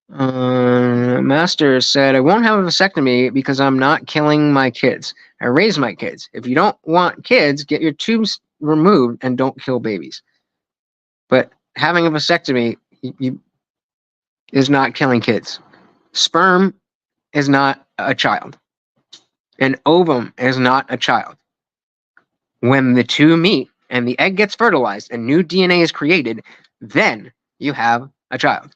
Master said, I won't have a vasectomy because I'm not killing my kids. I raise my kids. If you don't want kids, get your tubes removed and don't kill babies. But having a vasectomy is not killing kids. Sperm is not a child. An ovum is not a child. When the two meet and the egg gets fertilized and new DNA is created, then you have a child.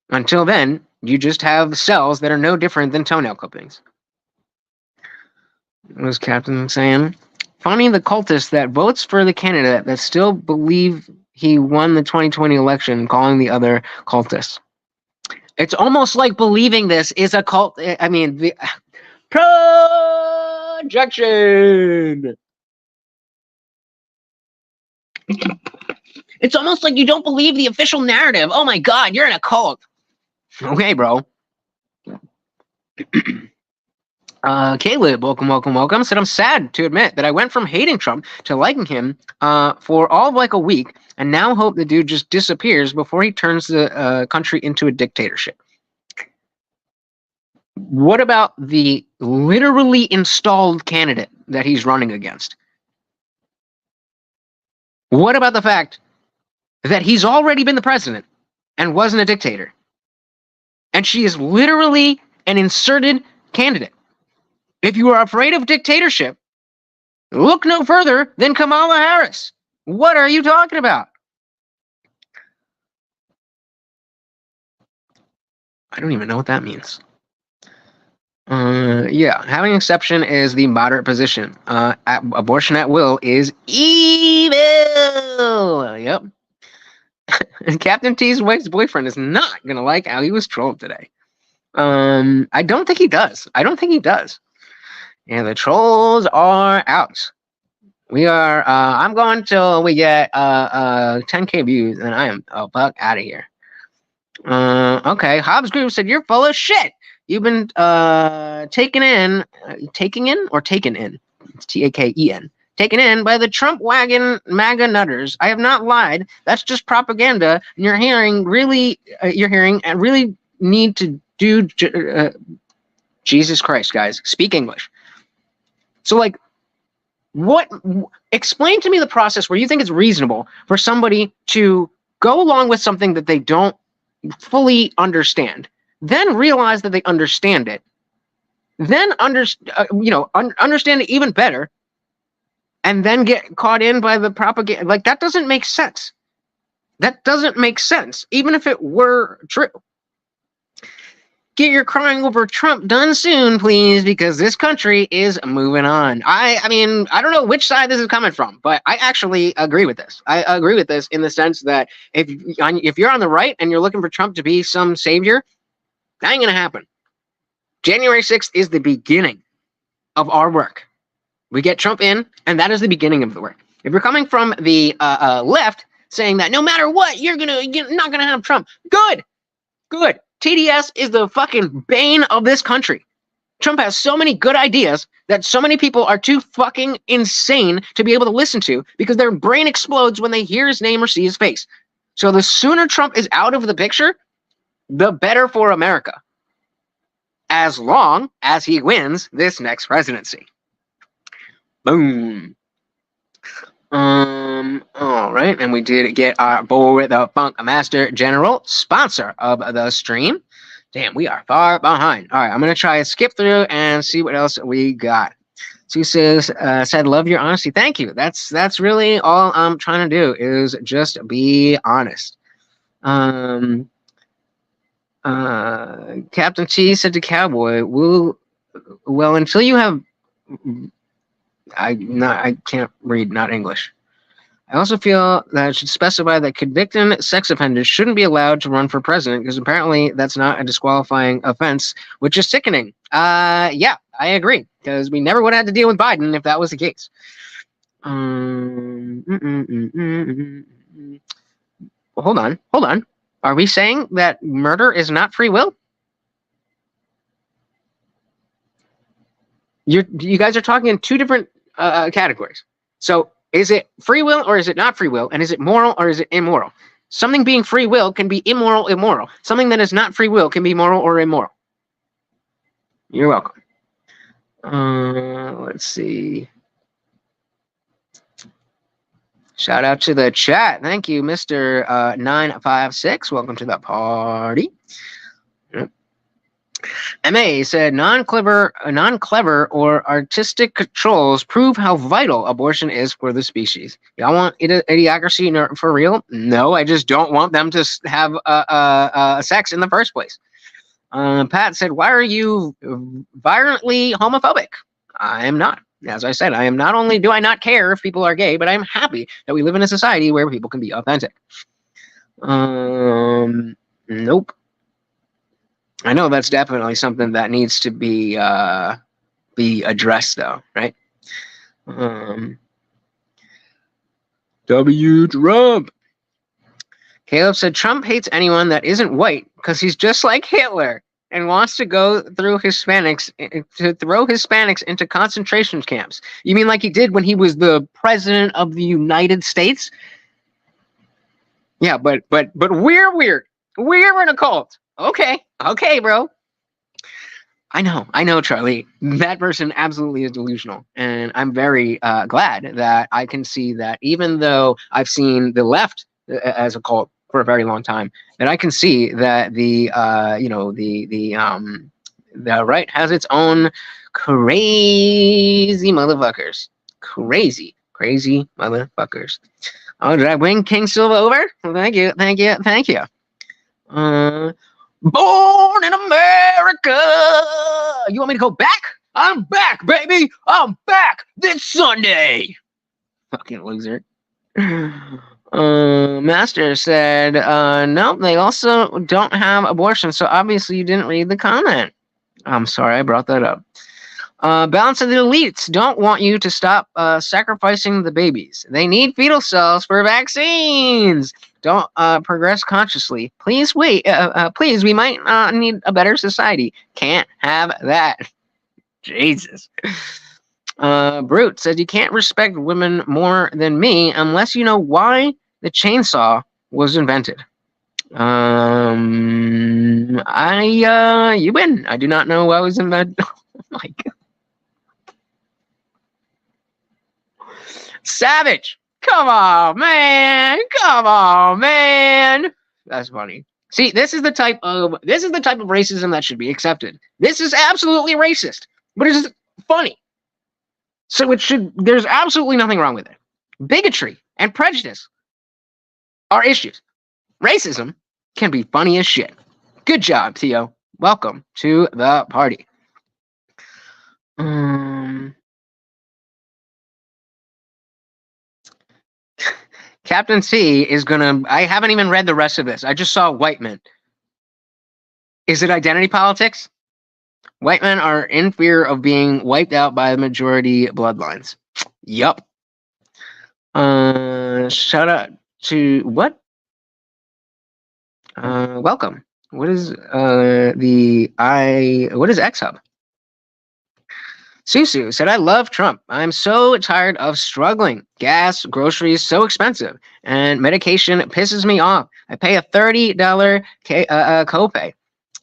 Until then, you just have cells that are no different than toenail clippings. What was Captain saying? Finding the cultist that votes for the candidate that still believe he won the 2020 election, calling the other cultists. It's almost like believing this is a cult. I mean, the projection. It's almost like you don't believe the official narrative. Oh my God, you're in a cult. Okay, bro. Caleb, welcome. Said, I'm sad to admit that I went from hating Trump to liking him for all of like a week, and now hope the dude just disappears before he turns the country into a dictatorship. What about the literally installed candidate that he's running against? What about the fact that he's already been the president and wasn't a dictator? And she is literally an inserted candidate. If you are afraid of dictatorship, look no further than Kamala Harris. What are you talking about? I don't even know what that means. Yeah, having exception is the moderate position. Abortion at will is evil. Yep. Captain T's wife's boyfriend is not gonna like how he was trolled today. I don't think he does. And the trolls are out. We are. I'm going till we get 10K views, and I am a buck out of here. Okay. Hobbs Group said you're full of shit. You've been taken in. It's TAKEN. Taken in by the Trump wagon MAGA nutters. I have not lied. That's just propaganda. And you're hearing and really need to do. Jesus Christ, guys, speak English. So, like, explain to me the process where you think it's reasonable for somebody to go along with something that they don't fully understand, then realize that they understand it, then understand it even better, and then get caught in by the propaganda. Like, that doesn't make sense. Even if it were true. Get your crying over Trump done soon, please, because this country is moving on. I mean, I don't know which side this is coming from, but I actually agree with this. I agree with this in the sense that if you're on the right and you're looking for Trump to be some savior, that ain't going to happen. January 6th is the beginning of our work. We get Trump in, and that is the beginning of the work. If you're coming from the left, saying that no matter what, you're not going to have Trump, good. TDS is the fucking bane of this country. Trump has so many good ideas that so many people are too fucking insane to be able to listen to because their brain explodes when they hear his name or see his face. So the sooner Trump is out of the picture, the better for America. As long as he wins this next presidency. Boom. All right, and we did get our boy, the Funk Master General, sponsor of the stream. Damn, we are far behind. All right, I'm gonna try to skip through and see what else we got. Sue said, "Love your honesty." Thank you. That's really all I'm trying to do is just be honest. Captain T said to Cowboy, "Well, until you have." I can't read, not English. I also feel that it should specify that convicted sex offenders shouldn't be allowed to run for president because apparently that's not a disqualifying offense, which is sickening. Yeah, I agree because we never would have had to deal with Biden if that was the case. Hold on. Are we saying that murder is not free will? You guys are talking in two different categories. So is it free will or is it not free will? And is it moral or is it immoral? Something being free will can be immoral. Something that is not free will can be moral or immoral. You're welcome. Let's see. Shout out to the chat. Thank you, Mr. 956. Welcome to the party. MA said non-clever or artistic controls prove how vital abortion is for the species. Y'all want idiocracy for real? No, I just don't want them to have sex in the first place. Pat said, why are you violently homophobic? I am not. As I said, I am not only do I not care if people are gay, but I am happy that we live in a society where people can be authentic. Nope. I know that's definitely something that needs to be addressed, though, right? W. Trump. Caleb said Trump hates anyone that isn't white because he's just like Hitler and wants to go through Hispanics to throw Hispanics into concentration camps. You mean like he did when he was the president of the United States? Yeah, but we're weird. We're in a cult. Okay, bro. I know, Charlie. That person absolutely is delusional, and I'm very glad that I can see that even though I've seen the left as a cult for a very long time, that I can see that the right has its own crazy motherfuckers. Crazy motherfuckers. Oh, did I win King Silva over? Well, thank you. Born in America. You want me to go back? I'm back, baby. I'm back this Sunday. Fucking loser. Master said, no, they also don't have abortion, so obviously you didn't read the comment. I'm sorry, I brought that up. Balance of the elites don't want you to stop sacrificing the babies. They need fetal cells for vaccines. Don't progress consciously. Please wait. Please, we might need a better society. Can't have that. Jesus. Brute said you can't respect women more than me unless you know why the chainsaw was invented. You win. I do not know why it was invented. Oh my God. Savage. Come on, man. That's funny. See, this is the type of racism that should be accepted. This is absolutely racist, but it's funny. So there's absolutely nothing wrong with it. Bigotry and prejudice are issues. Racism can be funny as shit. Good job, Theo. Welcome to the party. Captain C is gonna. I haven't even read the rest of this. I just saw white men. Is it identity politics? White men are in fear of being wiped out by the majority bloodlines. Yup. Shout out to what? Welcome. What is what is X-Hub? Susu said, I love Trump. I'm so tired of struggling. Gas, groceries, so expensive. And medication pisses me off. I pay a $30 copay.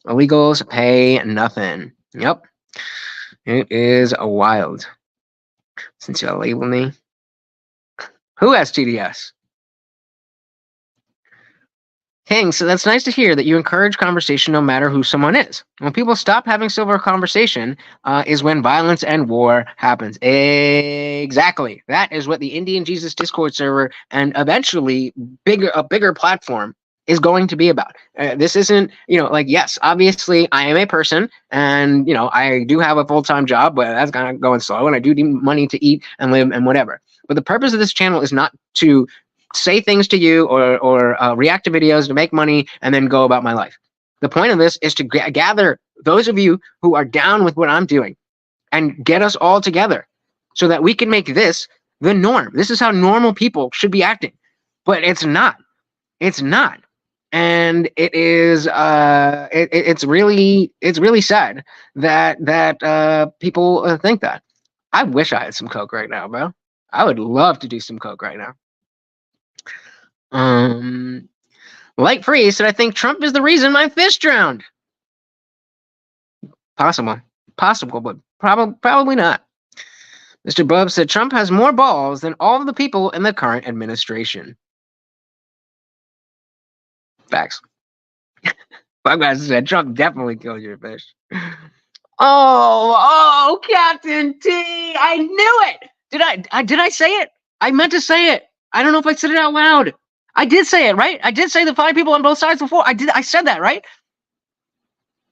Illegals pay nothing. Yep. It is wild. Since y'all label me. Who has TDS? King, so that's nice to hear that you encourage conversation no matter who someone is. When people stop having civil conversation is when violence and war happens. Exactly. That is what the Indian Jesus Discord server and eventually a bigger platform is going to be about. This isn't, yes, obviously I am a person and, I do have a full-time job, but that's kind of going slow and I do need money to eat and live and whatever. But the purpose of this channel is not to say things to you or react to videos to make money and then go about my life. The point of this is to gather those of you who are down with what I'm doing and get us all together so that we can make this the norm. This is how normal people should be acting, but it's not. It's not. And it is it's really sad that people think that. I wish I had some coke right now, bro. I would love to do some coke right now. Light Free said, I think Trump is the reason my fish drowned. Possible, but probably not. Mr. Bub said, Trump has more balls than all of the people in the current administration. Facts. Bugmaster said Trump definitely killed your fish. Oh, Captain T! I knew it. Did I say it? I meant to say it. I don't know if I said it out loud. I did say it, right? I did say the 5 people on both sides before. I said that, right?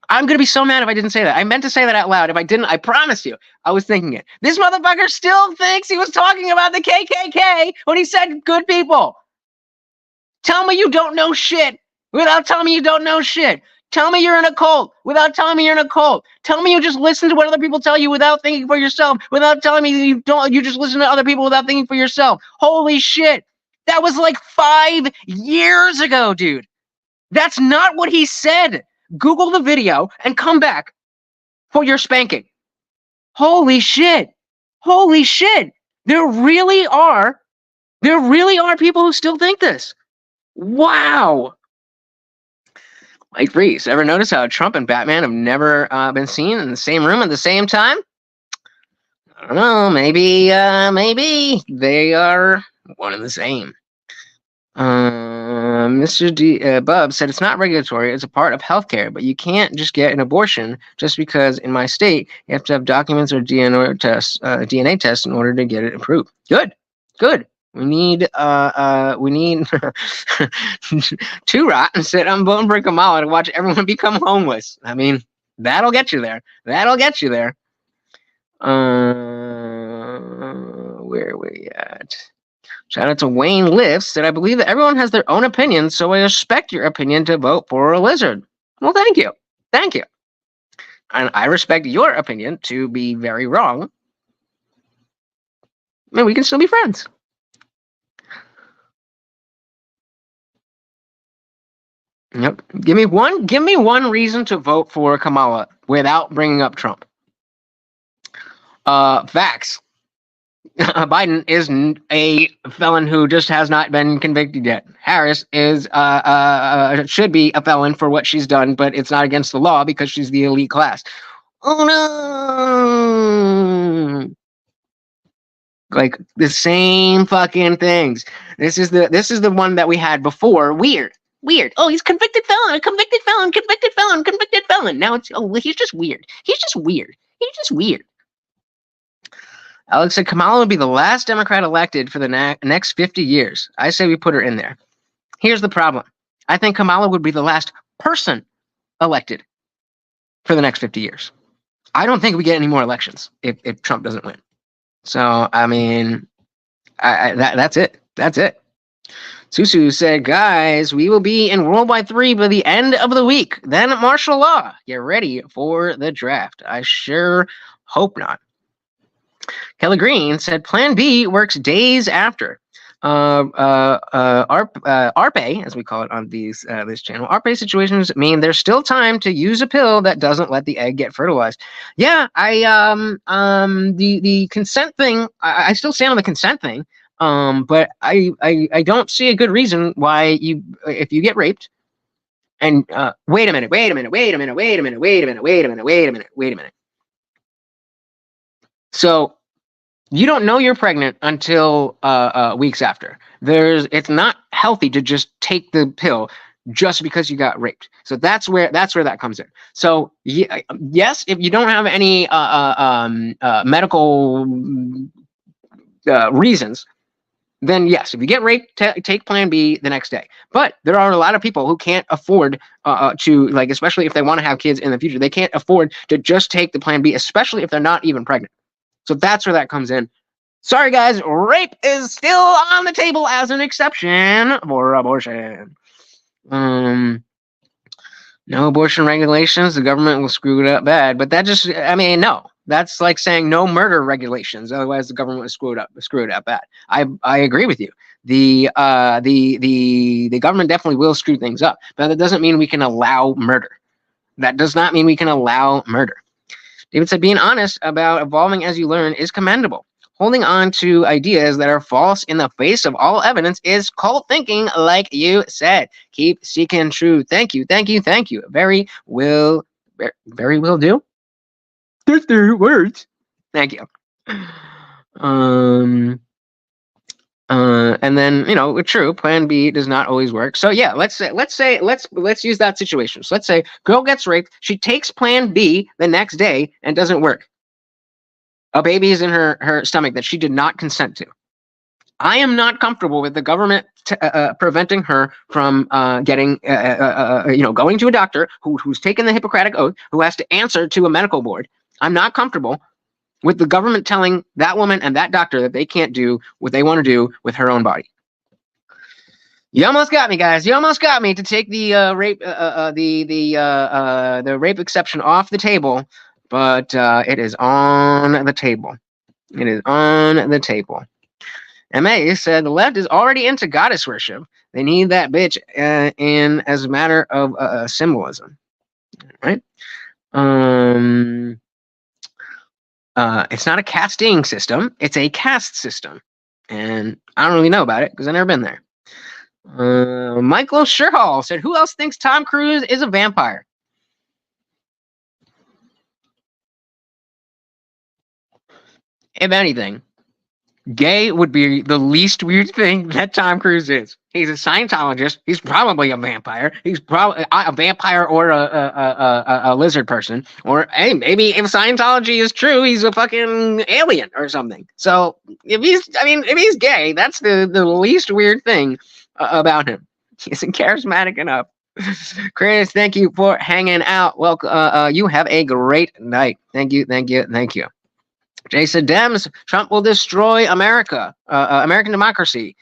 I'm gonna be so mad if I didn't say that. I meant to say that out loud. If I didn't, I promise you, I was thinking it. This motherfucker still thinks he was talking about the KKK when he said good people. Tell me you don't know shit without telling me you don't know shit. Tell me you're in a cult without telling me you're in a cult. Tell me you just listen to what other people tell you without thinking for yourself, without telling me you don't. You just listen to other people without thinking for yourself. Holy shit. That was like 5 years ago, dude. That's not what he said. Google the video and come back for your spanking. Holy shit. Holy shit. There really are people who still think this. Wow. Mike Reese, ever notice how Trump and Batman have never been seen in the same room at the same time? I don't know. Maybe they are one and the same. Mr. Bub said it's not regulatory, it's a part of healthcare, but you can't just get an abortion just because in my state you have to have documents or DNA tests in order to get it approved. Good. We need two rotten sit on Bone Brick Kamala to watch everyone become homeless. I mean, that'll get you there. Where are we at? Shout out to Wayne Lifts that I believe that everyone has their own opinion, so I respect your opinion to vote for a lizard. Well, thank you. And I respect your opinion to be very wrong. And we can still be friends. Yep. Give me one reason to vote for Kamala without bringing up Trump. Facts. Biden is a felon who just has not been convicted yet. Harris is should be a felon for what she's done, but it's not against the law because she's the elite class. Oh no! Like the same fucking things. This is the one that we had before. Weird. Oh, he's convicted felon. Now it's he's just weird. Alex said Kamala would be the last Democrat elected for the next 50 years. I say we put her in there. Here's the problem. I think Kamala would be the last person elected for the next 50 years. I don't think we get any more elections if Trump doesn't win. So, I mean, that's it. Susu said, guys, we will be in World War III by the end of the week. Then martial law. Get ready for the draft. I sure hope not. Kelly Green said Plan B works days after. ARPE, as we call it on this channel, ARPE situations mean there's still time to use a pill that doesn't let the egg get fertilized. Yeah, the consent thing, I still stand on the consent thing, but I don't see a good reason why if you get raped, and wait a minute. So you don't know you're pregnant until weeks after. It's not healthy to just take the pill just because you got raped. So that's where that comes in. So yes, if you don't have any medical reasons, then yes, if you get raped, take Plan B the next day. But there are a lot of people who can't afford to, like, especially if they want to have kids in the future, they can't afford to just take the Plan B, especially if they're not even pregnant. So that's where that comes in. Sorry, guys, rape is still on the table as an exception for abortion. No abortion regulations, the government will screw it up bad. But that just, I mean, no. That's like saying no murder regulations, otherwise the government will screw it up bad. I agree with you. The government definitely will screw things up, but that doesn't mean we can allow murder. David said, being honest about evolving as you learn is commendable. Holding on to ideas that are false in the face of all evidence is cult thinking, like you said. Keep seeking truth. Thank you. Very will do. That's their words. Thank you. And then, true, plan B does not always work. So yeah, let's use that situation. So let's say girl gets raped, she takes plan B the next day and doesn't work. A baby is in her stomach that she did not consent to. I am not comfortable with the government preventing her from getting, going to a doctor who's taken the Hippocratic Oath, who has to answer to a medical board. I'm not comfortable with the government telling that woman and that doctor that they can't do what they want to do with her own body. You almost got me, guys. You almost got me to take the rape exception off the table, but it is on the table. It is on the table. MA said the left is already into goddess worship. They need that bitch in as a matter of symbolism, right? It's not a casting system; it's a caste system, and I don't really know about it because I've never been there. Michael Sherhall said, "Who else thinks Tom Cruise is a vampire?" If anything, gay would be the least weird thing that Tom Cruise is. He's a Scientologist. He's probably a vampire. He's probably a vampire or a lizard person. Or hey, maybe if Scientology is true, he's a fucking alien or something. So if he's gay, that's the least weird thing about him. He isn't charismatic enough. Chris, thank you for hanging out. Welcome. You have a great night. Thank you. Jason Dems, Trump will destroy America, American democracy.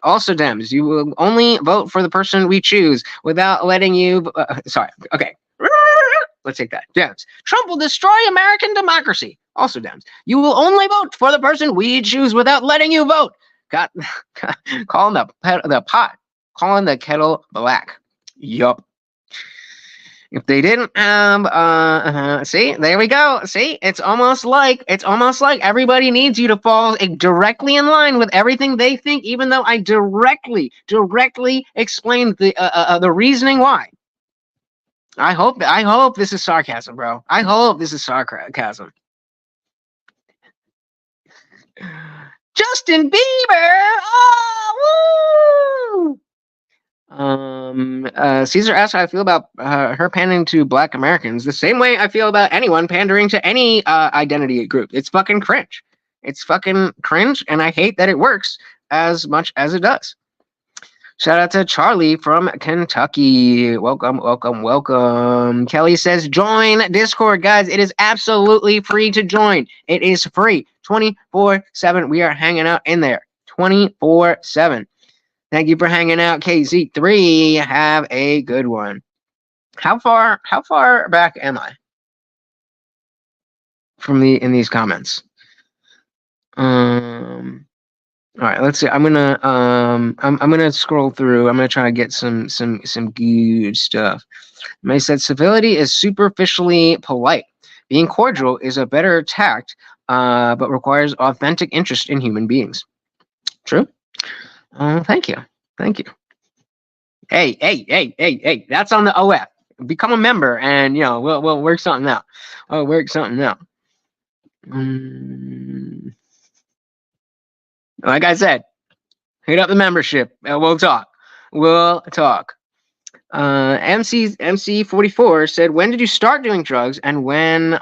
Also, Dems, you will only vote for the person we choose without letting you. Sorry. Okay. Let's take that. Dems, Trump will destroy American democracy. Also, Dems, you will only vote for the person we choose without letting you vote. Calling the pot, calling the kettle black. Yup. If they didn't have, see, there we go. See, it's almost like everybody needs you to fall directly in line with everything they think, even though I directly explained the reasoning why. I hope this is sarcasm, bro. I hope this is sarcasm. Justin Bieber. Oh, woo! Caesar asked how I feel about her pandering to Black Americans. The same way I feel about anyone pandering to any identity group. It's fucking cringe. It's fucking cringe, and I hate that it works as much as it does. Shout out to Charlie from Kentucky. Welcome. Kelly says, join Discord, guys. It is absolutely free to join. It is free 24/7. We are hanging out in there 24/7. Thank you for hanging out, KZ3. Have a good one. How far back am I in these comments? All right, let's see. I'm gonna scroll through. I'm gonna try to get some good stuff. May said civility is superficially polite. Being cordial is a better tact, but requires authentic interest in human beings. True. Thank you. Hey, that's on the OF. Become a member, and we'll work something out. Like I said, hit up the membership, and we'll talk. MC44 said, when did you start doing drugs, and when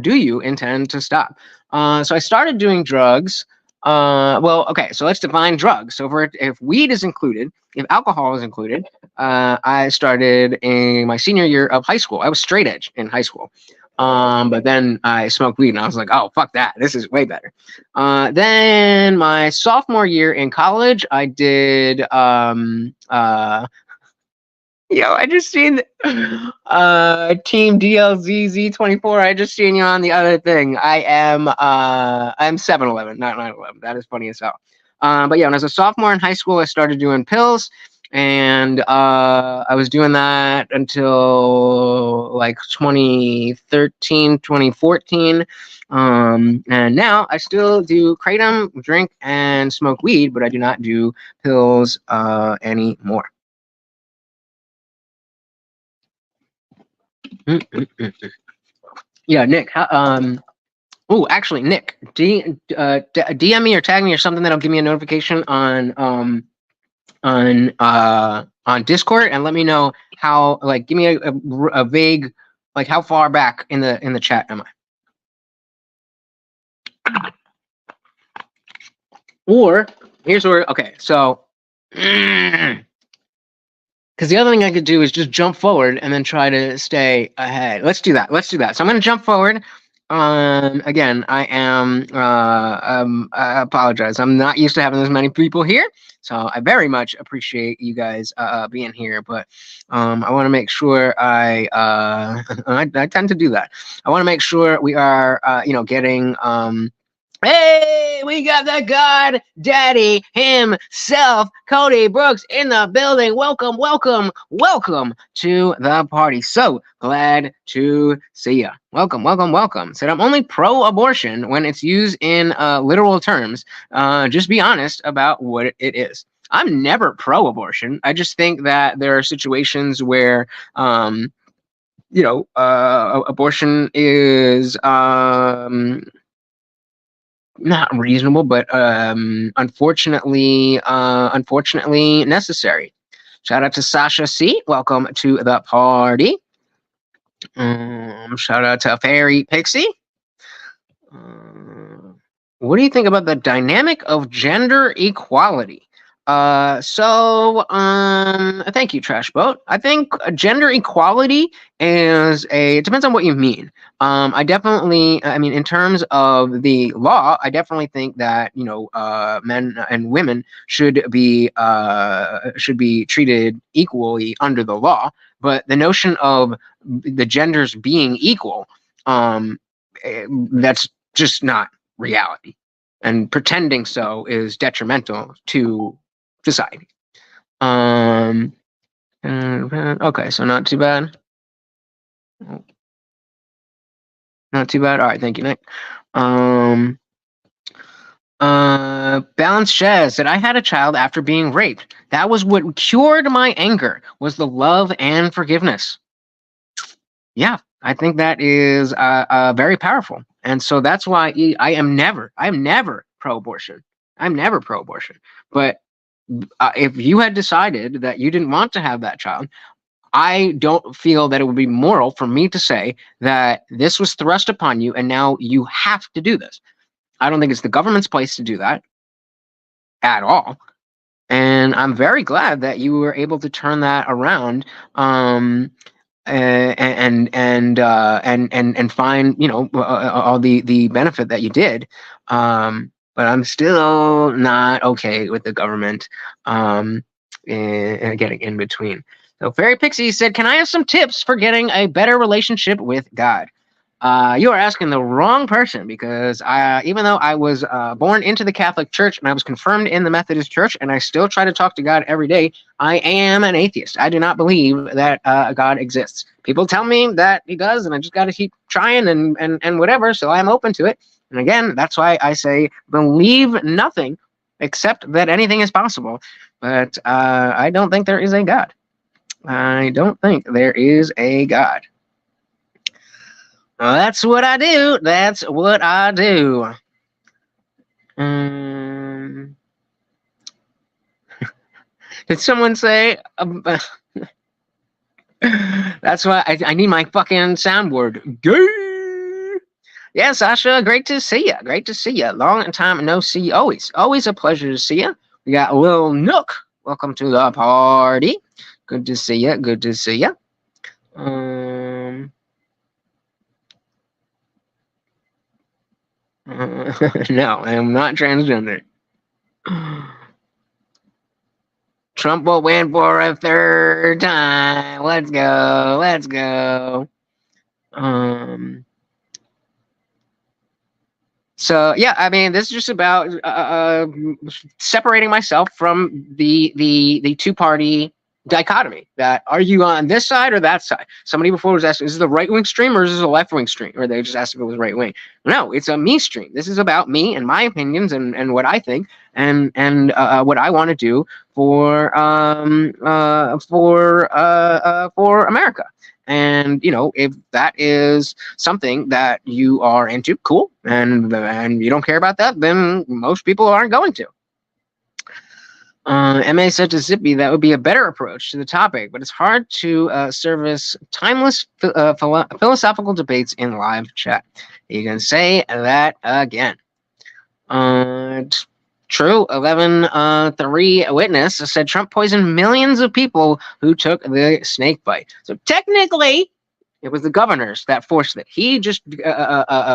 do you intend to stop? So I started doing drugs. Okay, so let's define drugs. So if weed is included, if alcohol is included, I started in my senior year of high school. I was straight edge in high school. But then I smoked weed and I was like, oh, fuck that. This is way better. Then my sophomore year in college, I did, I just seen Team DLZZ24. I just seen you on the other thing. I'm 7-Eleven, not 9/11. That is funny as hell. But yeah, when I was a sophomore in high school, I started doing pills, and I was doing that until like 2013, 2014. And now I still do kratom, drink, and smoke weed, but I do not do pills anymore. Yeah, Nick, Oh, actually, Nick, DM me or tag me or something that'll give me a notification on Discord, and let me know how, like, give me a vague, like, how far back in the chat am I? Or here's where, okay, so because the other thing I could do is just jump forward and then try to stay ahead. Let's do that. Let's do that. So I'm going to jump forward. Again, I apologize. I'm not used to having this many people here, so I very much appreciate you guys being here. But I want to make sure I tend to do that. I want to make sure we are, getting. Hey, we got the God Daddy himself, Cody Brooks, in the building. Welcome, welcome, welcome to the party. So glad to see ya. Welcome, welcome, welcome. Said I'm only pro-abortion when it's used in literal terms. Just be honest about what it is. I'm never pro-abortion. I just think that there are situations where, abortion is not reasonable, but unfortunately necessary. Shout out to Sasha C. Welcome to the party. Shout out to Fairy Pixie. What do you think about the dynamic of gender equality? Thank you, Trash Boat. I think gender equality it depends on what you mean. In terms of the law, I definitely think that, men and women should be treated equally under the law. But the notion of the genders being equal, that's just not reality. And pretending so is detrimental to society. Okay, so not too bad. Not too bad. All right, thank you, Nick. Balanced Shez said, I had a child after being raped. That was what cured my anger, was the love and forgiveness. Yeah, I think that is very powerful. And so that's why I'm never pro-abortion. I'm never pro-abortion. But if you had decided that you didn't want to have that child, I don't feel that it would be moral for me to say that this was thrust upon you and now you have to do this. I don't think it's the government's place to do that at all. And I'm very glad that you were able to turn that around and find, all the benefit that you did. But I'm still not okay with the government getting in between. So Fairy Pixie said, can I have some tips for getting a better relationship with God? You are asking the wrong person, because even though I was born into the Catholic Church and I was confirmed in the Methodist Church and I still try to talk to God every day, I am an atheist. I do not believe that God exists. People tell me that he does, and I just got to keep trying and whatever, so I'm open to it. And again, that's why I say believe nothing except that anything is possible. But I don't think there is a God. I don't think there is a God. Well, that's what I do. That's what I do. Did someone say? That's why I need my fucking soundboard. Gay. Yeah, Sasha, great to see you. Great to see you. Long time no see. Always a pleasure to see you. We got Lil Nook. Welcome to the party. Good to see you. Good to see you. No, I am not transgender. Trump will win for a third time. Let's go. Let's go. So yeah, I mean, this is just about separating myself from the two-party dichotomy that are you on this side or that side? Somebody before was asking, is this the right wing stream or is this a left wing stream? Or they just asked if it was right wing. No, it's a me stream. This is about me and my opinions and what I think and what I want to do for America. And if that is something that you are into, cool. And you don't care about that, then most people aren't going to. MA said to Zippy that would be a better approach to the topic, but it's hard to service timeless philosophical debates in live chat. You can say that again. True. 11-3 witness said Trump poisoned millions of people who took the snake bite. So technically, it was the governors that forced it. He just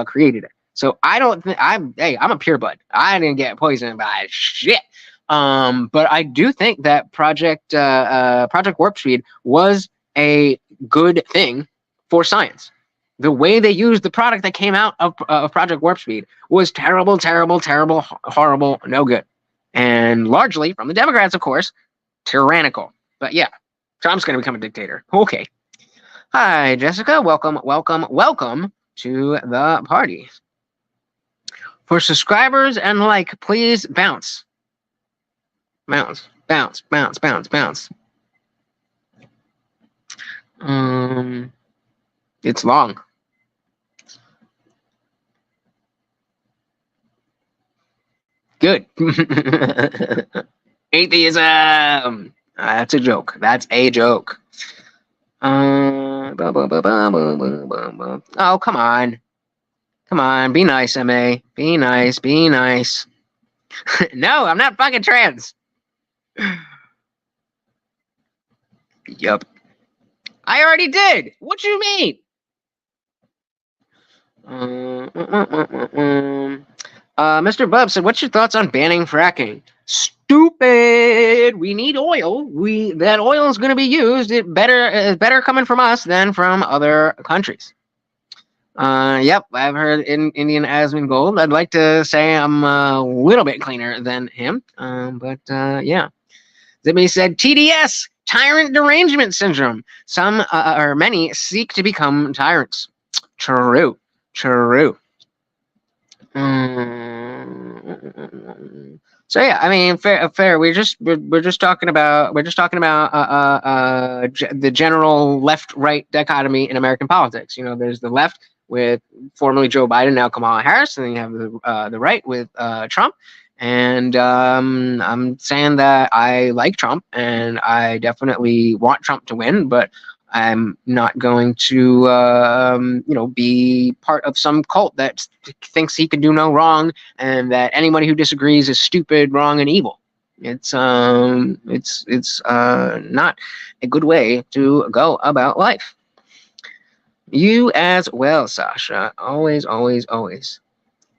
created it. So I don't think I'm a pure bud. I didn't get poisoned by shit. But I do think that Project Warp Speed was a good thing for science. The way they used the product that came out of Project Warp Speed was terrible, terrible, terrible, horrible, no good. And largely, from the Democrats, of course, tyrannical. But yeah, Trump's going to become a dictator. Okay. Hi, Jessica. Welcome, welcome, welcome to the party. For subscribers and like, please bounce. Bounce, bounce, bounce, bounce, bounce. It's long. Good. Atheism. That's a joke. That's a joke. Oh, come on. Come on. Be nice, MA. Be nice. Be nice. No, I'm not fucking trans. Yup. I already did. What you mean? Mr. Bub said, what's your thoughts on banning fracking? Stupid. We need oil. That oil is going to be used. It better coming from us than from other countries. Yep, I've heard Indian Asmongold. I'd like to say I'm a little bit cleaner than him. But yeah. Zippy said, TDS, tyrant derangement syndrome. Some or many seek to become tyrants. True. True. So yeah, I mean, fair. We're just talking about the general left-right dichotomy in American politics. There's the left with formerly Joe Biden, now Kamala Harris, and then you have the right with Trump. And I'm saying that I like Trump, and I definitely want Trump to win, but I'm not going to, be part of some cult that thinks he can do no wrong, and that anybody who disagrees is stupid, wrong, and evil. It's not a good way to go about life. You as well, Sasha. Always, always, always.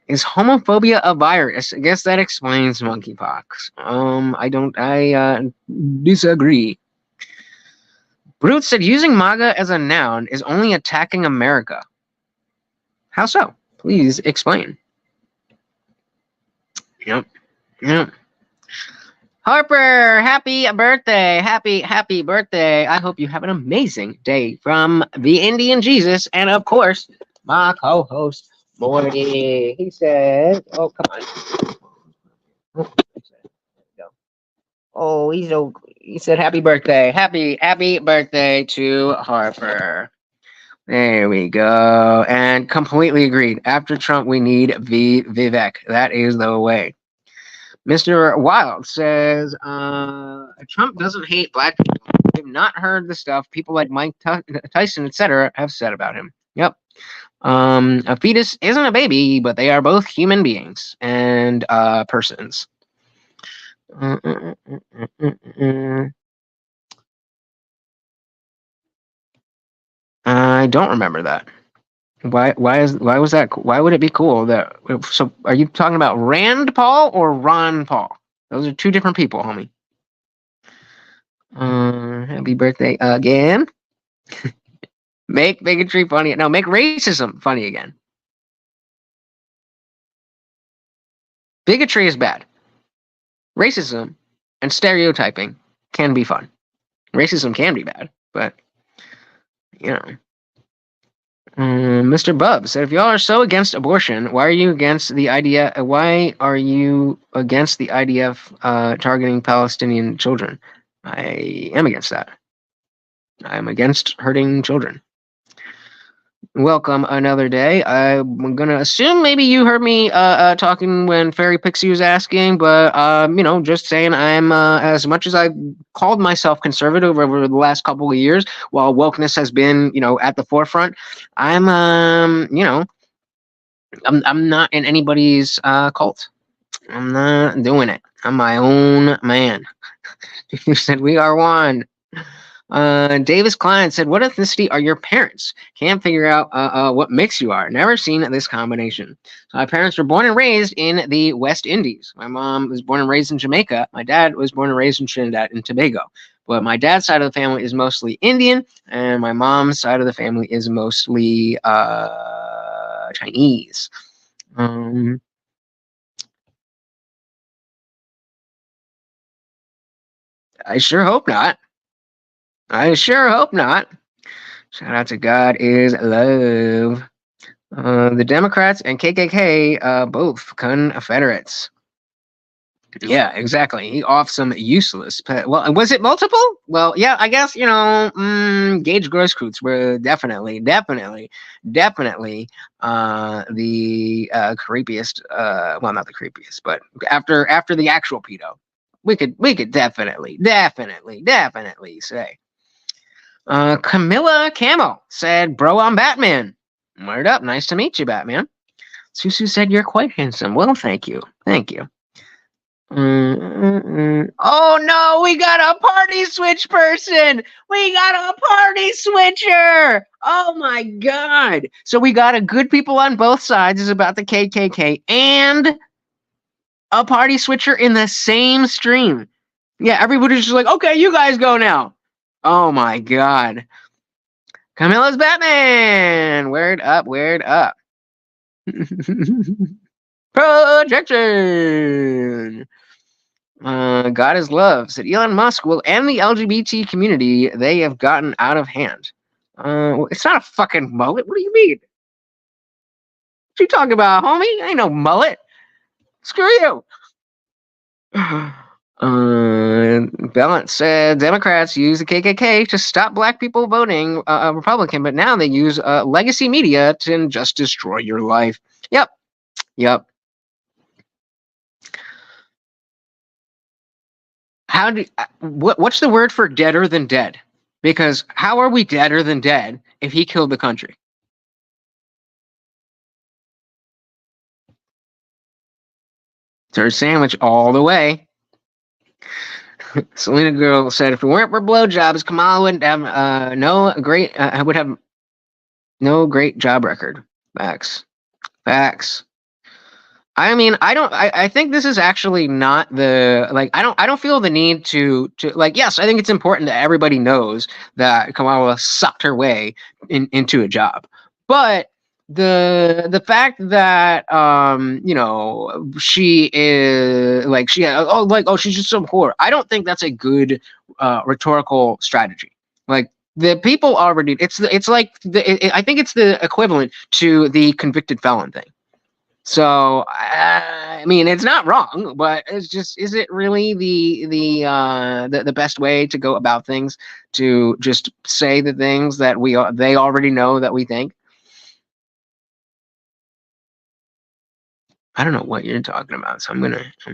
Is homophobia a virus? I guess that explains monkeypox. I disagree. Brute said using MAGA as a noun is only attacking America. How so? Please explain. Yep. Harper, happy birthday. Happy birthday. I hope you have an amazing day from the Indian Jesus and, of course, my co-host, Morty. He said, oh, come on. Oh, he said happy birthday. Happy birthday to Harper. There we go. And completely agreed. After Trump, we need Vivek. That is the way. Mr. Wild says, Trump doesn't hate black people. I've not heard the stuff people like Mike Tyson, etc., have said about him. Yep. A fetus isn't a baby, but they are both human beings and persons. I don't remember that. Why was that? Why would it be cool that? So, are you talking about Rand Paul or Ron Paul? Those are two different people, homie. Happy birthday again. Make bigotry funny. No, make racism funny again. Bigotry is bad. Racism and stereotyping can be fun. Racism can be bad, but you know. Mr. Bub said, if y'all are so against abortion, why are you against the idea? Why are you against the IDF targeting Palestinian children? I am against that. I'm against hurting children. Welcome another day. I'm gonna assume maybe you heard me talking when Fairy Pixie was asking, but just saying I'm as much as I called myself conservative over the last couple of years, while wokeness has been at the forefront, I'm I'm not in anybody's cult. I'm not doing it. I'm my own man. You said we are one. Davis Klein said, what ethnicity are your parents? Can't figure out what mix you are. Never seen this combination. So my parents were born and raised in the West Indies. My mom was born and raised in Jamaica. My dad was born and raised in Trinidad and Tobago. But my dad's side of the family is mostly Indian, and my mom's side of the family is mostly Chinese. I sure hope not. I sure hope not. Shout out to God is love. The Democrats and KKK, both Confederates. Yeah, exactly. He off some useless. Well, was it multiple? Well, yeah, I guess Gage Grosskreutz were definitely the creepiest. Well, not the creepiest, but after the actual pedo, we could definitely say. Camilla Camo said, "Bro, I'm Batman." Word up, nice to meet you, Batman. Susu said, "You're quite handsome." Well, thank you. Oh no, we got a party switch person. We got a party switcher. Oh my god. So we got a good people on both sides is about the KKK and a party switcher in the same stream. Yeah, everybody's just like, okay, you guys go now. Oh my god. Camilla's Batman. Word up. Projection. God is love. Said Elon Musk will end the LGBT community. They have gotten out of hand. It's not a fucking mullet. What do you mean? What you talking about, homie? Ain't no mullet. Screw you. Balance said Democrats use the KKK to stop black people voting Republican, but now they use legacy media to just destroy your life. Yep. What's the word for deader than dead? Because how are we deader than dead if he killed the country? Third sandwich all the way. Selena Girl said, if it weren't for blowjobs, Kamala wouldn't have would have no great job record. Facts. I mean, I think this is actually not I don't feel the need to yes, I think it's important that everybody knows that Kamala sucked her way into a job. But the fact that she is she's just so poor. I don't think that's a good rhetorical strategy. Like the people already I think it's the equivalent to the convicted felon thing. So I mean, it's not wrong, but it's just, is it really the best way to go about things, to just say the things that they already know that we think? I don't know what you're talking about, so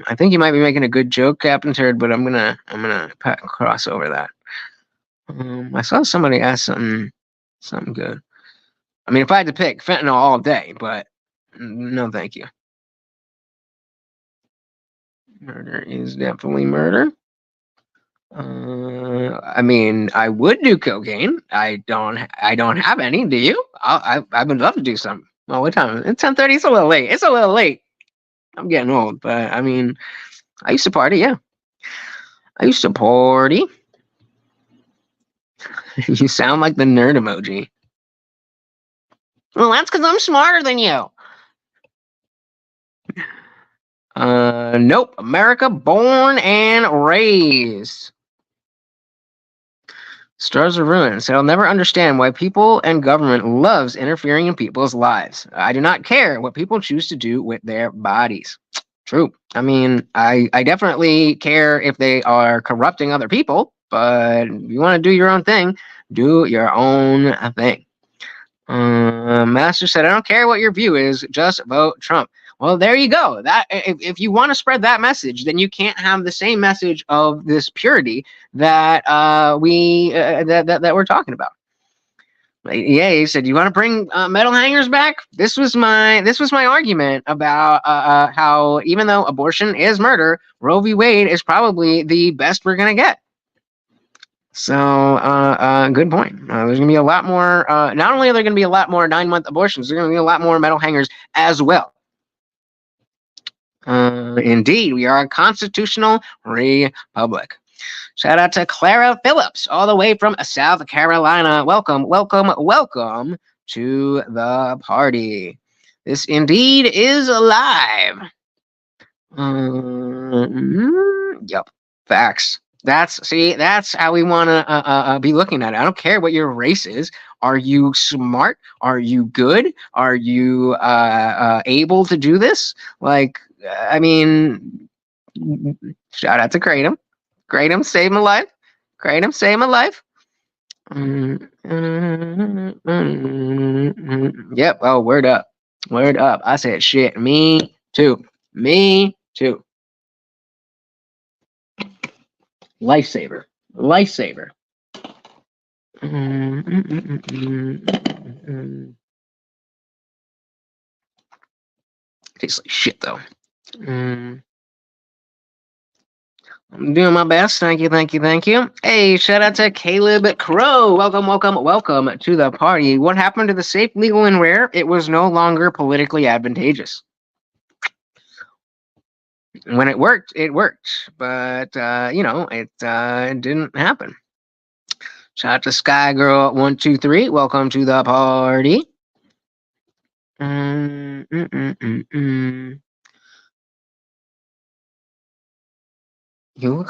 I think you might be making a good joke, Captain Turd, but I'm gonna cross over that. I saw somebody ask something good. I mean, if I had to pick, fentanyl all day, but no, thank you. Murder is definitely murder. I mean, I would do cocaine. I don't have any. Do you? I would love to do some. Well, what time? It's 10:30. It's a little late. I'm getting old, but I mean, I used to party. Yeah, I used to party. You sound like the nerd emoji. Well, that's because I'm smarter than you. Nope. America, born and raised. Stars are ruined. So I'll never understand why people and government loves interfering in people's lives. I do not care what people choose to do with their bodies. True. I mean, I definitely care if they are corrupting other people, but if you want to do your own thing, do your own thing. Master said, I don't care what your view is, just vote Trump. Well, there you go. That if you want to spread that message, then you can't have the same message of this purity that that we're talking about. Yeah, he said, "You want to bring metal hangers back?" This was my argument about how even though abortion is murder, Roe v. Wade is probably the best we're gonna get. So, good point. There's gonna be a lot more. Not only are there gonna be a lot more 9-month abortions, there's gonna be a lot more metal hangers as well. Indeed, we are a constitutional republic. Shout out to Clara Phillips, all the way from South Carolina. Welcome, welcome, welcome to the party. This indeed is live. Yep, facts. That's how we want to be looking at it. I don't care what your race is. Are you smart? Are you good? Are you able to do this? Like, I mean, shout out to Kratom. Kratom saved my life. Kratom saved my life. Yep. Oh, word up. Word up. I said shit. Me too. Me too. Lifesaver. Lifesaver. Tastes like shit though. I'm doing my best. Thank you, thank you, thank you. Hey, shout out to Caleb Crow. Welcome, welcome, welcome to the party. What happened to the safe, legal, and rare? It was no longer politically advantageous. When it worked, but it didn't happen. Shout out to Sky Girl 123. Welcome to the party. You look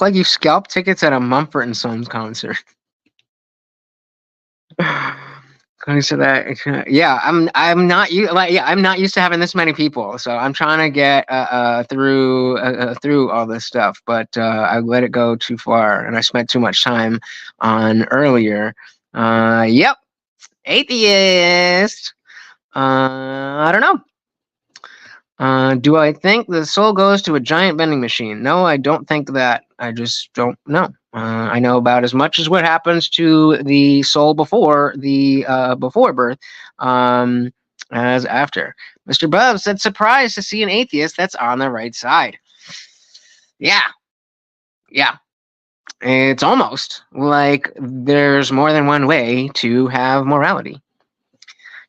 like you scalped tickets at a Mumford and Sons concert. So that, yeah, I'm not used to having this many people, so I'm trying to get through all this stuff, but I let it go too far, and I spent too much time on earlier. Yep, atheist. I don't know. Do I think the soul goes to a giant vending machine? No, I don't think that. I just don't know. I know about as much as what happens to the soul before birth, as after. Mr. Bub said, surprised to see an atheist that's on the right side. Yeah. It's almost like there's more than one way to have morality.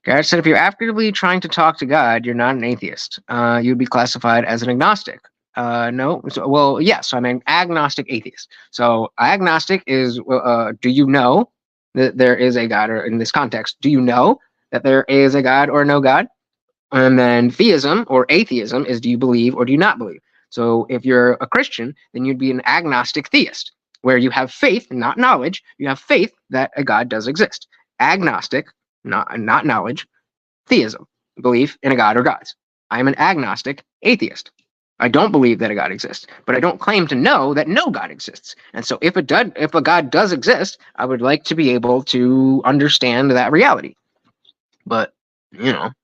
Garrett said, if you're actively trying to talk to God, you're not an atheist. You'd be classified as an agnostic. No. Yes. I'm an agnostic atheist. So agnostic is, do you know that there is a God, or in this context, do you know that there is a God or no God? And then theism or atheism is, do you believe or do you not believe? So if you're a Christian, then you'd be an agnostic theist, where you have faith, not knowledge. You have faith that a God does exist. Agnostic, not knowledge. Theism, belief in a God or gods. I am an agnostic atheist. I don't believe that a God exists, but I don't claim to know that no God exists. And so if a God does exist, I would like to be able to understand that reality. But, it's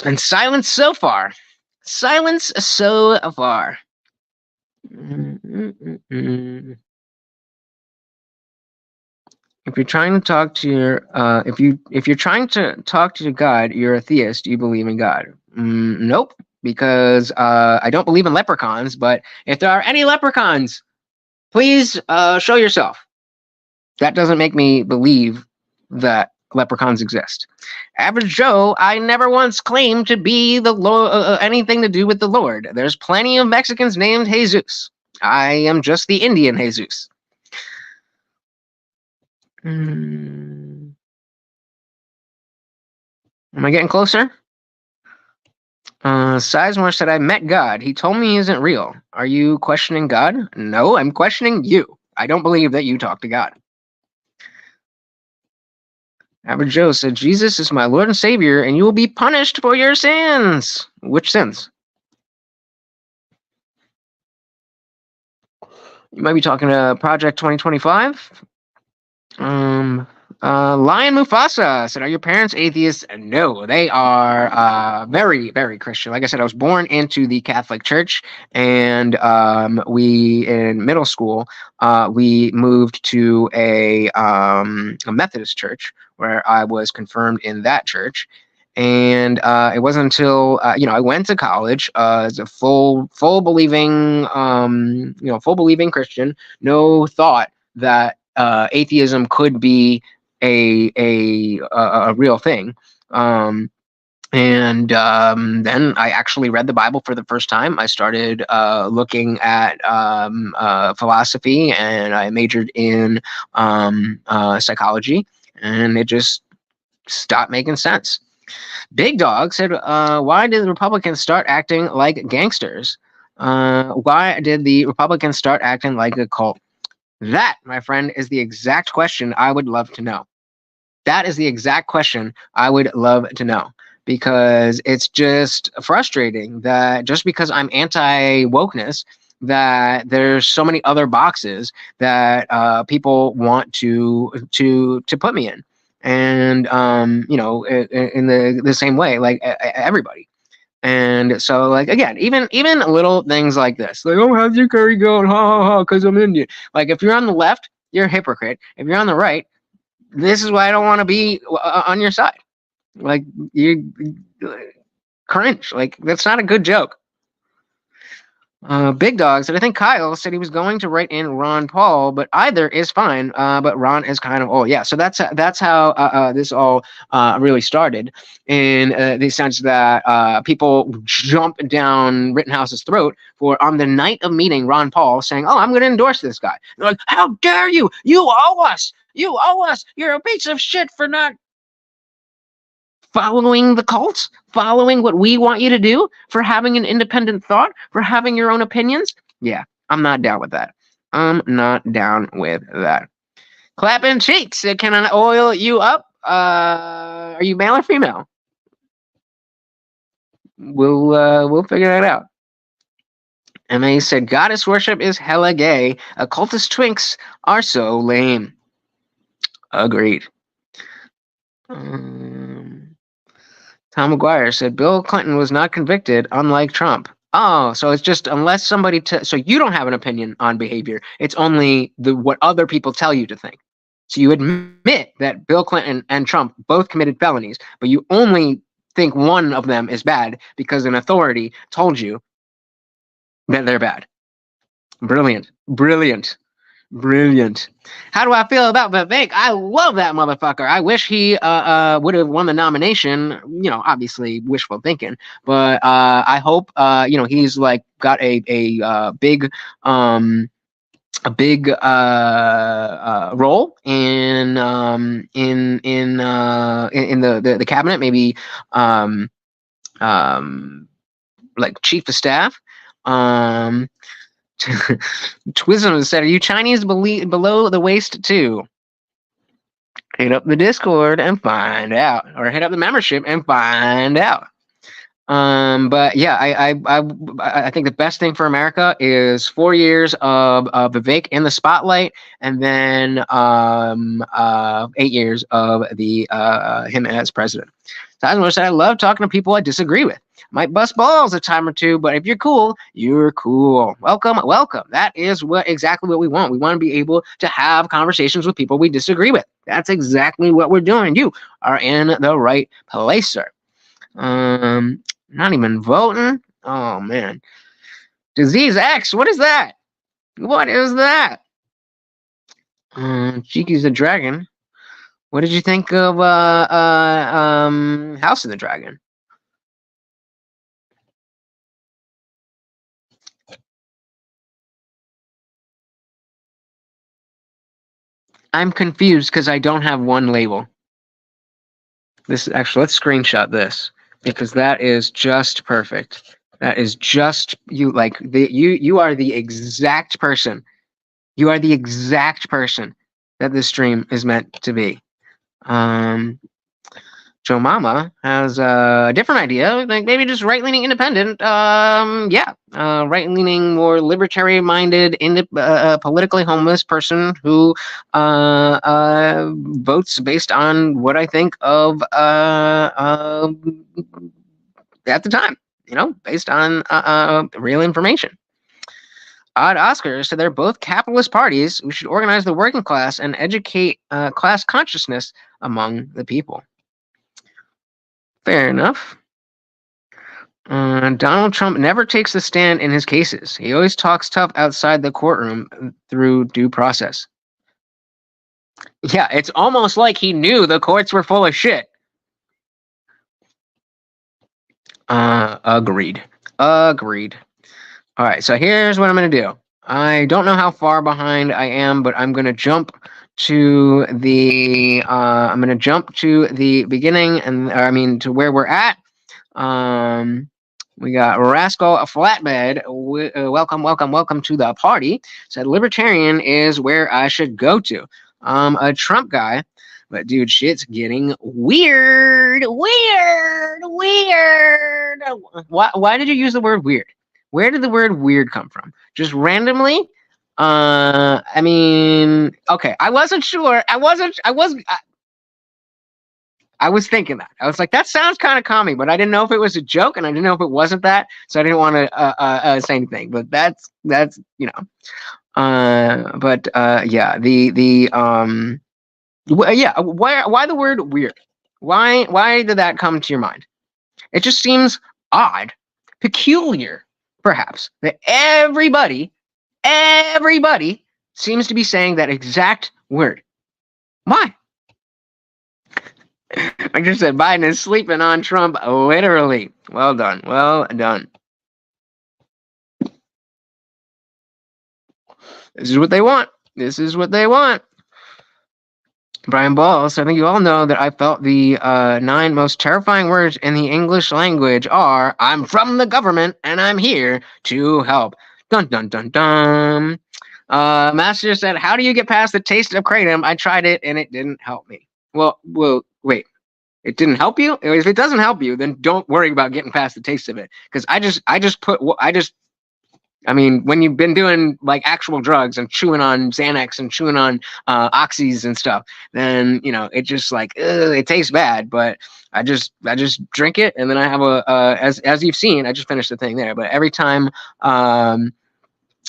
been silence so far. Silence so far. If you're trying to talk to your if you're trying to talk to God, you're a theist. You believe in God? Nope, because I don't believe in leprechauns. But if there are any leprechauns, please show yourself. That doesn't make me believe that leprechauns exist. Average Joe, I never once claimed to be the anything to do with the Lord. There's plenty of Mexicans named Jesus. I am just the Indian Jesus. Am I getting closer? Sizemore said, I met God. He told me he isn't real. Are you questioning God? No, I'm questioning you. I don't believe that you talk to God. Average Joe said, Jesus is my Lord and Savior, and you will be punished for your sins. Which sins? You might be talking to Project 2025. Lion Mufasa said, are your parents atheists? No, they are very, very Christian. Like I said, I was born into the Catholic Church, and we, in middle school, we moved to a Methodist church where I was confirmed in that church. And it wasn't until I went to college as a full believing full believing Christian. No thought that atheism could be a real thing. And then I actually read the Bible for the first time. I started looking at philosophy, and I majored in psychology, and it just stopped making sense. Big Dog said, why did the Republicans start acting like gangsters? Why did the Republicans start acting like a cult? That, my friend, is the exact question I would love to know. That is the exact question I would love to know, because it's just frustrating that just because I'm anti-wokeness, that there's so many other boxes that people want to put me in. And in the same way, like everybody. And so, like, again, even little things like this, like, oh, how's your curry going? Ha ha ha, because I'm Indian. Like, if you're on the left, you're a hypocrite. If you're on the right, this is why I don't want to be on your side. Like, you cringe. Like, that's not a good joke. Big Dog said, I think Kyle said he was going to write in Ron Paul, but either is fine. But Ron is kind of, yeah. So that's how this all really started, in the sense that people jump down Rittenhouse's throat for, on the night of meeting Ron Paul, saying, oh, I'm going to endorse this guy. They're like, how dare you? You owe us. You owe us. You're a piece of shit for not following the cult, following what we want you to do, for having an independent thought, for having your own opinions. Yeah, I'm not down with that. I'm not down with that. Clapping cheeks. Can I oil you up? Are you male or female? We'll figure that out. MA said, goddess worship is hella gay. Occultist twinks are so lame. Agreed. Tom McGuire said, Bill Clinton was not convicted, unlike Trump. Oh, so it's just, unless somebody, so you don't have an opinion on behavior. It's only what other people tell you to think. So you admit that Bill Clinton and Trump both committed felonies, but you only think one of them is bad because an authority told you that they're bad. Brilliant. Brilliant. Brilliant. How do I feel about Vivek? I love that motherfucker. I wish he would have won the nomination. Obviously wishful thinking, but I hope he's like got a big role in the cabinet, maybe like chief of staff. Twism said, are you Chinese below the waist too? Hit up the Discord and find out, or hit up the membership and find out. But yeah, I think the best thing for America is 4 years of Vivek in the spotlight, and then 8 years of him as president. So I love talking to people I disagree with. Might bust balls a time or two, but if you're cool, you're cool. Welcome. That is exactly what we want. We want to be able to have conversations with people we disagree with. That's exactly what we're doing. You are in the right place, sir. Not even voting. Oh man. Disease X. What is that? What is that? Cheeky's the Dragon. What did you think of House of the Dragon? I'm confused because I don't have one label. This actually, let's screenshot this, because that is just perfect. That is just you. Like you are the exact person. You are the exact person that this stream is meant to be. Joe Mama has a different idea, like maybe just right-leaning independent. Right-leaning, more libertarian-minded, politically homeless person who votes based on what I think of at the time, based on real information. Odd Oscars, so they're both capitalist parties who should organize the working class and educate class consciousness among the people. Fair enough. Donald Trump never takes a stand in his cases. He always talks tough outside the courtroom through due process. Yeah, it's almost like he knew the courts were full of shit. Agreed. All right, so here's what I'm going to do. I don't know how far behind I am, but I'm going to jump to the beginning, and to where we're at. We got Rascal a Flatbed. Welcome to the party. Said libertarian is where I should go to. A Trump guy, but dude, shit's getting weird. Why did you use the word weird? Where did the word weird come from? Just randomly? Okay, I wasn't sure. I was thinking that. I was like, that sounds kind of commie, but I didn't know if it was a joke, and I didn't know if it wasn't that, so I didn't want to say anything. But that's why the word weird? Why did that come to your mind? It just seems odd, peculiar, perhaps, that everybody seems to be saying that exact word. Why? I just said Biden is sleeping on Trump, literally. Well done. This is what they want. Brian Balls, I think you all know that I felt the 9 most terrifying words in the English language are, I'm from the government and I'm here to help. Dun, dun, dun, dun. Master said, how do you get past the taste of kratom? I tried it and it didn't help me. Well, wait. It didn't help you? If it doesn't help you, then don't worry about getting past the taste of it. Because when you've been doing like actual drugs and chewing on Xanax and chewing on oxys and stuff, then it just like it tastes bad. But I just drink it, and then I have as you've seen, I just finished the thing there. But every time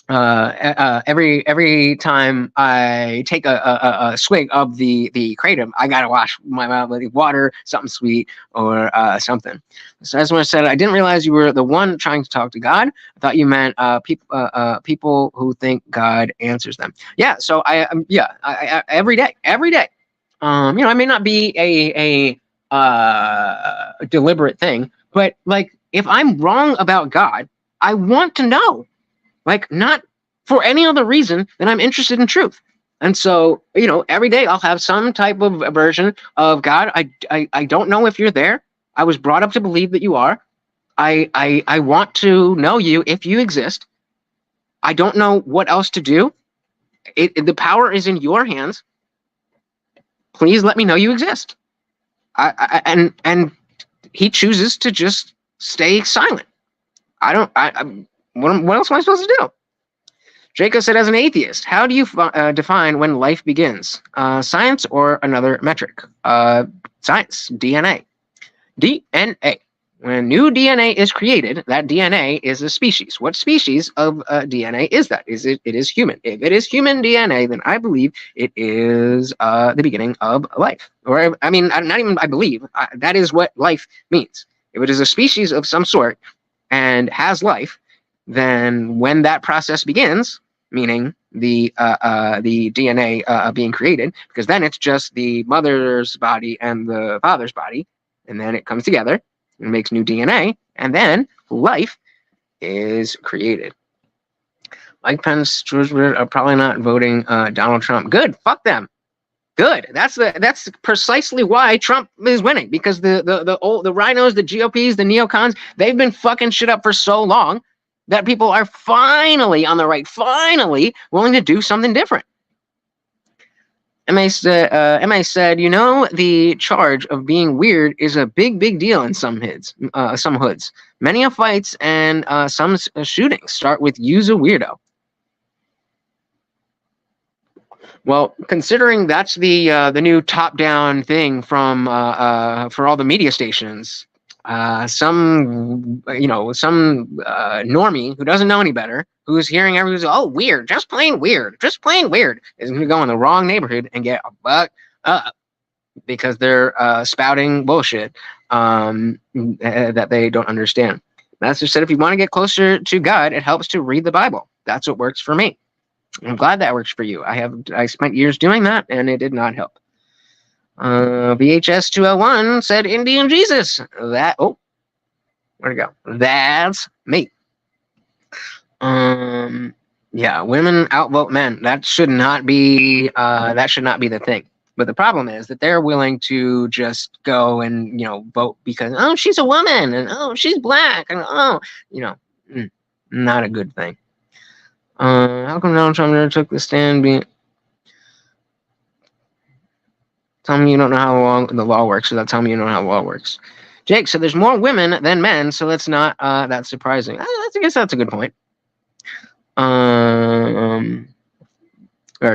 every time I take a swig of the kratom, I gotta wash my mouth with water, something sweet, or something. So as I said, I didn't realize you were the one trying to talk to God. I thought you meant people who think God answers them. Yeah. So I every day. I may not be a deliberate thing, but like if I'm wrong about God, I want to know. Like, not for any other reason than I'm interested in truth. And so, every day I'll have some type of version of God. I don't know if you're there. I was brought up to believe that you are. I want to know you if you exist. I don't know what else to do. The power is in your hands. Please let me know you exist. And he chooses to just stay silent. What else am I supposed to do? Jacob said, as an atheist, how do you define when life begins? Science or another metric? Science, DNA. DNA. When new DNA is created, that DNA is a species. What species of DNA is that? It is human. If it is human DNA, then I believe it is the beginning of life. Or, not even I believe. That is what life means. If it is a species of some sort and has life, then when that process begins, meaning the DNA being created, because then it's just the mother's body and the father's body, and then it comes together and makes new DNA, and then life is created. Mike Pence, George Bush are probably not voting Donald Trump. Good, fuck them. Good. That's precisely why Trump is winning, because the rhinos, the GOPs, the neocons, they've been fucking shit up for so long that people are finally on the right, finally willing to do something different. MA said, you know, the charge of being weird is a big deal in some hoods. Many of fights and some shootings start with "use a weirdo." Well, considering that's the new top-down thing from for all the media stations, some normie who doesn't know any better, who's hearing everyone's weird, just plain weird, is going to go in the wrong neighborhood and get a buck up because they're spouting bullshit that they don't understand. That's just said, if you want to get closer to God, it helps to read the Bible. That's what works for me. I'm glad that works for you. I spent years doing that, and it did not help. VHS 201 said Indian Jesus. Where'd it go? That's me. Yeah, women outvote men. That should not be the thing. But the problem is that they're willing to just go and vote because she's a woman and she's black and not a good thing. How come Donald Trump never took the stand? Tell me you don't know how the law works, so tell me you don't know how the law works. Jake, so there's more women than men, so that's not that surprising. I guess that's a good point. Or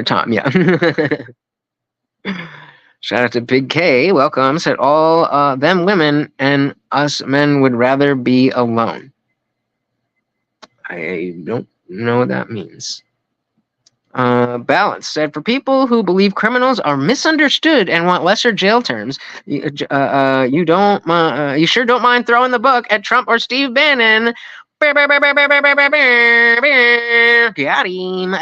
Tom, yeah. Shout out to Big K. Welcome. Said all them women and us men would rather be alone. I don't know what that means. Balance said, for people who believe criminals are misunderstood and want lesser jail terms, you sure don't mind throwing the book at Trump or Steve Bannon. Got him.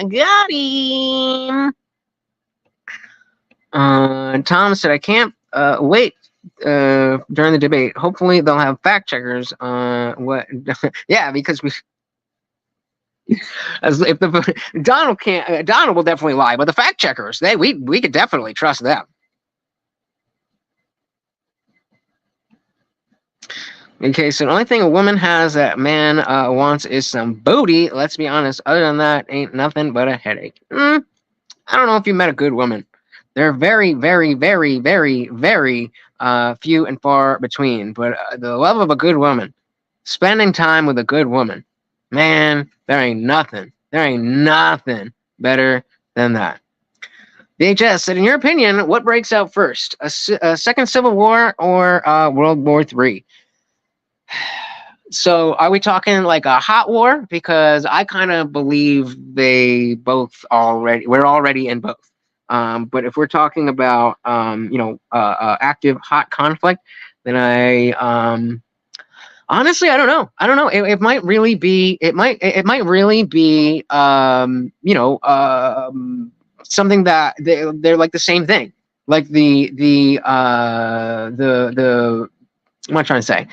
Tom said, I can't wait during the debate. Hopefully they'll have fact checkers. Yeah, because if Donald can't, Donald will definitely lie, but the fact checkers, we could definitely trust them. Okay, so the only thing a woman has that man wants is some booty. Let's be honest. Other than that, ain't nothing but a headache. I don't know if you met a good woman. They're very, very, very, very, very few and far between. But the love of a good woman, spending time with a good woman, man, there ain't nothing better than that. VHS said, in your opinion, what breaks out first, a second Civil War or World War III? So are we talking like a hot war? Because I kind of believe we're already in both. But if we're talking about, active hot conflict, then honestly, I don't know. It might really be, something that they're like the same thing. Like the what am I trying to say?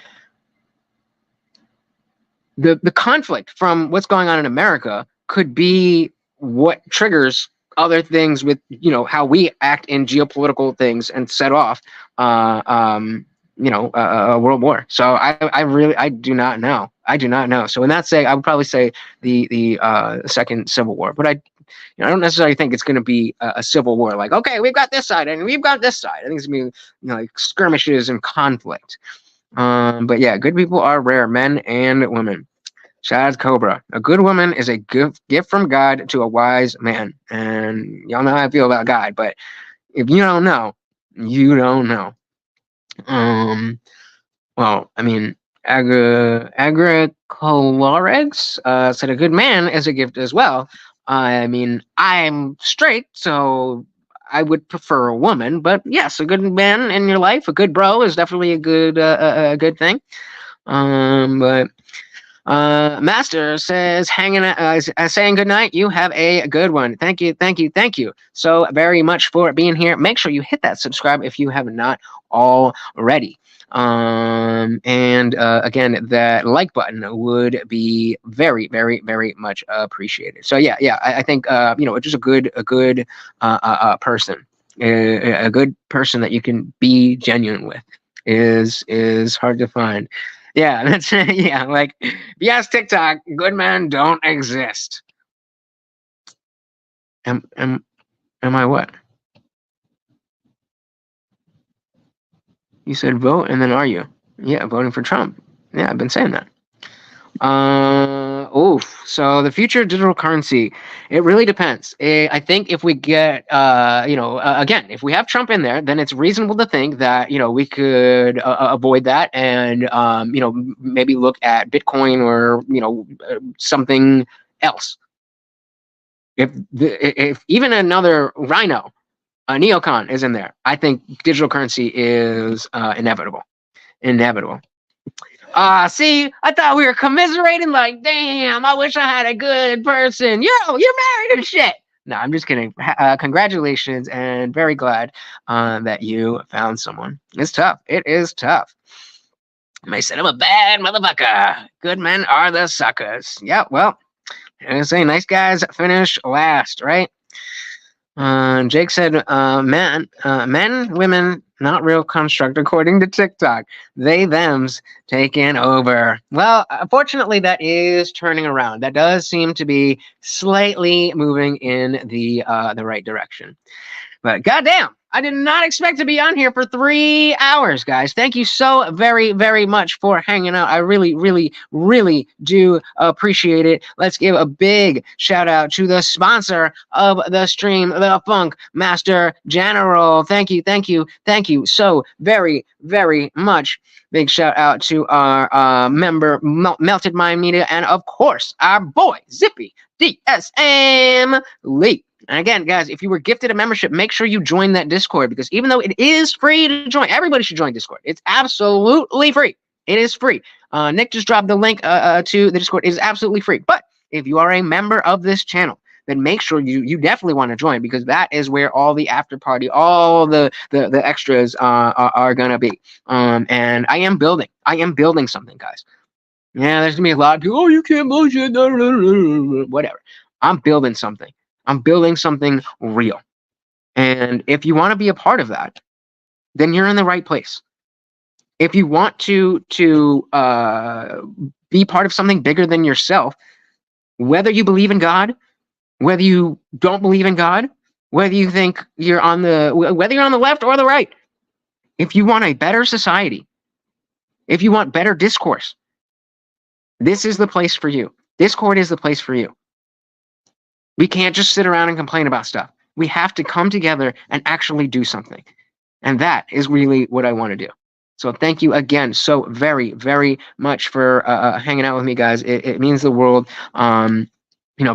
The conflict from what's going on in America could be what triggers other things with, how we act in geopolitical things and set off, a world war. So I do not know. So in that say, I would probably say the second Civil War, but I don't necessarily think it's going to be a civil war. Like, okay, we've got this side and we've got this side. I think it's going to be, like skirmishes and conflict. But yeah, good people are rare, men and women. Chad Cobra. A good woman is a gift from God to a wise man. And y'all know how I feel about God, but if you don't know, you don't know. Well, I mean, Agricolorex said a good man is a gift as well. I mean, I'm straight, so I would prefer a woman, but yes, a good man in your life, a good bro, is definitely a good thing. But Master says, saying good night. You have a good one. Thank you so very much for being here. Make sure you hit that subscribe if you have not already. And again, that like button would be very, very, very much appreciated. So yeah, I think just a good person, a good person that you can be genuine with is hard to find. Yeah, that's yeah. Like, yes, TikTok, good men don't exist. Am am am I what? You said vote, and then are you? Yeah, voting for Trump. Yeah, I've been saying that. Oof. So the future of digital currency, it really depends. I think if we get, again, if we have Trump in there, then it's reasonable to think that we could avoid that, and maybe look at Bitcoin or something else. If even another rhino, a neocon, is in there, I think digital currency is inevitable. Inevitable. See, I thought we were commiserating. Like, damn, I wish I had a good person. You're married and shit. No, I'm just kidding. Congratulations, and very glad that you found someone. It's tough. It is tough. May said I'm a bad motherfucker. Good men are the suckers. Yeah, well, I say nice guys finish last, right? Jake said, men, women, not real construct, according to TikTok. They, thems, taken over. Well, fortunately, that is turning around. That does seem to be slightly moving in the right direction. But goddamn, I did not expect to be on here for 3 hours, guys. Thank you so very, very much for hanging out. I really, really, really do appreciate it. Let's give a big shout out to the sponsor of the stream, the Funk Master General. Thank you, thank you, thank you so very, very much. Big shout out to our member, Melted Mind Media, and of course, our boy, Zippy DSM Lee. And again, guys, if you were gifted a membership, make sure you join that Discord, because even though it is free to join, everybody should join Discord. It's absolutely free. It is free. Nick just dropped the link to the Discord. It is absolutely free. But if you are a member of this channel, then make sure you definitely want to join, because that is where all the after party, all the extras are gonna be. And I am building something, guys. Yeah, there's gonna be a lot of people. Oh, you can't bullshit. Whatever. I'm building something. I'm building something real. And if you want to be a part of that, then you're in the right place. If you want to be part of something bigger than yourself, whether you believe in God, whether you don't believe in God, whether you think you're on the left or the right, if you want a better society, if you want better discourse, this is the place for you. Discord is the place for you. We can't just sit around and complain about stuff. We have to come together and actually do something. And that is really what I want to do. So thank you again so very, very much for hanging out with me, guys. It means the world.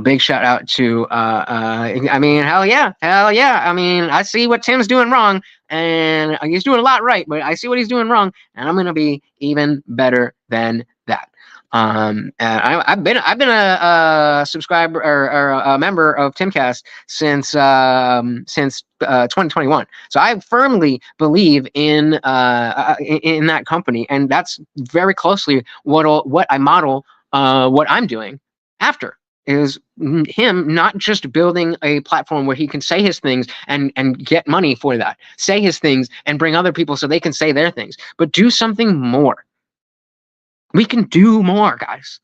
Big shout out to, I mean, hell yeah. I mean, I see what Tim's doing wrong, and he's doing a lot right, but I see what he's doing wrong, and I'm going to be even better than that. And I've been a subscriber or a member of Timcast since 2021. So I firmly believe in that company, and that's very closely what I model what I'm doing after. Is him not just building a platform where he can say his things and get money for that, say his things and bring other people so they can say their things, but do something more. We can do more, guys.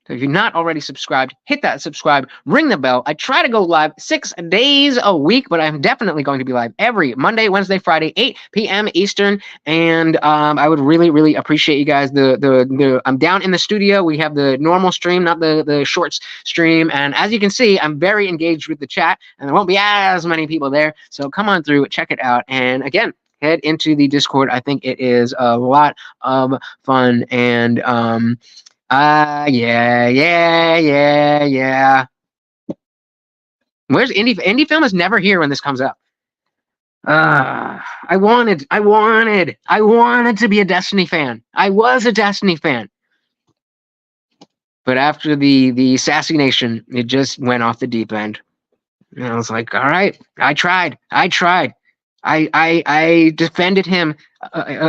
So if you're not already subscribed, hit that subscribe, ring the bell. I try to go live 6 days a week, but I'm definitely going to be live every Monday, Wednesday, Friday, 8 p.m. Eastern. And I would really, really appreciate you guys. I'm down in the studio. We have the normal stream, not the shorts stream. And as you can see, I'm very engaged with the chat, and there won't be as many people there. So come on through, check it out. And again, head into the Discord. I think it is a lot of fun. And yeah. Where's indie film is never here when this comes up. I wanted to be a Destiny fan. I was a Destiny fan. But after the assassination, it just went off the deep end. And I was like, all right, I tried. I defended him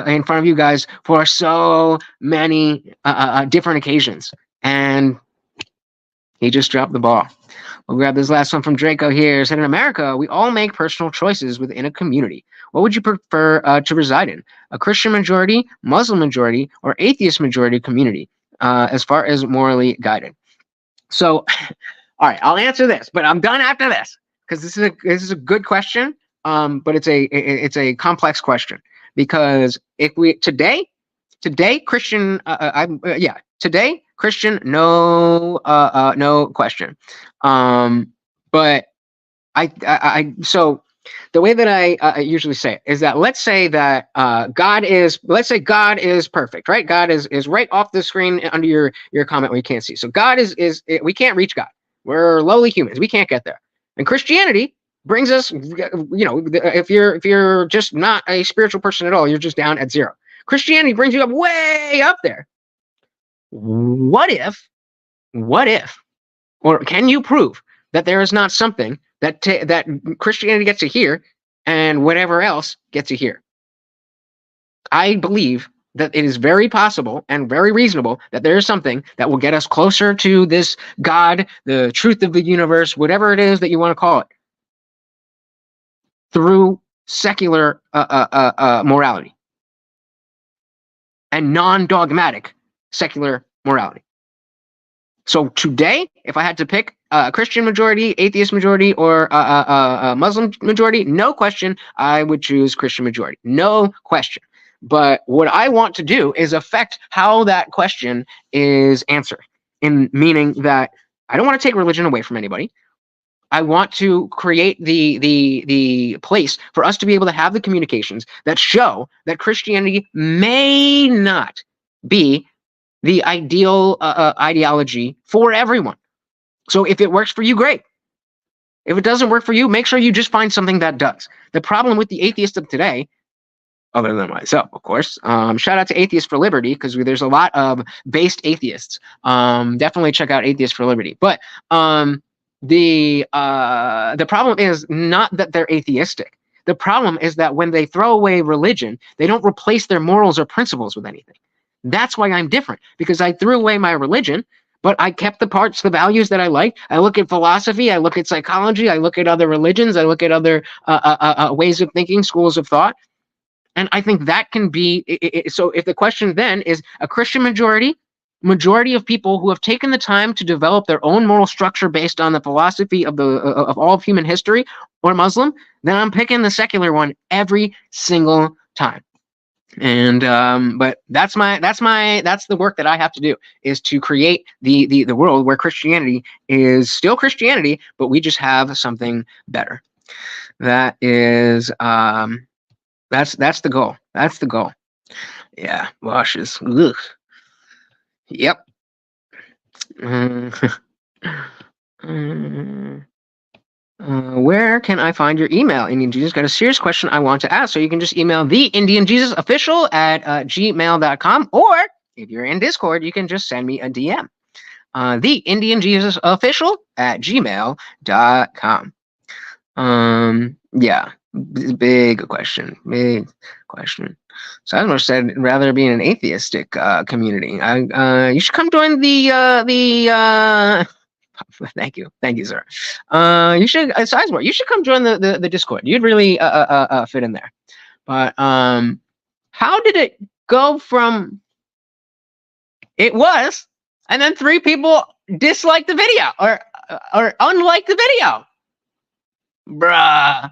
in front of you guys for so many different occasions, and He just dropped the ball. We'll grab this last one from Draco here. It said, in America, we all make personal choices within a community. What would you prefer to reside in? A Christian majority, Muslim majority, or atheist majority community, as far as morally guided? So, all right, I'll answer this, but I'm done after this because this is a good question, but it's a complex question because if we today Christian, today Christian, no question. But so the way that I usually say it is that let's say God is perfect, right? God is right off the screen under your comment where you can't see. So God is we can't reach God. We're lowly humans. We can't get there. And Christianity brings us, if you're just not a spiritual person at all, you're just down at zero. Christianity brings you up way up there. What if, or can you prove that there is not something that Christianity gets to hear and whatever else gets to hear? I believe that it is very possible and very reasonable that there is something that will get us closer to this God, the truth of the universe, whatever it is that you want to call it, through secular morality and non-dogmatic secular morality. So today, if I had to pick a Christian majority, atheist majority, or a Muslim majority, no question, I would choose Christian majority. No question. But what I want to do is affect how that question is answered, in meaning that I don't want to take religion away from anybody. I want to create the place for us to be able to have the communications that show that Christianity may not be the ideal ideology for everyone. So if it works for you, great. If it doesn't work for you, make sure you just find something that does. The problem with the atheists of today, other than myself, of course, shout out to Atheists for Liberty, because there's a lot of based atheists. Definitely check out Atheists for Liberty. But the problem is not that they're atheistic. The problem is that when they throw away religion, they don't replace their morals or principles with anything. That's why I'm different, because I threw away my religion, but I kept the values that I like. I look at philosophy, I look at psychology, I look at other religions, I look at other ways of thinking, schools of thought. And I think that can be, so if the question then is a Christian majority of people who have taken the time to develop their own moral structure based on the philosophy of all of human history, or Muslim, then I'm picking the secular one every single time. And but that's the work that I have to do, is to create the world where Christianity is still Christianity, but we just have something better. That is that's the goal. That's the goal. Yeah, washes. Ugh. Yep. Where can I find your email? Indian Jesus got a serious question I want to ask. So you can just email the Indian Jesus official at gmail.com, or if you're in Discord, you can just send me a DM. The Indian Jesus official at gmail.com. Yeah, big question. Sizemore said rather be in an atheistic community. You should come join the Thank you, sir. You should, Sizemore, you should come join the Discord. You'd really fit in there. But how did it go from it was, and then 3 people disliked the video or unliked the video? Bruh.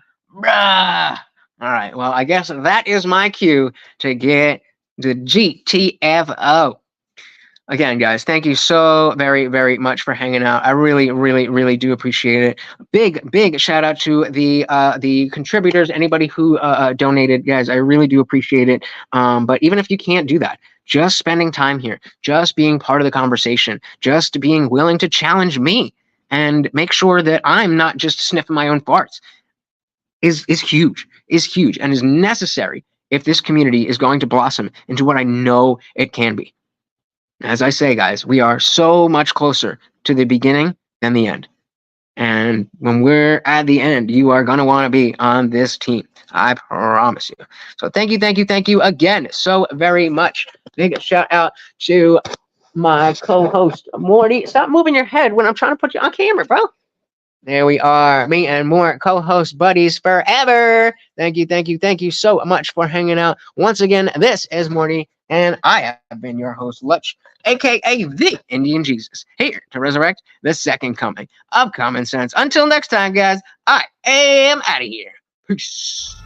All right, well, I guess that is my cue to get the GTFO. Again, guys, thank you so very, very much for hanging out. I really, really, really do appreciate it. Big shout out to the contributors, anybody who donated, guys. I really do appreciate it. But even if you can't do that, just spending time here, just being part of the conversation, just being willing to challenge me and make sure that I'm not just sniffing my own farts is huge, and is necessary if this community is going to blossom into what I know it can be. As I say, guys, we are so much closer to the beginning than the end. And when we're at the end, you are going to want to be on this team. I promise you. So thank you again so very much. Big shout out to my co-host Morty. Stop moving your head when I'm trying to put you on camera, bro. There we are, me and more co-host buddies forever. Thank you so much for hanging out. Once again, this is Morty, and I have been your host, Lutch, aka the Indian Jesus, here to resurrect the second coming of common sense. Until next time, guys, I am out of here. Peace.